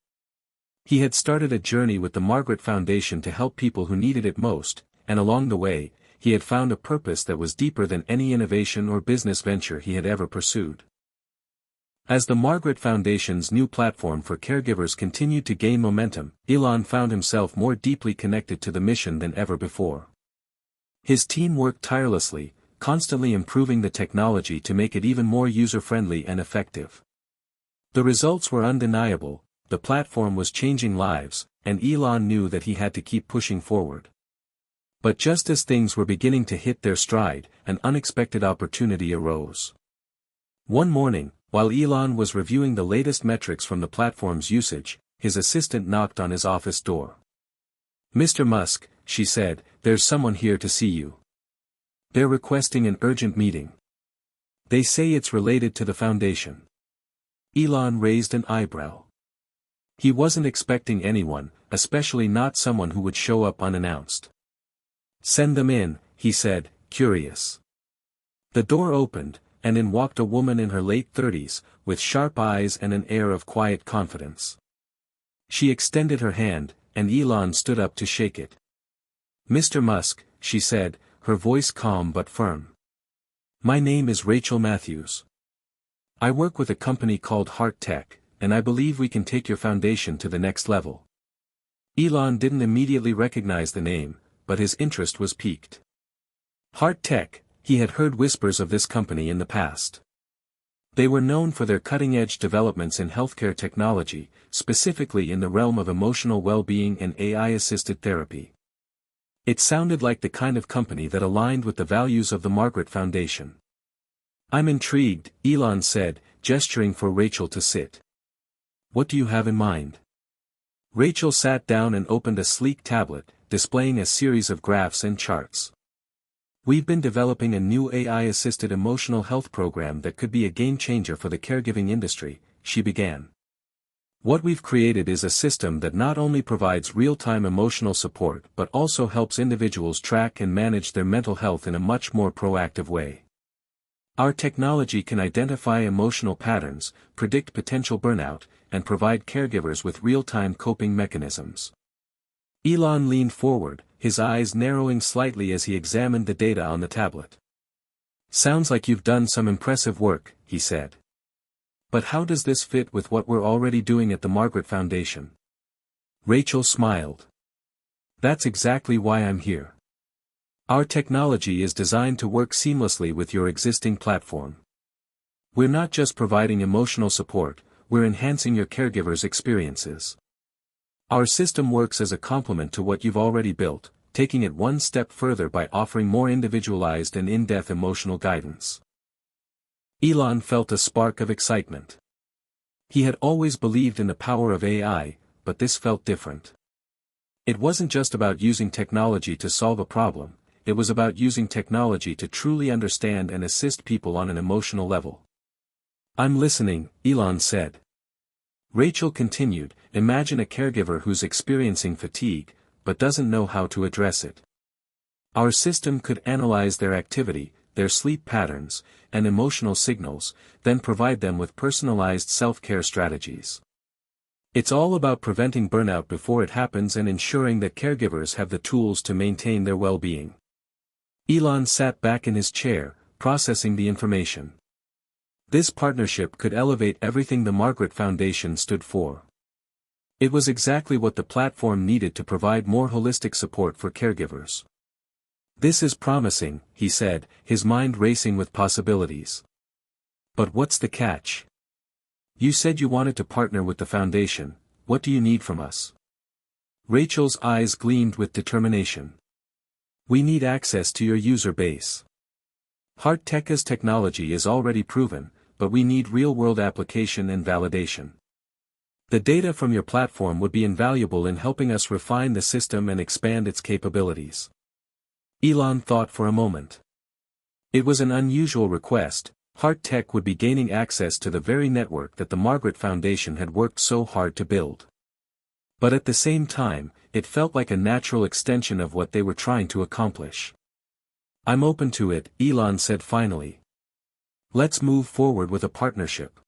He had started a journey with the Margaret Foundation to help people who needed it most, and along the way, he had found a purpose that was deeper than any innovation or business venture he had ever pursued. As the Margaret Foundation's new platform for caregivers continued to gain momentum, Elon found himself more deeply connected to the mission than ever before. His team worked tirelessly, constantly improving the technology to make it even more user-friendly and effective. The results were undeniable, the platform was changing lives, and Elon knew that he had to keep pushing forward. But just as things were beginning to hit their stride, an unexpected opportunity arose. One morning, while Elon was reviewing the latest metrics from the platform's usage, his assistant knocked on his office door. "Mr. Musk," she said, "there's someone here to see you. They're requesting an urgent meeting. They say it's related to the foundation." Elon raised an eyebrow. He wasn't expecting anyone, especially not someone who would show up unannounced. "Send them in," he said, curious. The door opened, and in walked a woman in her late 30s, with sharp eyes and an air of quiet confidence. She extended her hand, and Elon stood up to shake it. "Mr. Musk," she said, her voice calm but firm. "My name is Rachel Matthews. I work with a company called Heart Tech, and I believe we can take your foundation to the next level." Elon didn't immediately recognize the name, but his interest was piqued. Heart Tech, he had heard whispers of this company in the past. They were known for their cutting-edge developments in healthcare technology, specifically in the realm of emotional well-being and AI-assisted therapy. It sounded like the kind of company that aligned with the values of the Margaret Foundation. "I'm intrigued," Elon said, gesturing for Rachel to sit. "What do you have in mind?" Rachel sat down and opened a sleek tablet, displaying a series of graphs and charts. "We've been developing a new AI-assisted emotional health program that could be a game-changer for the caregiving industry," she began. "What we've created is a system that not only provides real-time emotional support but also helps individuals track and manage their mental health in a much more proactive way. Our technology can identify emotional patterns, predict potential burnout, and provide caregivers with real-time coping mechanisms." Elon leaned forward, his eyes narrowing slightly as he examined the data on the tablet. "Sounds like you've done some impressive work," he said. "But how does this fit with what we're already doing at the Margaret Foundation?" Rachel smiled. "That's exactly why I'm here. Our technology is designed to work seamlessly with your existing platform. We're not just providing emotional support, we're enhancing your caregivers' experiences. Our system works as a complement to what you've already built, taking it one step further by offering more individualized and in-depth emotional guidance." Elon felt a spark of excitement. He had always believed in the power of AI, but this felt different. It wasn't just about using technology to solve a problem, it was about using technology to truly understand and assist people on an emotional level. "I'm listening," Elon said. Rachel continued, "Imagine a caregiver who's experiencing fatigue, but doesn't know how to address it. Our system could analyze their activity, their sleep patterns, and emotional signals, then provide them with personalized self-care strategies. It's all about preventing burnout before it happens and ensuring that caregivers have the tools to maintain their well-being." Elon sat back in his chair, processing the information. This partnership could elevate everything the Margaret Foundation stood for. It was exactly what the platform needed to provide more holistic support for caregivers. "This is promising," he said, his mind racing with possibilities. "But what's the catch? You said you wanted to partner with the foundation, what do you need from us?" Rachel's eyes gleamed with determination. "We need access to your user base. Heart Tech's technology is already proven, but we need real-world application and validation. The data from your platform would be invaluable in helping us refine the system and expand its capabilities." Elon thought for a moment. It was an unusual request. Heart Tech would be gaining access to the very network that the Margaret Foundation had worked so hard to build. But at the same time, it felt like a natural extension of what they were trying to accomplish. "I'm open to it," Elon said finally. "Let's move forward with a partnership.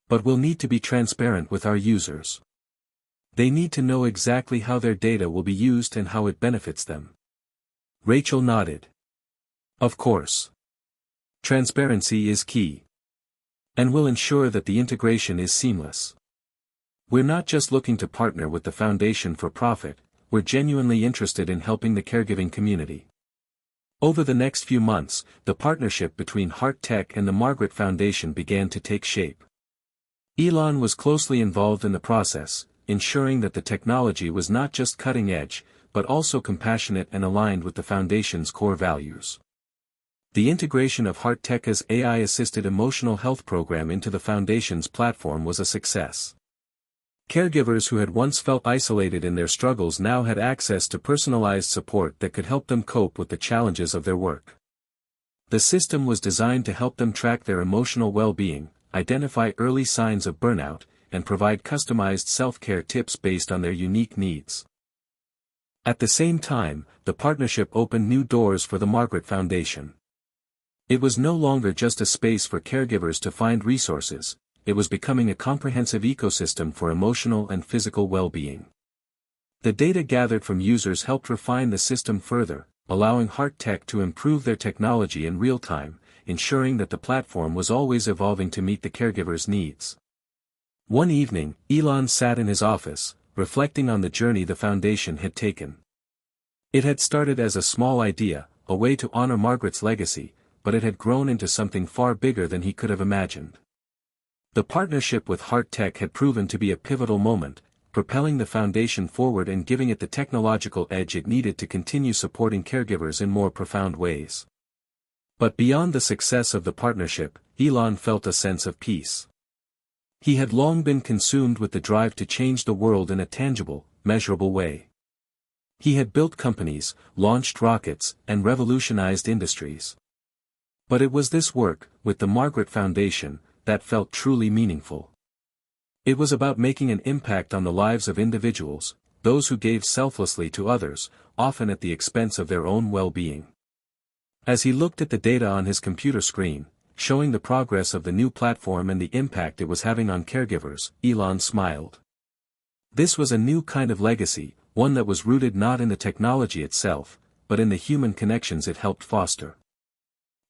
But we'll need to be transparent with our users. They need to know exactly how their data will be used and how it benefits them. Rachel nodded. Of course. Transparency is key. And we'll ensure that the integration is seamless. We're not just looking to partner with the foundation for profit, we're genuinely interested in helping the caregiving community. Over the next few months, the partnership between Heart Tech and the Margaret Foundation began to take shape. Elon was closely involved in the process, ensuring that the technology was not just cutting edge, but also compassionate and aligned with the foundation's core values. The integration of Heart Tech's AI-assisted emotional health program into the foundation's platform was a success. Caregivers who had once felt isolated in their struggles now had access to personalized support that could help them cope with the challenges of their work. The system was designed to help them track their emotional well-being, identify early signs of burnout, and provide customized self-care tips based on their unique needs. At the same time, the partnership opened new doors for the Margaret Foundation. It was no longer just a space for caregivers to find resources, it was becoming a comprehensive ecosystem for emotional and physical well-being. The data gathered from users helped refine the system further, allowing Heart Tech to improve their technology in real time, ensuring that the platform was always evolving to meet the caregivers' needs. One evening, Elon sat in his office, reflecting on the journey the foundation had taken. It had started as a small idea, a way to honor Margaret's legacy, but it had grown into something far bigger than he could have imagined. The partnership with Heart Tech had proven to be a pivotal moment, propelling the foundation forward and giving it the technological edge it needed to continue supporting caregivers in more profound ways. But beyond the success of the partnership, Elon felt a sense of peace. He had long been consumed with the drive to change the world in a tangible, measurable way. He had built companies, launched rockets, and revolutionized industries. But it was this work, with the Margaret Foundation, that felt truly meaningful. It was about making an impact on the lives of individuals, those who gave selflessly to others, often at the expense of their own well-being. As he looked at the data on his computer screen, showing the progress of the new platform and the impact it was having on caregivers, Elon smiled. This was a new kind of legacy, one that was rooted not in the technology itself, but in the human connections it helped foster.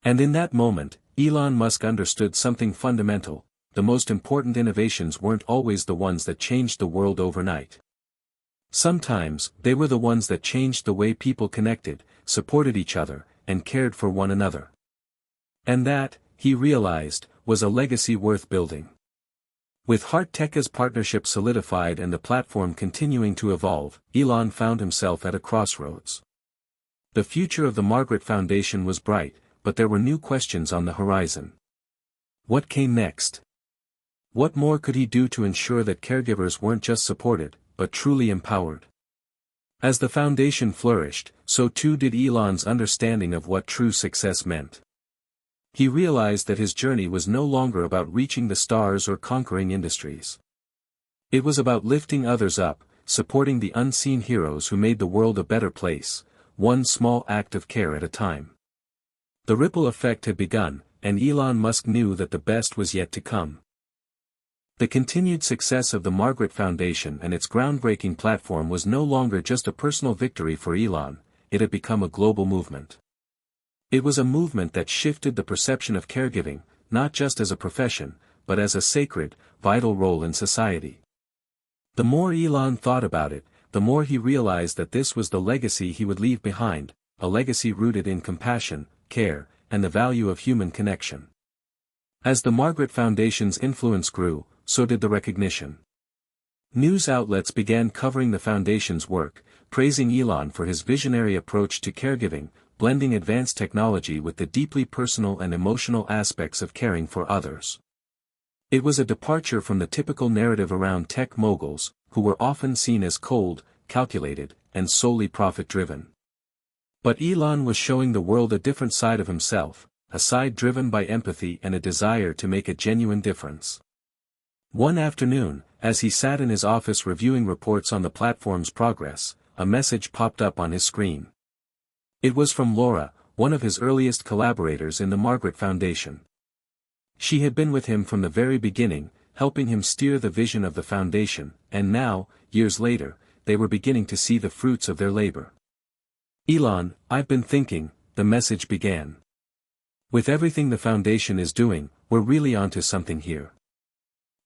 And in that moment, Elon Musk understood something fundamental: the most important innovations weren't always the ones that changed the world overnight. Sometimes, they were the ones that changed the way people connected, supported each other, and cared for one another. And that, he realized, was a legacy worth building. With Heart Tech's partnership solidified and the platform continuing to evolve, Elon found himself at a crossroads. The future of the Margaret Foundation was bright, but there were new questions on the horizon. What came next? What more could he do to ensure that caregivers weren't just supported, but truly empowered? As the foundation flourished, so too did Elon's understanding of what true success meant. He realized that his journey was no longer about reaching the stars or conquering industries. It was about lifting others up, supporting the unseen heroes who made the world a better place, one small act of care at a time. The ripple effect had begun, and Elon Musk knew that the best was yet to come. The continued success of the Margaret Foundation and its groundbreaking platform was no longer just a personal victory for Elon, it had become a global movement. It was a movement that shifted the perception of caregiving, not just as a profession, but as a sacred, vital role in society. The more Elon thought about it, the more he realized that this was the legacy he would leave behind, a legacy rooted in compassion, care, and the value of human connection. As the Margaret Foundation's influence grew, so did the recognition. News outlets began covering the foundation's work, praising Elon for his visionary approach to caregiving, blending advanced technology with the deeply personal and emotional aspects of caring for others. It was a departure from the typical narrative around tech moguls, who were often seen as cold, calculated, and solely profit-driven. But Elon was showing the world a different side of himself, a side driven by empathy and a desire to make a genuine difference. One afternoon, as he sat in his office reviewing reports on the platform's progress, a message popped up on his screen. It was from Laura, one of his earliest collaborators in the Margaret Foundation. She had been with him from the very beginning, helping him steer the vision of the foundation, and now, years later, they were beginning to see the fruits of their labor. Elon, I've been thinking, the message began. With everything the Foundation is doing, we're really onto something here.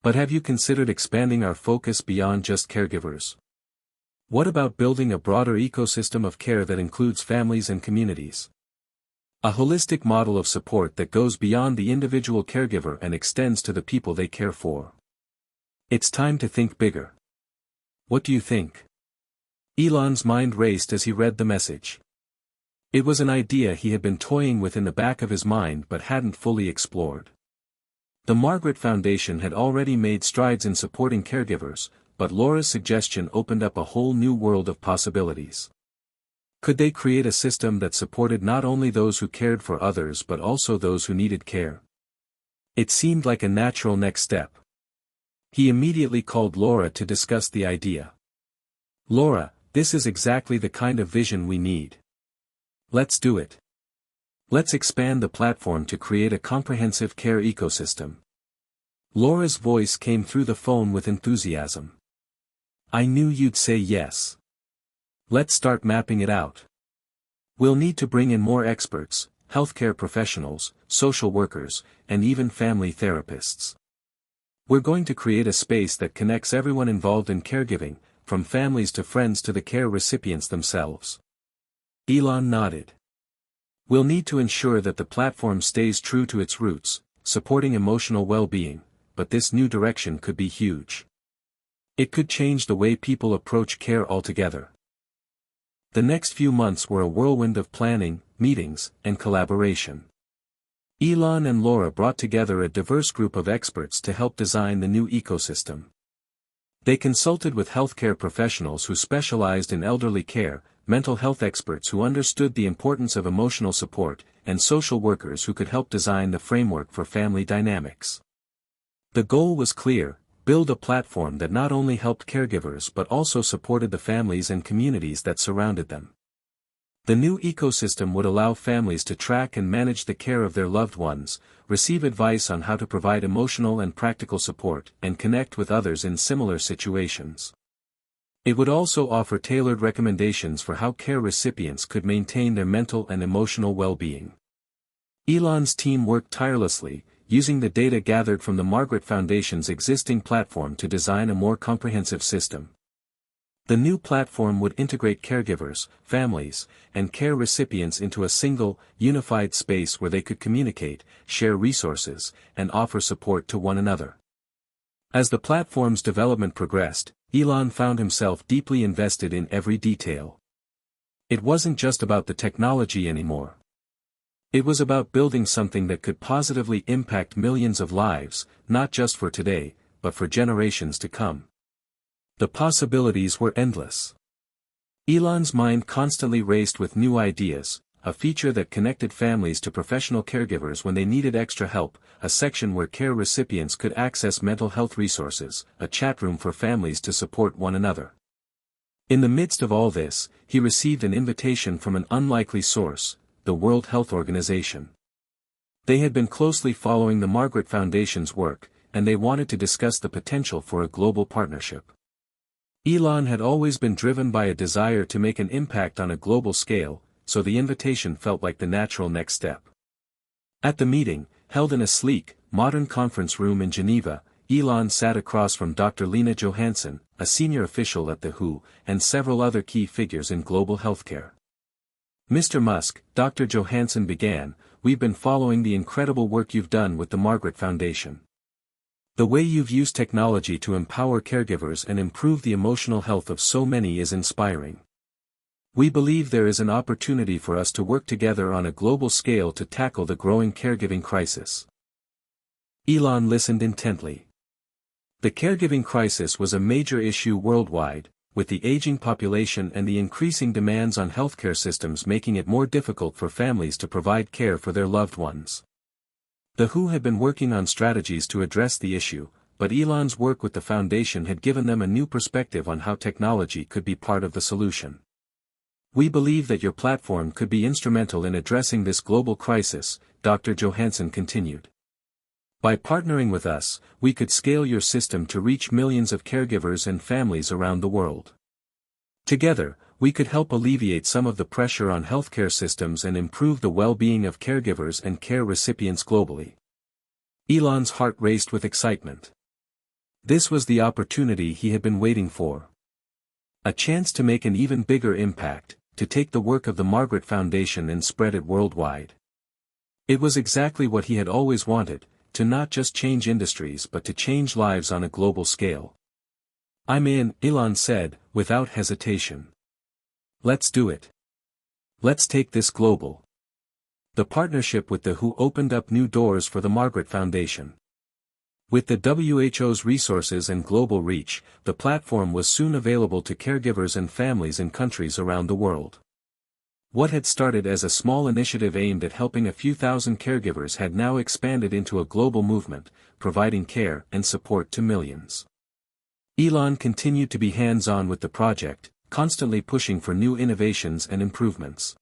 But have you considered expanding our focus beyond just caregivers? What about building a broader ecosystem of care that includes families and communities? A holistic model of support that goes beyond the individual caregiver and extends to the people they care for. It's time to think bigger. What do you think? Elon's mind raced as he read the message. It was an idea he had been toying with in the back of his mind but hadn't fully explored. The Margaret Foundation had already made strides in supporting caregivers, but Laura's suggestion opened up a whole new world of possibilities. Could they create a system that supported not only those who cared for others but also those who needed care? It seemed like a natural next step. He immediately called Laura to discuss the idea. Laura, this is exactly the kind of vision we need. Let's do it. Let's expand the platform to create a comprehensive care ecosystem. Laura's voice came through the phone with enthusiasm. I knew you'd say yes. Let's start mapping it out. We'll need to bring in more experts, healthcare professionals, social workers, and even family therapists. We're going to create a space that connects everyone involved in caregiving, from families to friends to the care recipients themselves. Elon nodded. We'll need to ensure that the platform stays true to its roots, supporting emotional well-being, but this new direction could be huge. It could change the way people approach care altogether. The next few months were a whirlwind of planning, meetings, and collaboration. Elon and Laura brought together a diverse group of experts to help design the new ecosystem. They consulted with healthcare professionals who specialized in elderly care, mental health experts who understood the importance of emotional support, and social workers who could help design the framework for family dynamics. The goal was clear: build a platform that not only helped caregivers but also supported the families and communities that surrounded them. The new ecosystem would allow families to track and manage the care of their loved ones, receive advice on how to provide emotional and practical support, and connect with others in similar situations. It would also offer tailored recommendations for how care recipients could maintain their mental and emotional well-being. Elon's team worked tirelessly, using the data gathered from the Margaret Foundation's existing platform to design a more comprehensive system. The new platform would integrate caregivers, families, and care recipients into a single, unified space where they could communicate, share resources, and offer support to one another. As the platform's development progressed, Elon found himself deeply invested in every detail. It wasn't just about the technology anymore. It was about building something that could positively impact millions of lives, not just for today, but for generations to come. The possibilities were endless. Elon's mind constantly raced with new ideas: a feature that connected families to professional caregivers when they needed extra help, a section where care recipients could access mental health resources, a chat room for families to support one another. In the midst of all this, he received an invitation from an unlikely source: the World Health Organization. They had been closely following the Margaret Foundation's work, and they wanted to discuss the potential for a global partnership. Elon had always been driven by a desire to make an impact on a global scale, so the invitation felt like the natural next step. At the meeting, held in a sleek, modern conference room in Geneva, Elon sat across from Dr. Lena Johansson, a senior official at the WHO, and several other key figures in global healthcare. Mr. Musk, Dr. Johansson began, we've been following the incredible work you've done with the Margaret Foundation. The way you've used technology to empower caregivers and improve the emotional health of so many is inspiring. We believe there is an opportunity for us to work together on a global scale to tackle the growing caregiving crisis. Elon listened intently. The caregiving crisis was a major issue worldwide, with the aging population and the increasing demands on healthcare systems making it more difficult for families to provide care for their loved ones. The WHO had been working on strategies to address the issue, but Elon's work with the foundation had given them a new perspective on how technology could be part of the solution. We believe that your platform could be instrumental in addressing this global crisis, Dr. Johansson continued. By partnering with us, we could scale your system to reach millions of caregivers and families around the world. Together, We could help alleviate some of the pressure on healthcare systems and improve the well-being of caregivers and care recipients globally. Elon's heart raced with excitement. This was the opportunity he had been waiting for. A chance to make an even bigger impact, to take the work of the Margaret Foundation and spread it worldwide. It was exactly what he had always wanted, to not just change industries but to change lives on a global scale. "I'm in," Elon said, without hesitation. "Let's do it. Let's take this global." The partnership with the WHO opened up new doors for the Margaret Foundation. With the WHO's resources and global reach, the platform was soon available to caregivers and families in countries around the world. What had started as a small initiative aimed at helping a few thousand caregivers had now expanded into a global movement, providing care and support to millions. Elon continued to be hands-on with the project, constantly pushing for new innovations and improvements.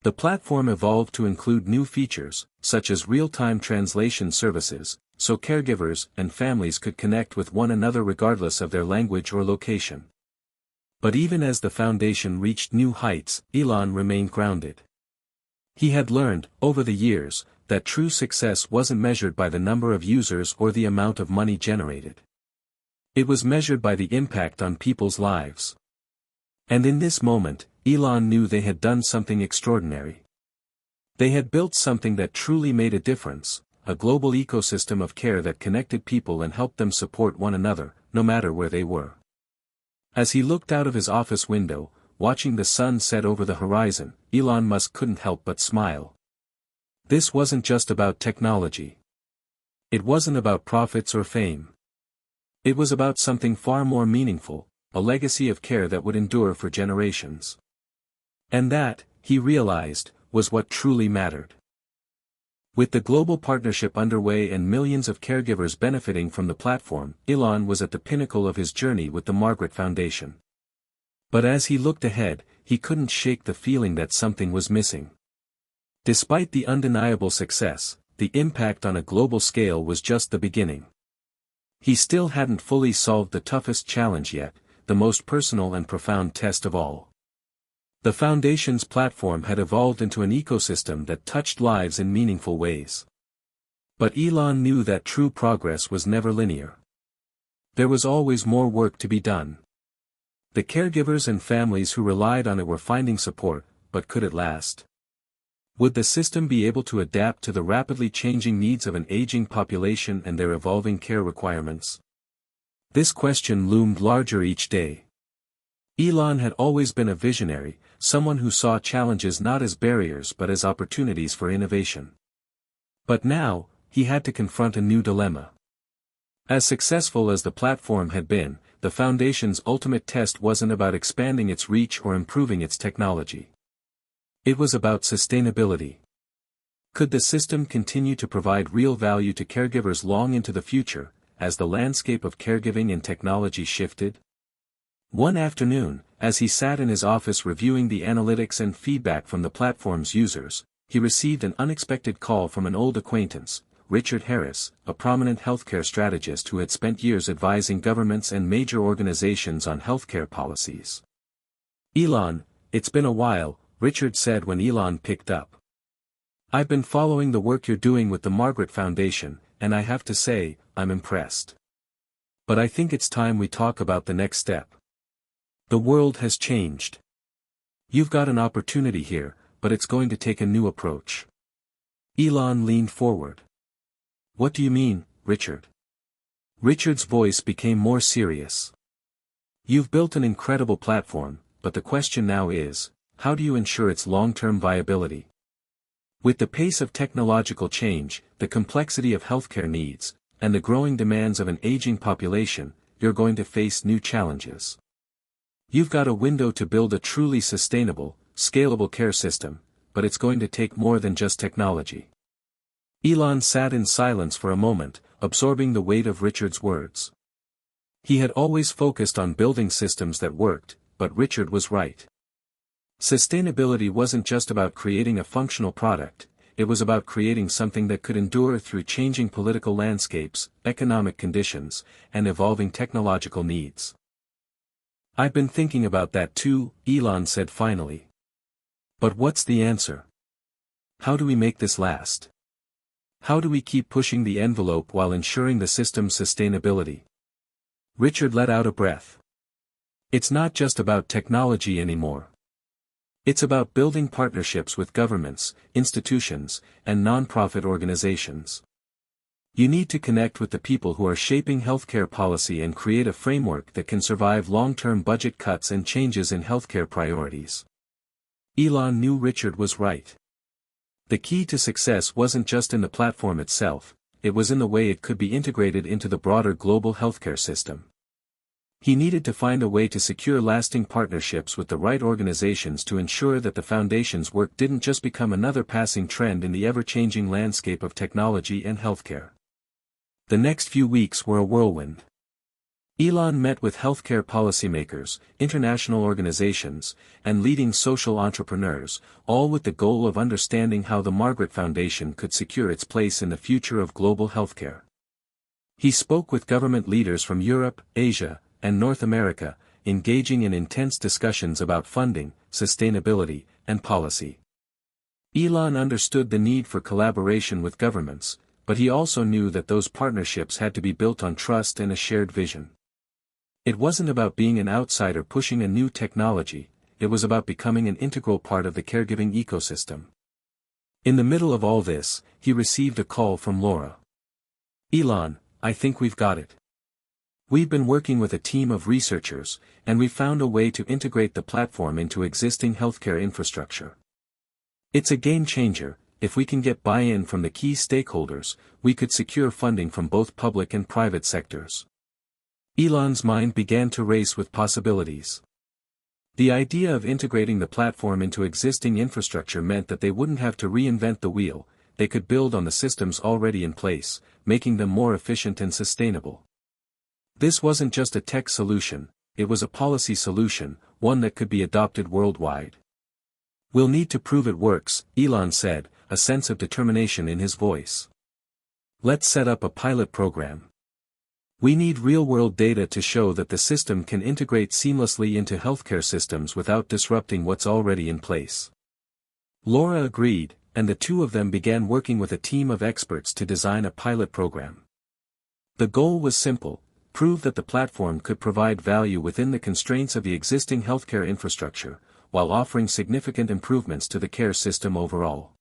The platform evolved to include new features, such as real-time translation services, so caregivers and families could connect with one another regardless of their language or location. But even as the foundation reached new heights, Elon remained grounded. He had learned, over the years, that true success wasn't measured by the number of users or the amount of money generated. It was measured by the impact on people's lives. And in this moment, Elon knew they had done something extraordinary. They had built something that truly made a difference, a global ecosystem of care that connected people and helped them support one another, no matter where they were. As he looked out of his office window, watching the sun set over the horizon, Elon Musk couldn't help but smile. This wasn't just about technology. It wasn't about profits or fame. It was about something far more meaningful, a legacy of care that would endure for generations. And that, he realized, was what truly mattered. With the global partnership underway and millions of caregivers benefiting from the platform, Elon was at the pinnacle of his journey with the Margaret Foundation. But as he looked ahead, he couldn't shake the feeling that something was missing. Despite the undeniable success, the impact on a global scale was just the beginning. He still hadn't fully solved the toughest challenge yet, the most personal and profound test of all. The Foundation's platform had evolved into an ecosystem that touched lives in meaningful ways. But Elon knew that true progress was never linear. There was always more work to be done. The caregivers and families who relied on it were finding support, but could it last? Would the system be able to adapt to the rapidly changing needs of an aging population and their evolving care requirements? This question loomed larger each day. Elon had always been a visionary, someone who saw challenges not as barriers but as opportunities for innovation. But now, he had to confront a new dilemma. As successful as the platform had been, the Foundation's ultimate test wasn't about expanding its reach or improving its technology. It was about sustainability. Could the system continue to provide real value to caregivers long into the future, as the landscape of caregiving and technology shifted? One afternoon, as he sat in his office reviewing the analytics and feedback from the platform's users, he received an unexpected call from an old acquaintance, Richard Harris, a prominent healthcare strategist who had spent years advising governments and major organizations on healthcare policies. "Elon, it's been a while," Richard said when Elon picked up. "I've been following the work you're doing with the Margaret Foundation, and I have to say, I'm impressed. But I think it's time we talk about the next step. The world has changed. You've got an opportunity here, but it's going to take a new approach." Elon leaned forward. "What do you mean, Richard?" Richard's voice became more serious. "You've built an incredible platform, but the question now is, how do you ensure its long-term viability? With the pace of technological change, the complexity of healthcare needs, and the growing demands of an aging population, you're going to face new challenges. You've got a window to build a truly sustainable, scalable care system, but it's going to take more than just technology." Elon sat in silence for a moment, absorbing the weight of Richard's words. He had always focused on building systems that worked, but Richard was right. Sustainability wasn't just about creating a functional product, it was about creating something that could endure through changing political landscapes, economic conditions, and evolving technological needs. I've been thinking about that too, Elon said finally. But what's the answer? How do we make this last? How do we keep pushing the envelope while ensuring the system's sustainability? Richard let out a breath. It's not just about technology anymore. It's about building partnerships with governments, institutions, and non-profit organizations. You need to connect with the people who are shaping healthcare policy and create a framework that can survive long-term budget cuts and changes in healthcare priorities. Elon knew Richard was right. The key to success wasn't just in the platform itself, it was in the way it could be integrated into the broader global healthcare system. He needed to find a way to secure lasting partnerships with the right organizations to ensure that the foundation's work didn't just become another passing trend in the ever-changing landscape of technology and healthcare. The next few weeks were a whirlwind. Elon met with healthcare policymakers, international organizations, and leading social entrepreneurs, all with the goal of understanding how the Margaret Foundation could secure its place in the future of global healthcare. He spoke with government leaders from Europe, Asia, and North America, engaging in intense discussions about funding, sustainability, and policy. Elon understood the need for collaboration with governments, but he also knew that those partnerships had to be built on trust and a shared vision. It wasn't about being an outsider pushing a new technology, it was about becoming an integral part of the caregiving ecosystem. In the middle of all this, he received a call from Laura. Elon, I think we've got it. We've been working with a team of researchers, and we've found a way to integrate the platform into existing healthcare infrastructure. It's a game changer. If we can get buy-in from the key stakeholders, we could secure funding from both public and private sectors. Elon's mind began to race with possibilities. The idea of integrating the platform into existing infrastructure meant that they wouldn't have to reinvent the wheel, they could build on the systems already in place, making them more efficient and sustainable. This wasn't just a tech solution, it was a policy solution, one that could be adopted worldwide. We'll need to prove it works, Elon said, a sense of determination in his voice. Let's set up a pilot program. We need real-world data to show that the system can integrate seamlessly into healthcare systems without disrupting what's already in place. Laura agreed, and the two of them began working with a team of experts to design a pilot program. The goal was simple: prove that the platform could provide value within the constraints of the existing healthcare infrastructure, while offering significant improvements to the care system overall.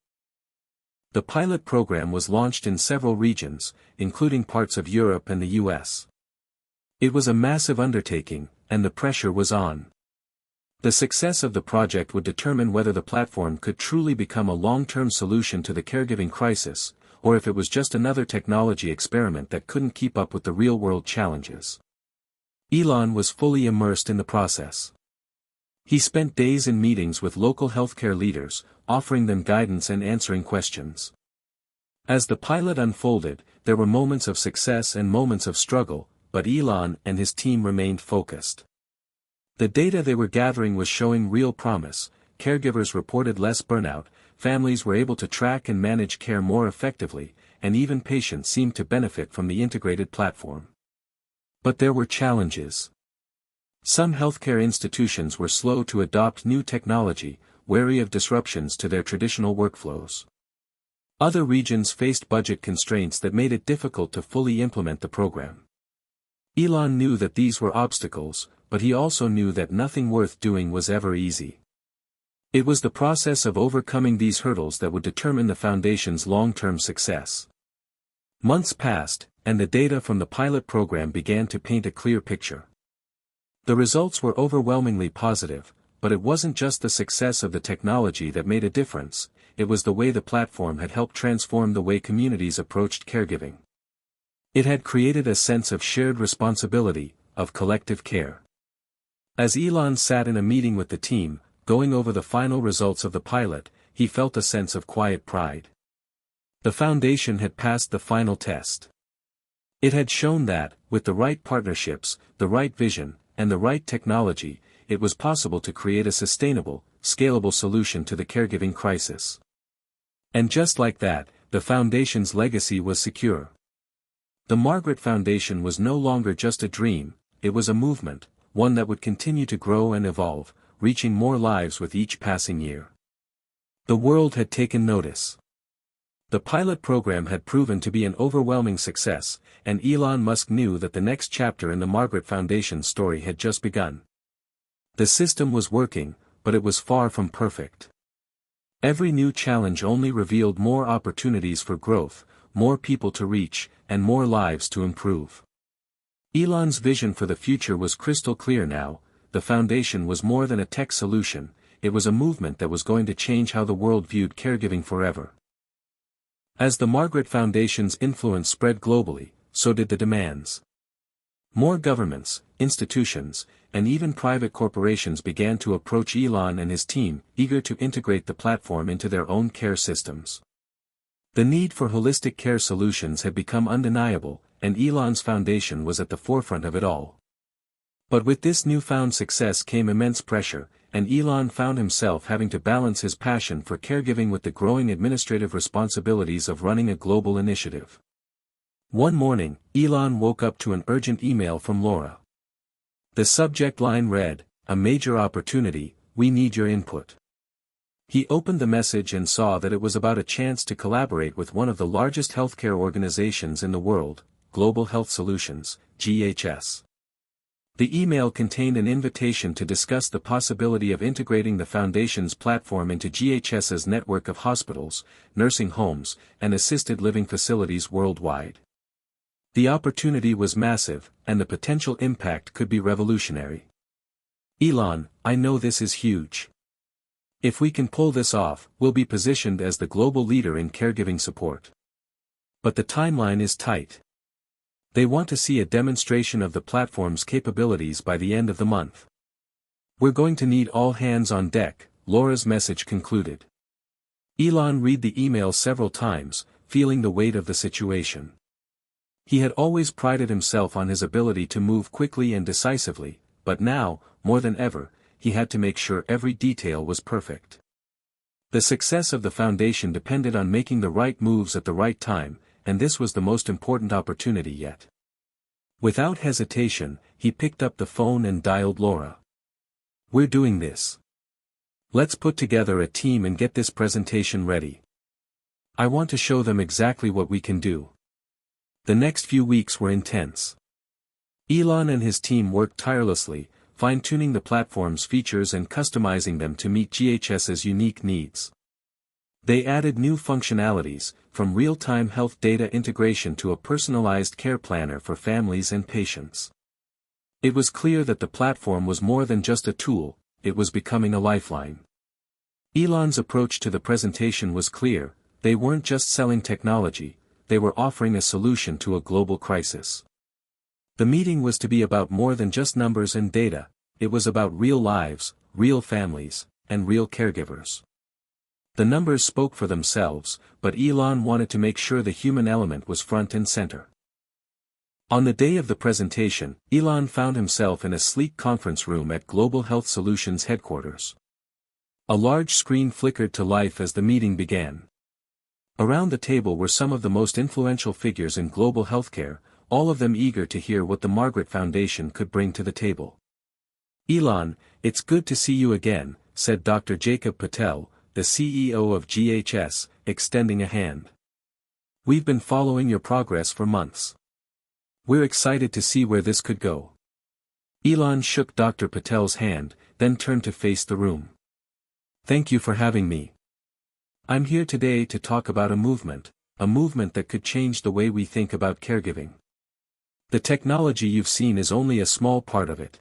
The pilot program was launched in several regions, including parts of Europe and the US. It was a massive undertaking, and the pressure was on. The success of the project would determine whether the platform could truly become a long-term solution to the caregiving crisis, or if it was just another technology experiment that couldn't keep up with the real-world challenges. Elon was fully immersed in the process. He spent days in meetings with local healthcare leaders, offering them guidance and answering questions. As the pilot unfolded, there were moments of success and moments of struggle, but Elon and his team remained focused. The data they were gathering was showing real promise. Caregivers reported less burnout, families were able to track and manage care more effectively, and even patients seemed to benefit from the integrated platform. But there were challenges. Some healthcare institutions were slow to adopt new technology, wary of disruptions to their traditional workflows. Other regions faced budget constraints that made it difficult to fully implement the program. Elon knew that these were obstacles, but he also knew that nothing worth doing was ever easy. It was the process of overcoming these hurdles that would determine the foundation's long-term success. Months passed, and the data from the pilot program began to paint a clear picture. The results were overwhelmingly positive, but it wasn't just the success of the technology that made a difference, it was the way the platform had helped transform the way communities approached caregiving. It had created a sense of shared responsibility, of collective care. As Elon sat in a meeting with the team, going over the final results of the pilot, he felt a sense of quiet pride. The foundation had passed the final test. It had shown that, with the right partnerships, the right vision, and the right technology, it was possible to create a sustainable, scalable solution to the caregiving crisis. And just like that, the foundation's legacy was secure. The Margaret Foundation was no longer just a dream, it was a movement, one that would continue to grow and evolve, reaching more lives with each passing year. The world had taken notice. The pilot program had proven to be an overwhelming success, and Elon Musk knew that the next chapter in the Margaret Foundation's story had just begun. The system was working, but it was far from perfect. Every new challenge only revealed more opportunities for growth, more people to reach, and more lives to improve. Elon's vision for the future was crystal clear now. The foundation was more than a tech solution, it was a movement that was going to change how the world viewed caregiving forever. As the Margaret Foundation's influence spread globally, so did the demands. More governments, institutions, and even private corporations began to approach Elon and his team, eager to integrate the platform into their own care systems. The need for holistic care solutions had become undeniable, and Elon's foundation was at the forefront of it all. But with this newfound success came immense pressure, and Elon found himself having to balance his passion for caregiving with the growing administrative responsibilities of running a global initiative. One morning, Elon woke up to an urgent email from Laura. The subject line read, "A major opportunity, we need your input." He opened the message and saw that it was about a chance to collaborate with one of the largest healthcare organizations in the world, Global Health Solutions, GHS. The email contained an invitation to discuss the possibility of integrating the Foundation's platform into GHS's network of hospitals, nursing homes, and assisted living facilities worldwide. The opportunity was massive, and the potential impact could be revolutionary. "Elon, I know this is huge. If we can pull this off, we'll be positioned as the global leader in caregiving support. But the timeline is tight. They want to see a demonstration of the platform's capabilities by the end of the month. We're going to need all hands on deck," Laura's message concluded. Elon read the email several times, feeling the weight of the situation. He had always prided himself on his ability to move quickly and decisively, but now, more than ever, he had to make sure every detail was perfect. The success of the foundation depended on making the right moves at the right time, and this was the most important opportunity yet. Without hesitation, he picked up the phone and dialed Laura. "We're doing this. Let's put together a team and get this presentation ready. I want to show them exactly what we can do." The next few weeks were intense. Elon and his team worked tirelessly, fine-tuning the platform's features and customizing them to meet GHS's unique needs. They added new functionalities, from real-time health data integration to a personalized care planner for families and patients. It was clear that the platform was more than just a tool, it was becoming a lifeline. Elon's approach to the presentation was clear: they weren't just selling technology, they were offering a solution to a global crisis. The meeting was to be about more than just numbers and data, it was about real lives, real families, and real caregivers. The numbers spoke for themselves, but Elon wanted to make sure the human element was front and center. On the day of the presentation, Elon found himself in a sleek conference room at Global Health Solutions headquarters. A large screen flickered to life as the meeting began. Around the table were some of the most influential figures in global healthcare, all of them eager to hear what the Margaret Foundation could bring to the table. "Elon, it's good to see you again," said Dr. Jacob Patel, the CEO of GHS, extending a hand. "We've been following your progress for months. We're excited to see where this could go." Elon shook Dr. Patel's hand, then turned to face the room. "Thank you for having me. I'm here today to talk about a movement that could change the way we think about caregiving. The technology you've seen is only a small part of it.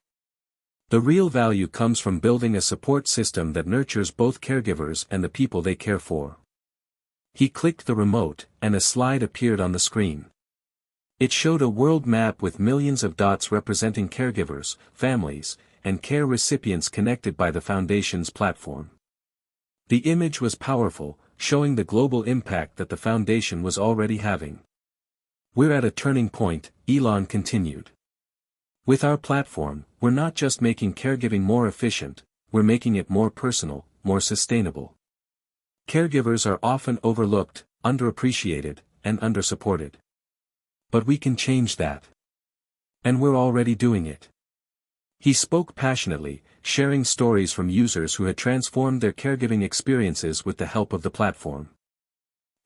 The real value comes from building a support system that nurtures both caregivers and the people they care for." He clicked the remote, and a slide appeared on the screen. It showed a world map with millions of dots representing caregivers, families, and care recipients connected by the Foundation's platform. The image was powerful, showing the global impact that the Foundation was already having. "We're at a turning point," Elon continued. "With our platform, we're not just making caregiving more efficient, we're making it more personal, more sustainable. Caregivers are often overlooked, underappreciated, and undersupported. But we can change that. And we're already doing it. He spoke passionately, sharing stories from users who had transformed their caregiving experiences with the help of the platform.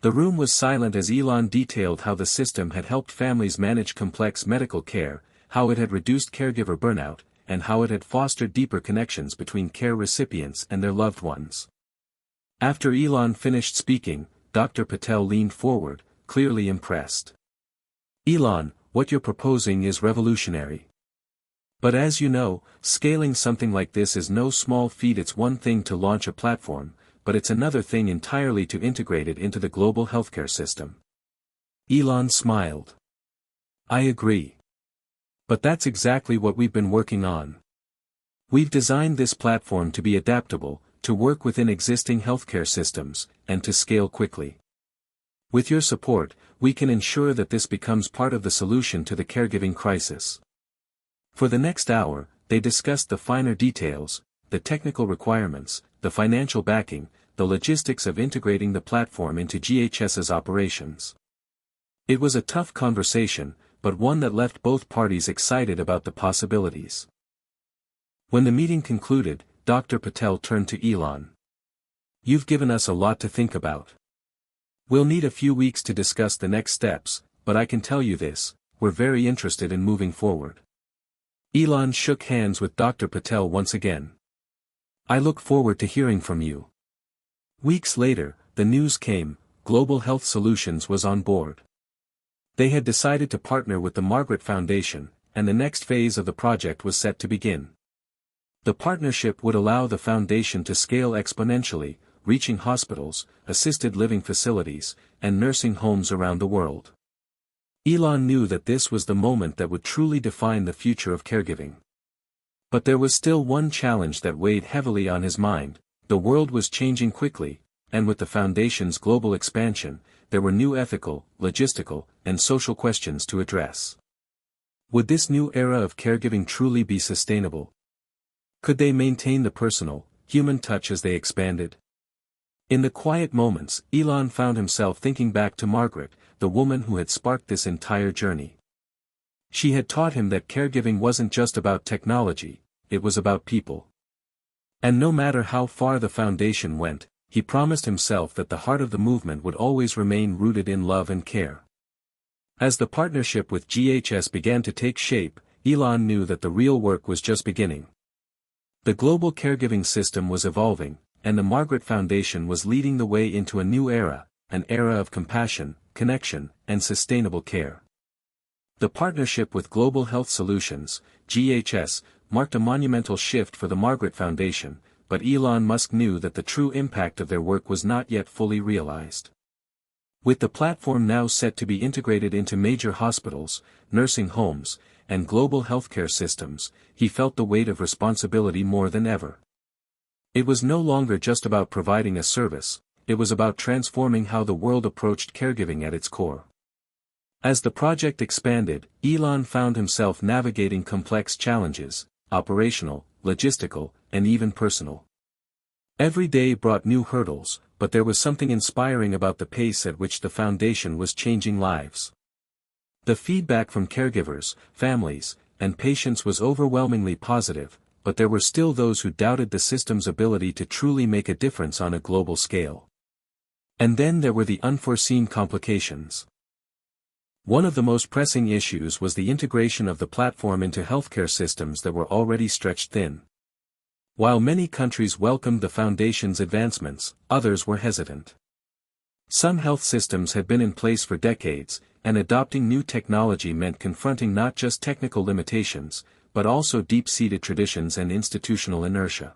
The room was silent as Elon detailed how the system had helped families manage complex medical care, how it had reduced caregiver burnout, and how it had fostered deeper connections between care recipients and their loved ones. After Elon finished speaking, Dr. Patel leaned forward, clearly impressed. "Elon, what you're proposing is revolutionary. But as you know, scaling something like this is no small feat. It's one thing to launch a platform, but it's another thing entirely to integrate it into the global healthcare system." Elon smiled. "I agree. But that's exactly what we've been working on. We've designed this platform to be adaptable, to work within existing healthcare systems, and to scale quickly. With your support, we can ensure that this becomes part of the solution to the caregiving crisis." For the next hour, they discussed the finer details, the technical requirements, the financial backing, the logistics of integrating the platform into GHS's operations. It was a tough conversation, but one that left both parties excited about the possibilities. When the meeting concluded, Dr. Patel turned to Elon. "You've given us a lot to think about. We'll need a few weeks to discuss the next steps, but I can tell you this, we're very interested in moving forward." Elon shook hands with Dr. Patel once again. "I look forward to hearing from you." Weeks later, the news came, Global Health Solutions was on board. They had decided to partner with the Margaret Foundation, and the next phase of the project was set to begin. The partnership would allow the foundation to scale exponentially, reaching hospitals, assisted living facilities, and nursing homes around the world. Elon knew that this was the moment that would truly define the future of caregiving. But there was still one challenge that weighed heavily on his mind. The world was changing quickly, and with the foundation's global expansion, there were new ethical, logistical, and social questions to address. Would this new era of caregiving truly be sustainable? Could they maintain the personal, human touch as they expanded? In the quiet moments, Elon found himself thinking back to Margaret, the woman who had sparked this entire journey. She had taught him that caregiving wasn't just about technology, it was about people. And no matter how far the foundation went, he promised himself that the heart of the movement would always remain rooted in love and care. As the partnership with GHS began to take shape, Elon knew that the real work was just beginning. The global caregiving system was evolving, and the Margaret Foundation was leading the way into a new era, an era of compassion, connection, and sustainable care. The partnership with Global Health Solutions, GHS, marked a monumental shift for the Margaret Foundation, but Elon Musk knew that the true impact of their work was not yet fully realized. With the platform now set to be integrated into major hospitals, nursing homes, and global healthcare systems, he felt the weight of responsibility more than ever. It was no longer just about providing a service, it was about transforming how the world approached caregiving at its core. As the project expanded, Elon found himself navigating complex challenges, operational, logistical, and even personal. Every day brought new hurdles, but there was something inspiring about the pace at which the foundation was changing lives. The feedback from caregivers, families, and patients was overwhelmingly positive, but there were still those who doubted the system's ability to truly make a difference on a global scale. And then there were the unforeseen complications. One of the most pressing issues was the integration of the platform into healthcare systems that were already stretched thin. While many countries welcomed the foundation's advancements, others were hesitant. Some health systems had been in place for decades, and adopting new technology meant confronting not just technical limitations, but also deep-seated traditions and institutional inertia.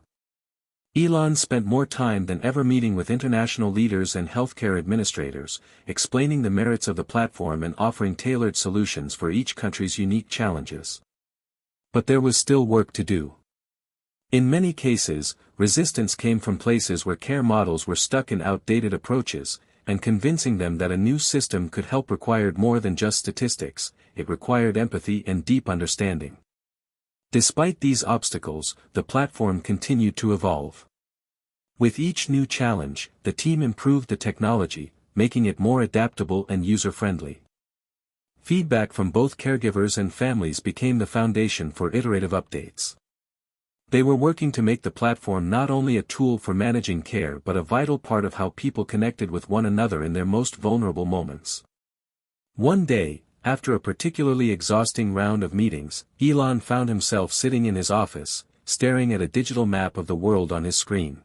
Elon spent more time than ever meeting with international leaders and healthcare administrators, explaining the merits of the platform and offering tailored solutions for each country's unique challenges. But there was still work to do. In many cases, resistance came from places where care models were stuck in outdated approaches, and convincing them that a new system could help required more than just statistics, it required empathy and deep understanding. Despite these obstacles, the platform continued to evolve. With each new challenge, the team improved the technology, making it more adaptable and user-friendly. Feedback from both caregivers and families became the foundation for iterative updates. They were working to make the platform not only a tool for managing care but a vital part of how people connected with one another in their most vulnerable moments. One day, after a particularly exhausting round of meetings, Elon found himself sitting in his office, staring at a digital map of the world on his screen.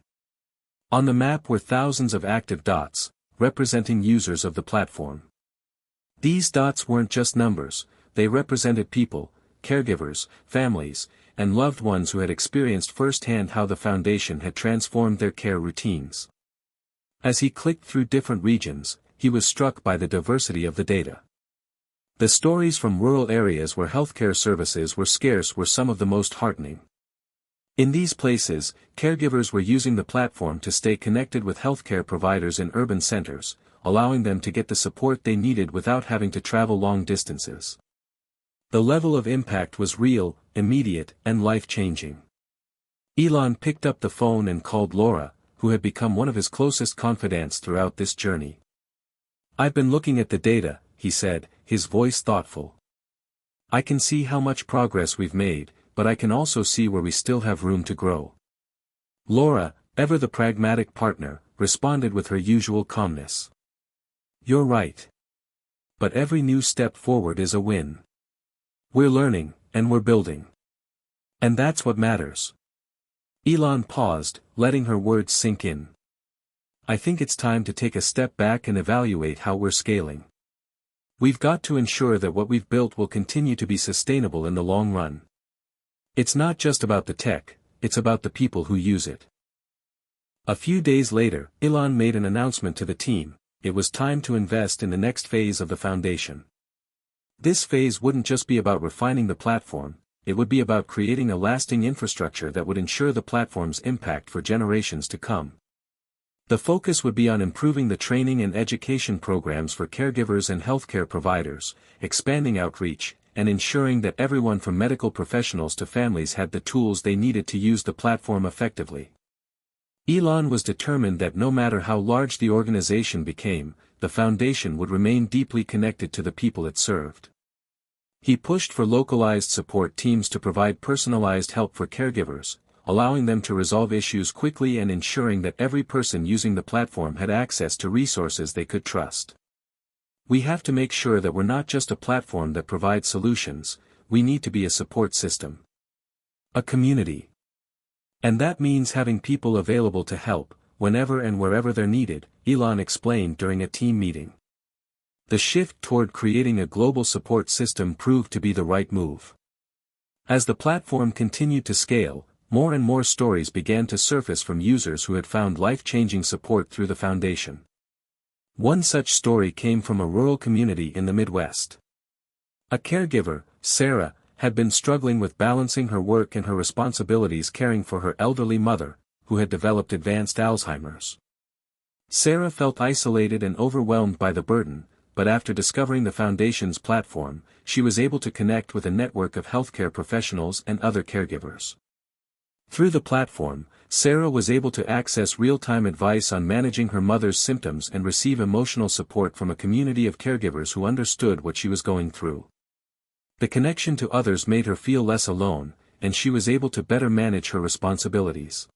On the map were thousands of active dots, representing users of the platform. These dots weren't just numbers, they represented people, caregivers, families, and loved ones who had experienced firsthand how the foundation had transformed their care routines. As he clicked through different regions, he was struck by the diversity of the data. The stories from rural areas where healthcare services were scarce were some of the most heartening. In these places, caregivers were using the platform to stay connected with healthcare providers in urban centers, allowing them to get the support they needed without having to travel long distances. The level of impact was real, immediate, and life-changing. Elon picked up the phone and called Laura, who had become one of his closest confidants throughout this journey. "I've been looking at the data," he said, his voice thoughtful. "I can see how much progress we've made, but I can also see where we still have room to grow." Laura, ever the pragmatic partner, responded with her usual calmness. "You're right. But every new step forward is a win. We're learning, and we're building. And that's what matters." Elon paused, letting her words sink in. "I think it's time to take a step back and evaluate how we're scaling. We've got to ensure that what we've built will continue to be sustainable in the long run. It's not just about the tech, it's about the people who use it." A few days later, Elon made an announcement to the team: it was time to invest in the next phase of the foundation. This phase wouldn't just be about refining the platform, it would be about creating a lasting infrastructure that would ensure the platform's impact for generations to come. The focus would be on improving the training and education programs for caregivers and healthcare providers, expanding outreach, and ensuring that everyone from medical professionals to families had the tools they needed to use the platform effectively. Elon was determined that no matter how large the organization became, the foundation would remain deeply connected to the people it served. He pushed for localized support teams to provide personalized help for caregivers, allowing them to resolve issues quickly and ensuring that every person using the platform had access to resources they could trust. "We have to make sure that we're not just a platform that provides solutions, we need to be a support system. A community. And that means having people available to help, whenever and wherever they're needed," Elon explained during a team meeting. The shift toward creating a global support system proved to be the right move. As the platform continued to scale, more and more stories began to surface from users who had found life-changing support through the foundation. One such story came from a rural community in the Midwest. A caregiver, Sarah, had been struggling with balancing her work and her responsibilities caring for her elderly mother, who had developed advanced Alzheimer's. Sarah felt isolated and overwhelmed by the burden, but after discovering the Foundation's platform, she was able to connect with a network of healthcare professionals and other caregivers. Through the platform, Sarah was able to access real-time advice on managing her mother's symptoms and receive emotional support from a community of caregivers who understood what she was going through. The connection to others made her feel less alone, and she was able to better manage her responsibilities.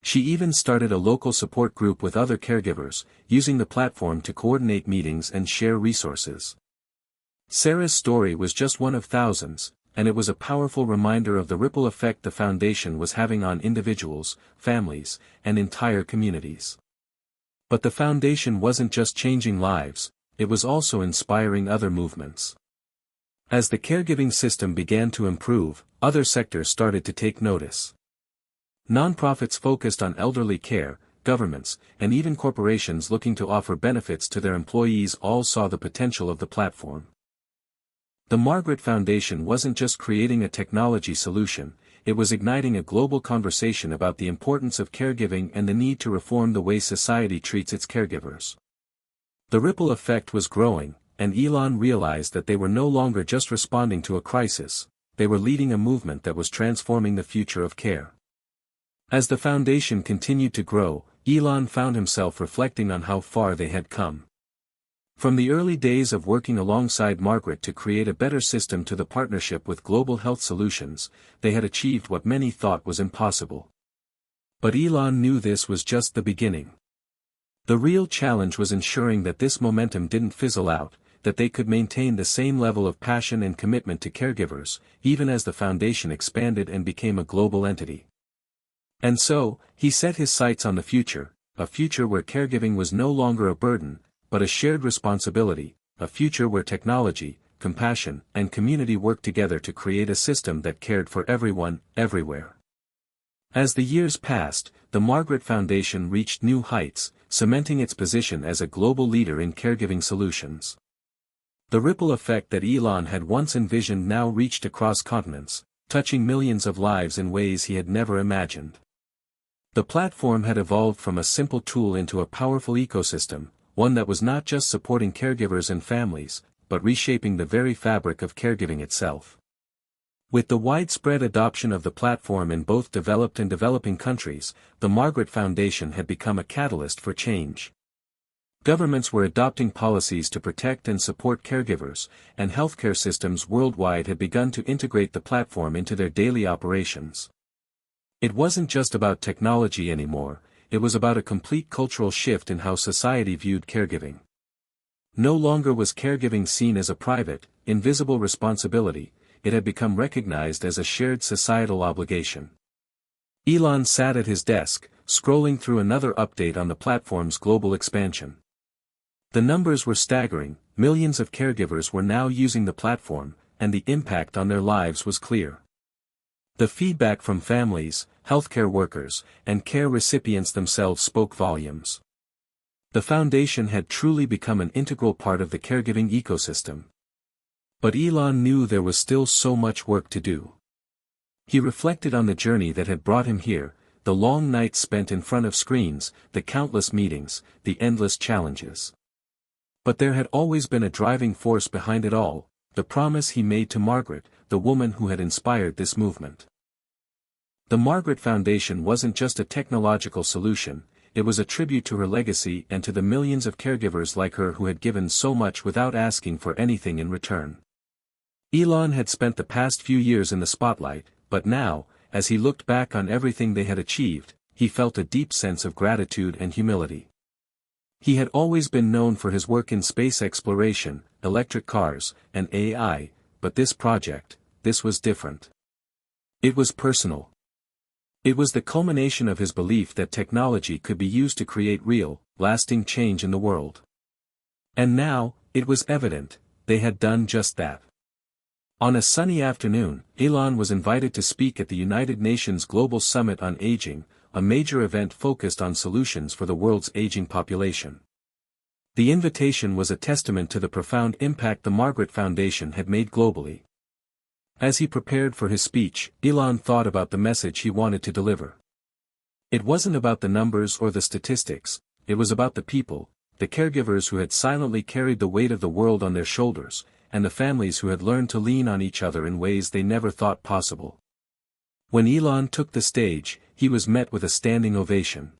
She even started a local support group with other caregivers, using the platform to coordinate meetings and share resources. Sarah's story was just one of thousands, and it was a powerful reminder of the ripple effect the foundation was having on individuals, families, and entire communities. But the foundation wasn't just changing lives, it was also inspiring other movements. As the caregiving system began to improve, other sectors started to take notice. Nonprofits focused on elderly care, governments, and even corporations looking to offer benefits to their employees all saw the potential of the platform. The Margaret Foundation wasn't just creating a technology solution, it was igniting a global conversation about the importance of caregiving and the need to reform the way society treats its caregivers. The ripple effect was growing, and Elon realized that they were no longer just responding to a crisis, they were leading a movement that was transforming the future of care. As the foundation continued to grow, Elon found himself reflecting on how far they had come. From the early days of working alongside Margaret to create a better system to the partnership with Global Health Solutions, they had achieved what many thought was impossible. But Elon knew this was just the beginning. The real challenge was ensuring that this momentum didn't fizzle out, that they could maintain the same level of passion and commitment to caregivers, even as the foundation expanded and became a global entity. And so, he set his sights on the future, a future where caregiving was no longer a burden, but a shared responsibility, a future where technology, compassion, and community worked together to create a system that cared for everyone, everywhere. As the years passed, the Margaret Foundation reached new heights, cementing its position as a global leader in caregiving solutions. The ripple effect that Elon had once envisioned now reached across continents, touching millions of lives in ways he had never imagined. The platform had evolved from a simple tool into a powerful ecosystem, one that was not just supporting caregivers and families, but reshaping the very fabric of caregiving itself. With the widespread adoption of the platform in both developed and developing countries, the Margaret Foundation had become a catalyst for change. Governments were adopting policies to protect and support caregivers, and healthcare systems worldwide had begun to integrate the platform into their daily operations. It wasn't just about technology anymore, it was about a complete cultural shift in how society viewed caregiving. No longer was caregiving seen as a private, invisible responsibility, it had become recognized as a shared societal obligation. Elon sat at his desk, scrolling through another update on the platform's global expansion. The numbers were staggering, millions of caregivers were now using the platform, and the impact on their lives was clear. The feedback from families, healthcare workers, and care recipients themselves spoke volumes. The foundation had truly become an integral part of the caregiving ecosystem. But Elon knew there was still so much work to do. He reflected on the journey that had brought him here, the long nights spent in front of screens, the countless meetings, the endless challenges. But there had always been a driving force behind it all, the promise he made to Margaret, the woman who had inspired this movement. The Margaret Foundation wasn't just a technological solution, it was a tribute to her legacy and to the millions of caregivers like her who had given so much without asking for anything in return. Elon had spent the past few years in the spotlight, but now, as he looked back on everything they had achieved, he felt a deep sense of gratitude and humility. He had always been known for his work in space exploration, electric cars, and AI, but this project, this was different. It was personal. It was the culmination of his belief that technology could be used to create real, lasting change in the world. And now, it was evident, they had done just that. On a sunny afternoon, Elon was invited to speak at the United Nations Global Summit on Aging, a major event focused on solutions for the world's aging population. The invitation was a testament to the profound impact the Margaret Foundation had made globally. As he prepared for his speech, Elon thought about the message he wanted to deliver. It wasn't about the numbers or the statistics, it was about the people, the caregivers who had silently carried the weight of the world on their shoulders, and the families who had learned to lean on each other in ways they never thought possible. When Elon took the stage, he was met with a standing ovation.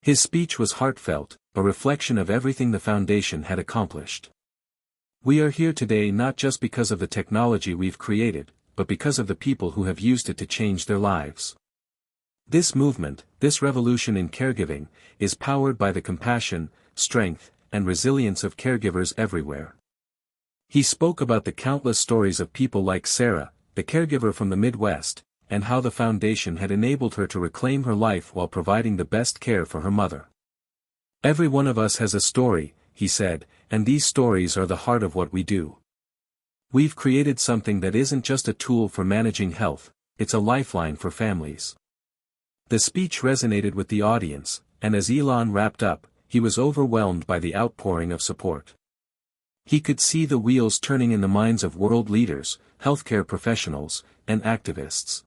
His speech was heartfelt, a reflection of everything the foundation had accomplished. We are here today not just because of the technology we've created, but because of the people who have used it to change their lives. This movement, this revolution in caregiving, is powered by the compassion, strength, and resilience of caregivers everywhere. He spoke about the countless stories of people like Sarah, the caregiver from the Midwest, and how the foundation had enabled her to reclaim her life while providing the best care for her mother. Every one of us has a story, he said, and these stories are the heart of what we do. We've created something that isn't just a tool for managing health, it's a lifeline for families. The speech resonated with the audience, and as Elon wrapped up, he was overwhelmed by the outpouring of support. He could see the wheels turning in the minds of world leaders, healthcare professionals, and activists.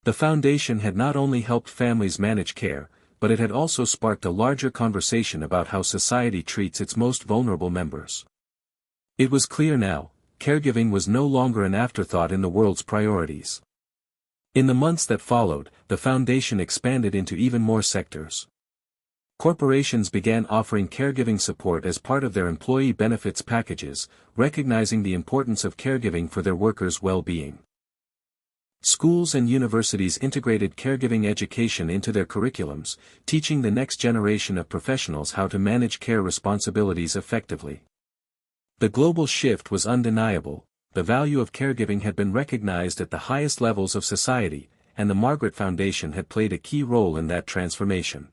The foundation had not only helped families manage care, but it had also sparked a larger conversation about how society treats its most vulnerable members. It was clear now, caregiving was no longer an afterthought in the world's priorities. In the months that followed, the foundation expanded into even more sectors. Corporations began offering caregiving support as part of their employee benefits packages, recognizing the importance of caregiving for their workers' well-being. Schools and universities integrated caregiving education into their curriculums, teaching the next generation of professionals how to manage care responsibilities effectively. The global shift was undeniable. The value of caregiving had been recognized at the highest levels of society, and the Margaret Foundation had played a key role in that transformation.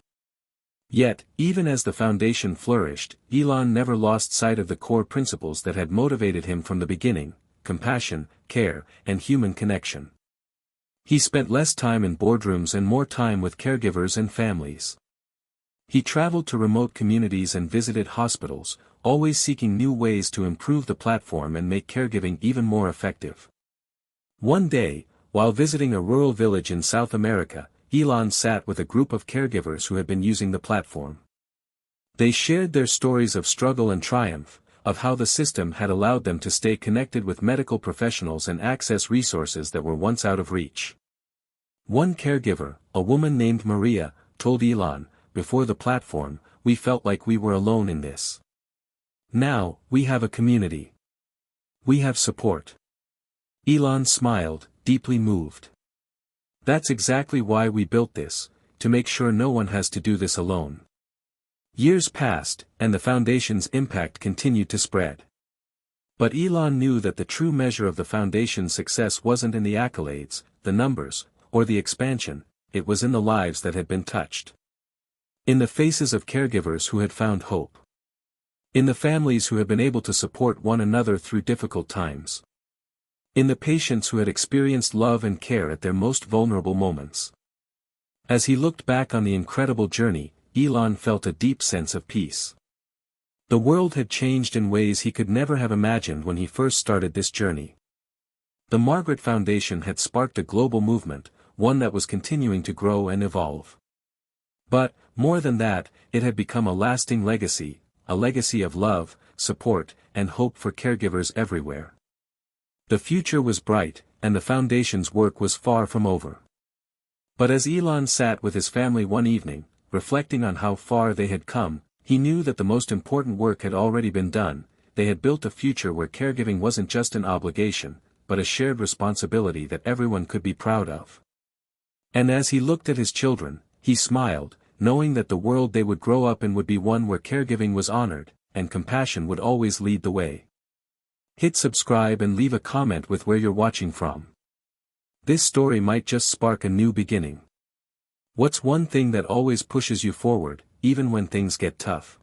Yet, even as the foundation flourished, Elon never lost sight of the core principles that had motivated him from the beginning: compassion, care, and human connection. He spent less time in boardrooms and more time with caregivers and families. He traveled to remote communities and visited hospitals, always seeking new ways to improve the platform and make caregiving even more effective. One day, while visiting a rural village in South America, Elon sat with a group of caregivers who had been using the platform. They shared their stories of struggle and triumph, of how the system had allowed them to stay connected with medical professionals and access resources that were once out of reach. One caregiver, a woman named Maria, told Elon, "Before the platform, we felt like we were alone in this. Now, we have a community. We have support." Elon smiled, deeply moved. "That's exactly why we built this, to make sure no one has to do this alone." Years passed, and the foundation's impact continued to spread. But Elon knew that the true measure of the foundation's success wasn't in the accolades, the numbers, or the expansion. It was in the lives that had been touched. In the faces of caregivers who had found hope. In the families who had been able to support one another through difficult times. In the patients who had experienced love and care at their most vulnerable moments. As he looked back on the incredible journey, Elon felt a deep sense of peace. The world had changed in ways he could never have imagined when he first started this journey. The Margaret Foundation had sparked a global movement, one that was continuing to grow and evolve. But, more than that, it had become a lasting legacy, a legacy of love, support, and hope for caregivers everywhere. The future was bright, and the foundation's work was far from over. But as Elon sat with his family one evening, reflecting on how far they had come, he knew that the most important work had already been done. They had built a future where caregiving wasn't just an obligation, but a shared responsibility that everyone could be proud of. And as he looked at his children, he smiled, knowing that the world they would grow up in would be one where caregiving was honored, and compassion would always lead the way. Hit subscribe and leave a comment with where you're watching from. This story might just spark a new beginning. What's one thing that always pushes you forward, even when things get tough?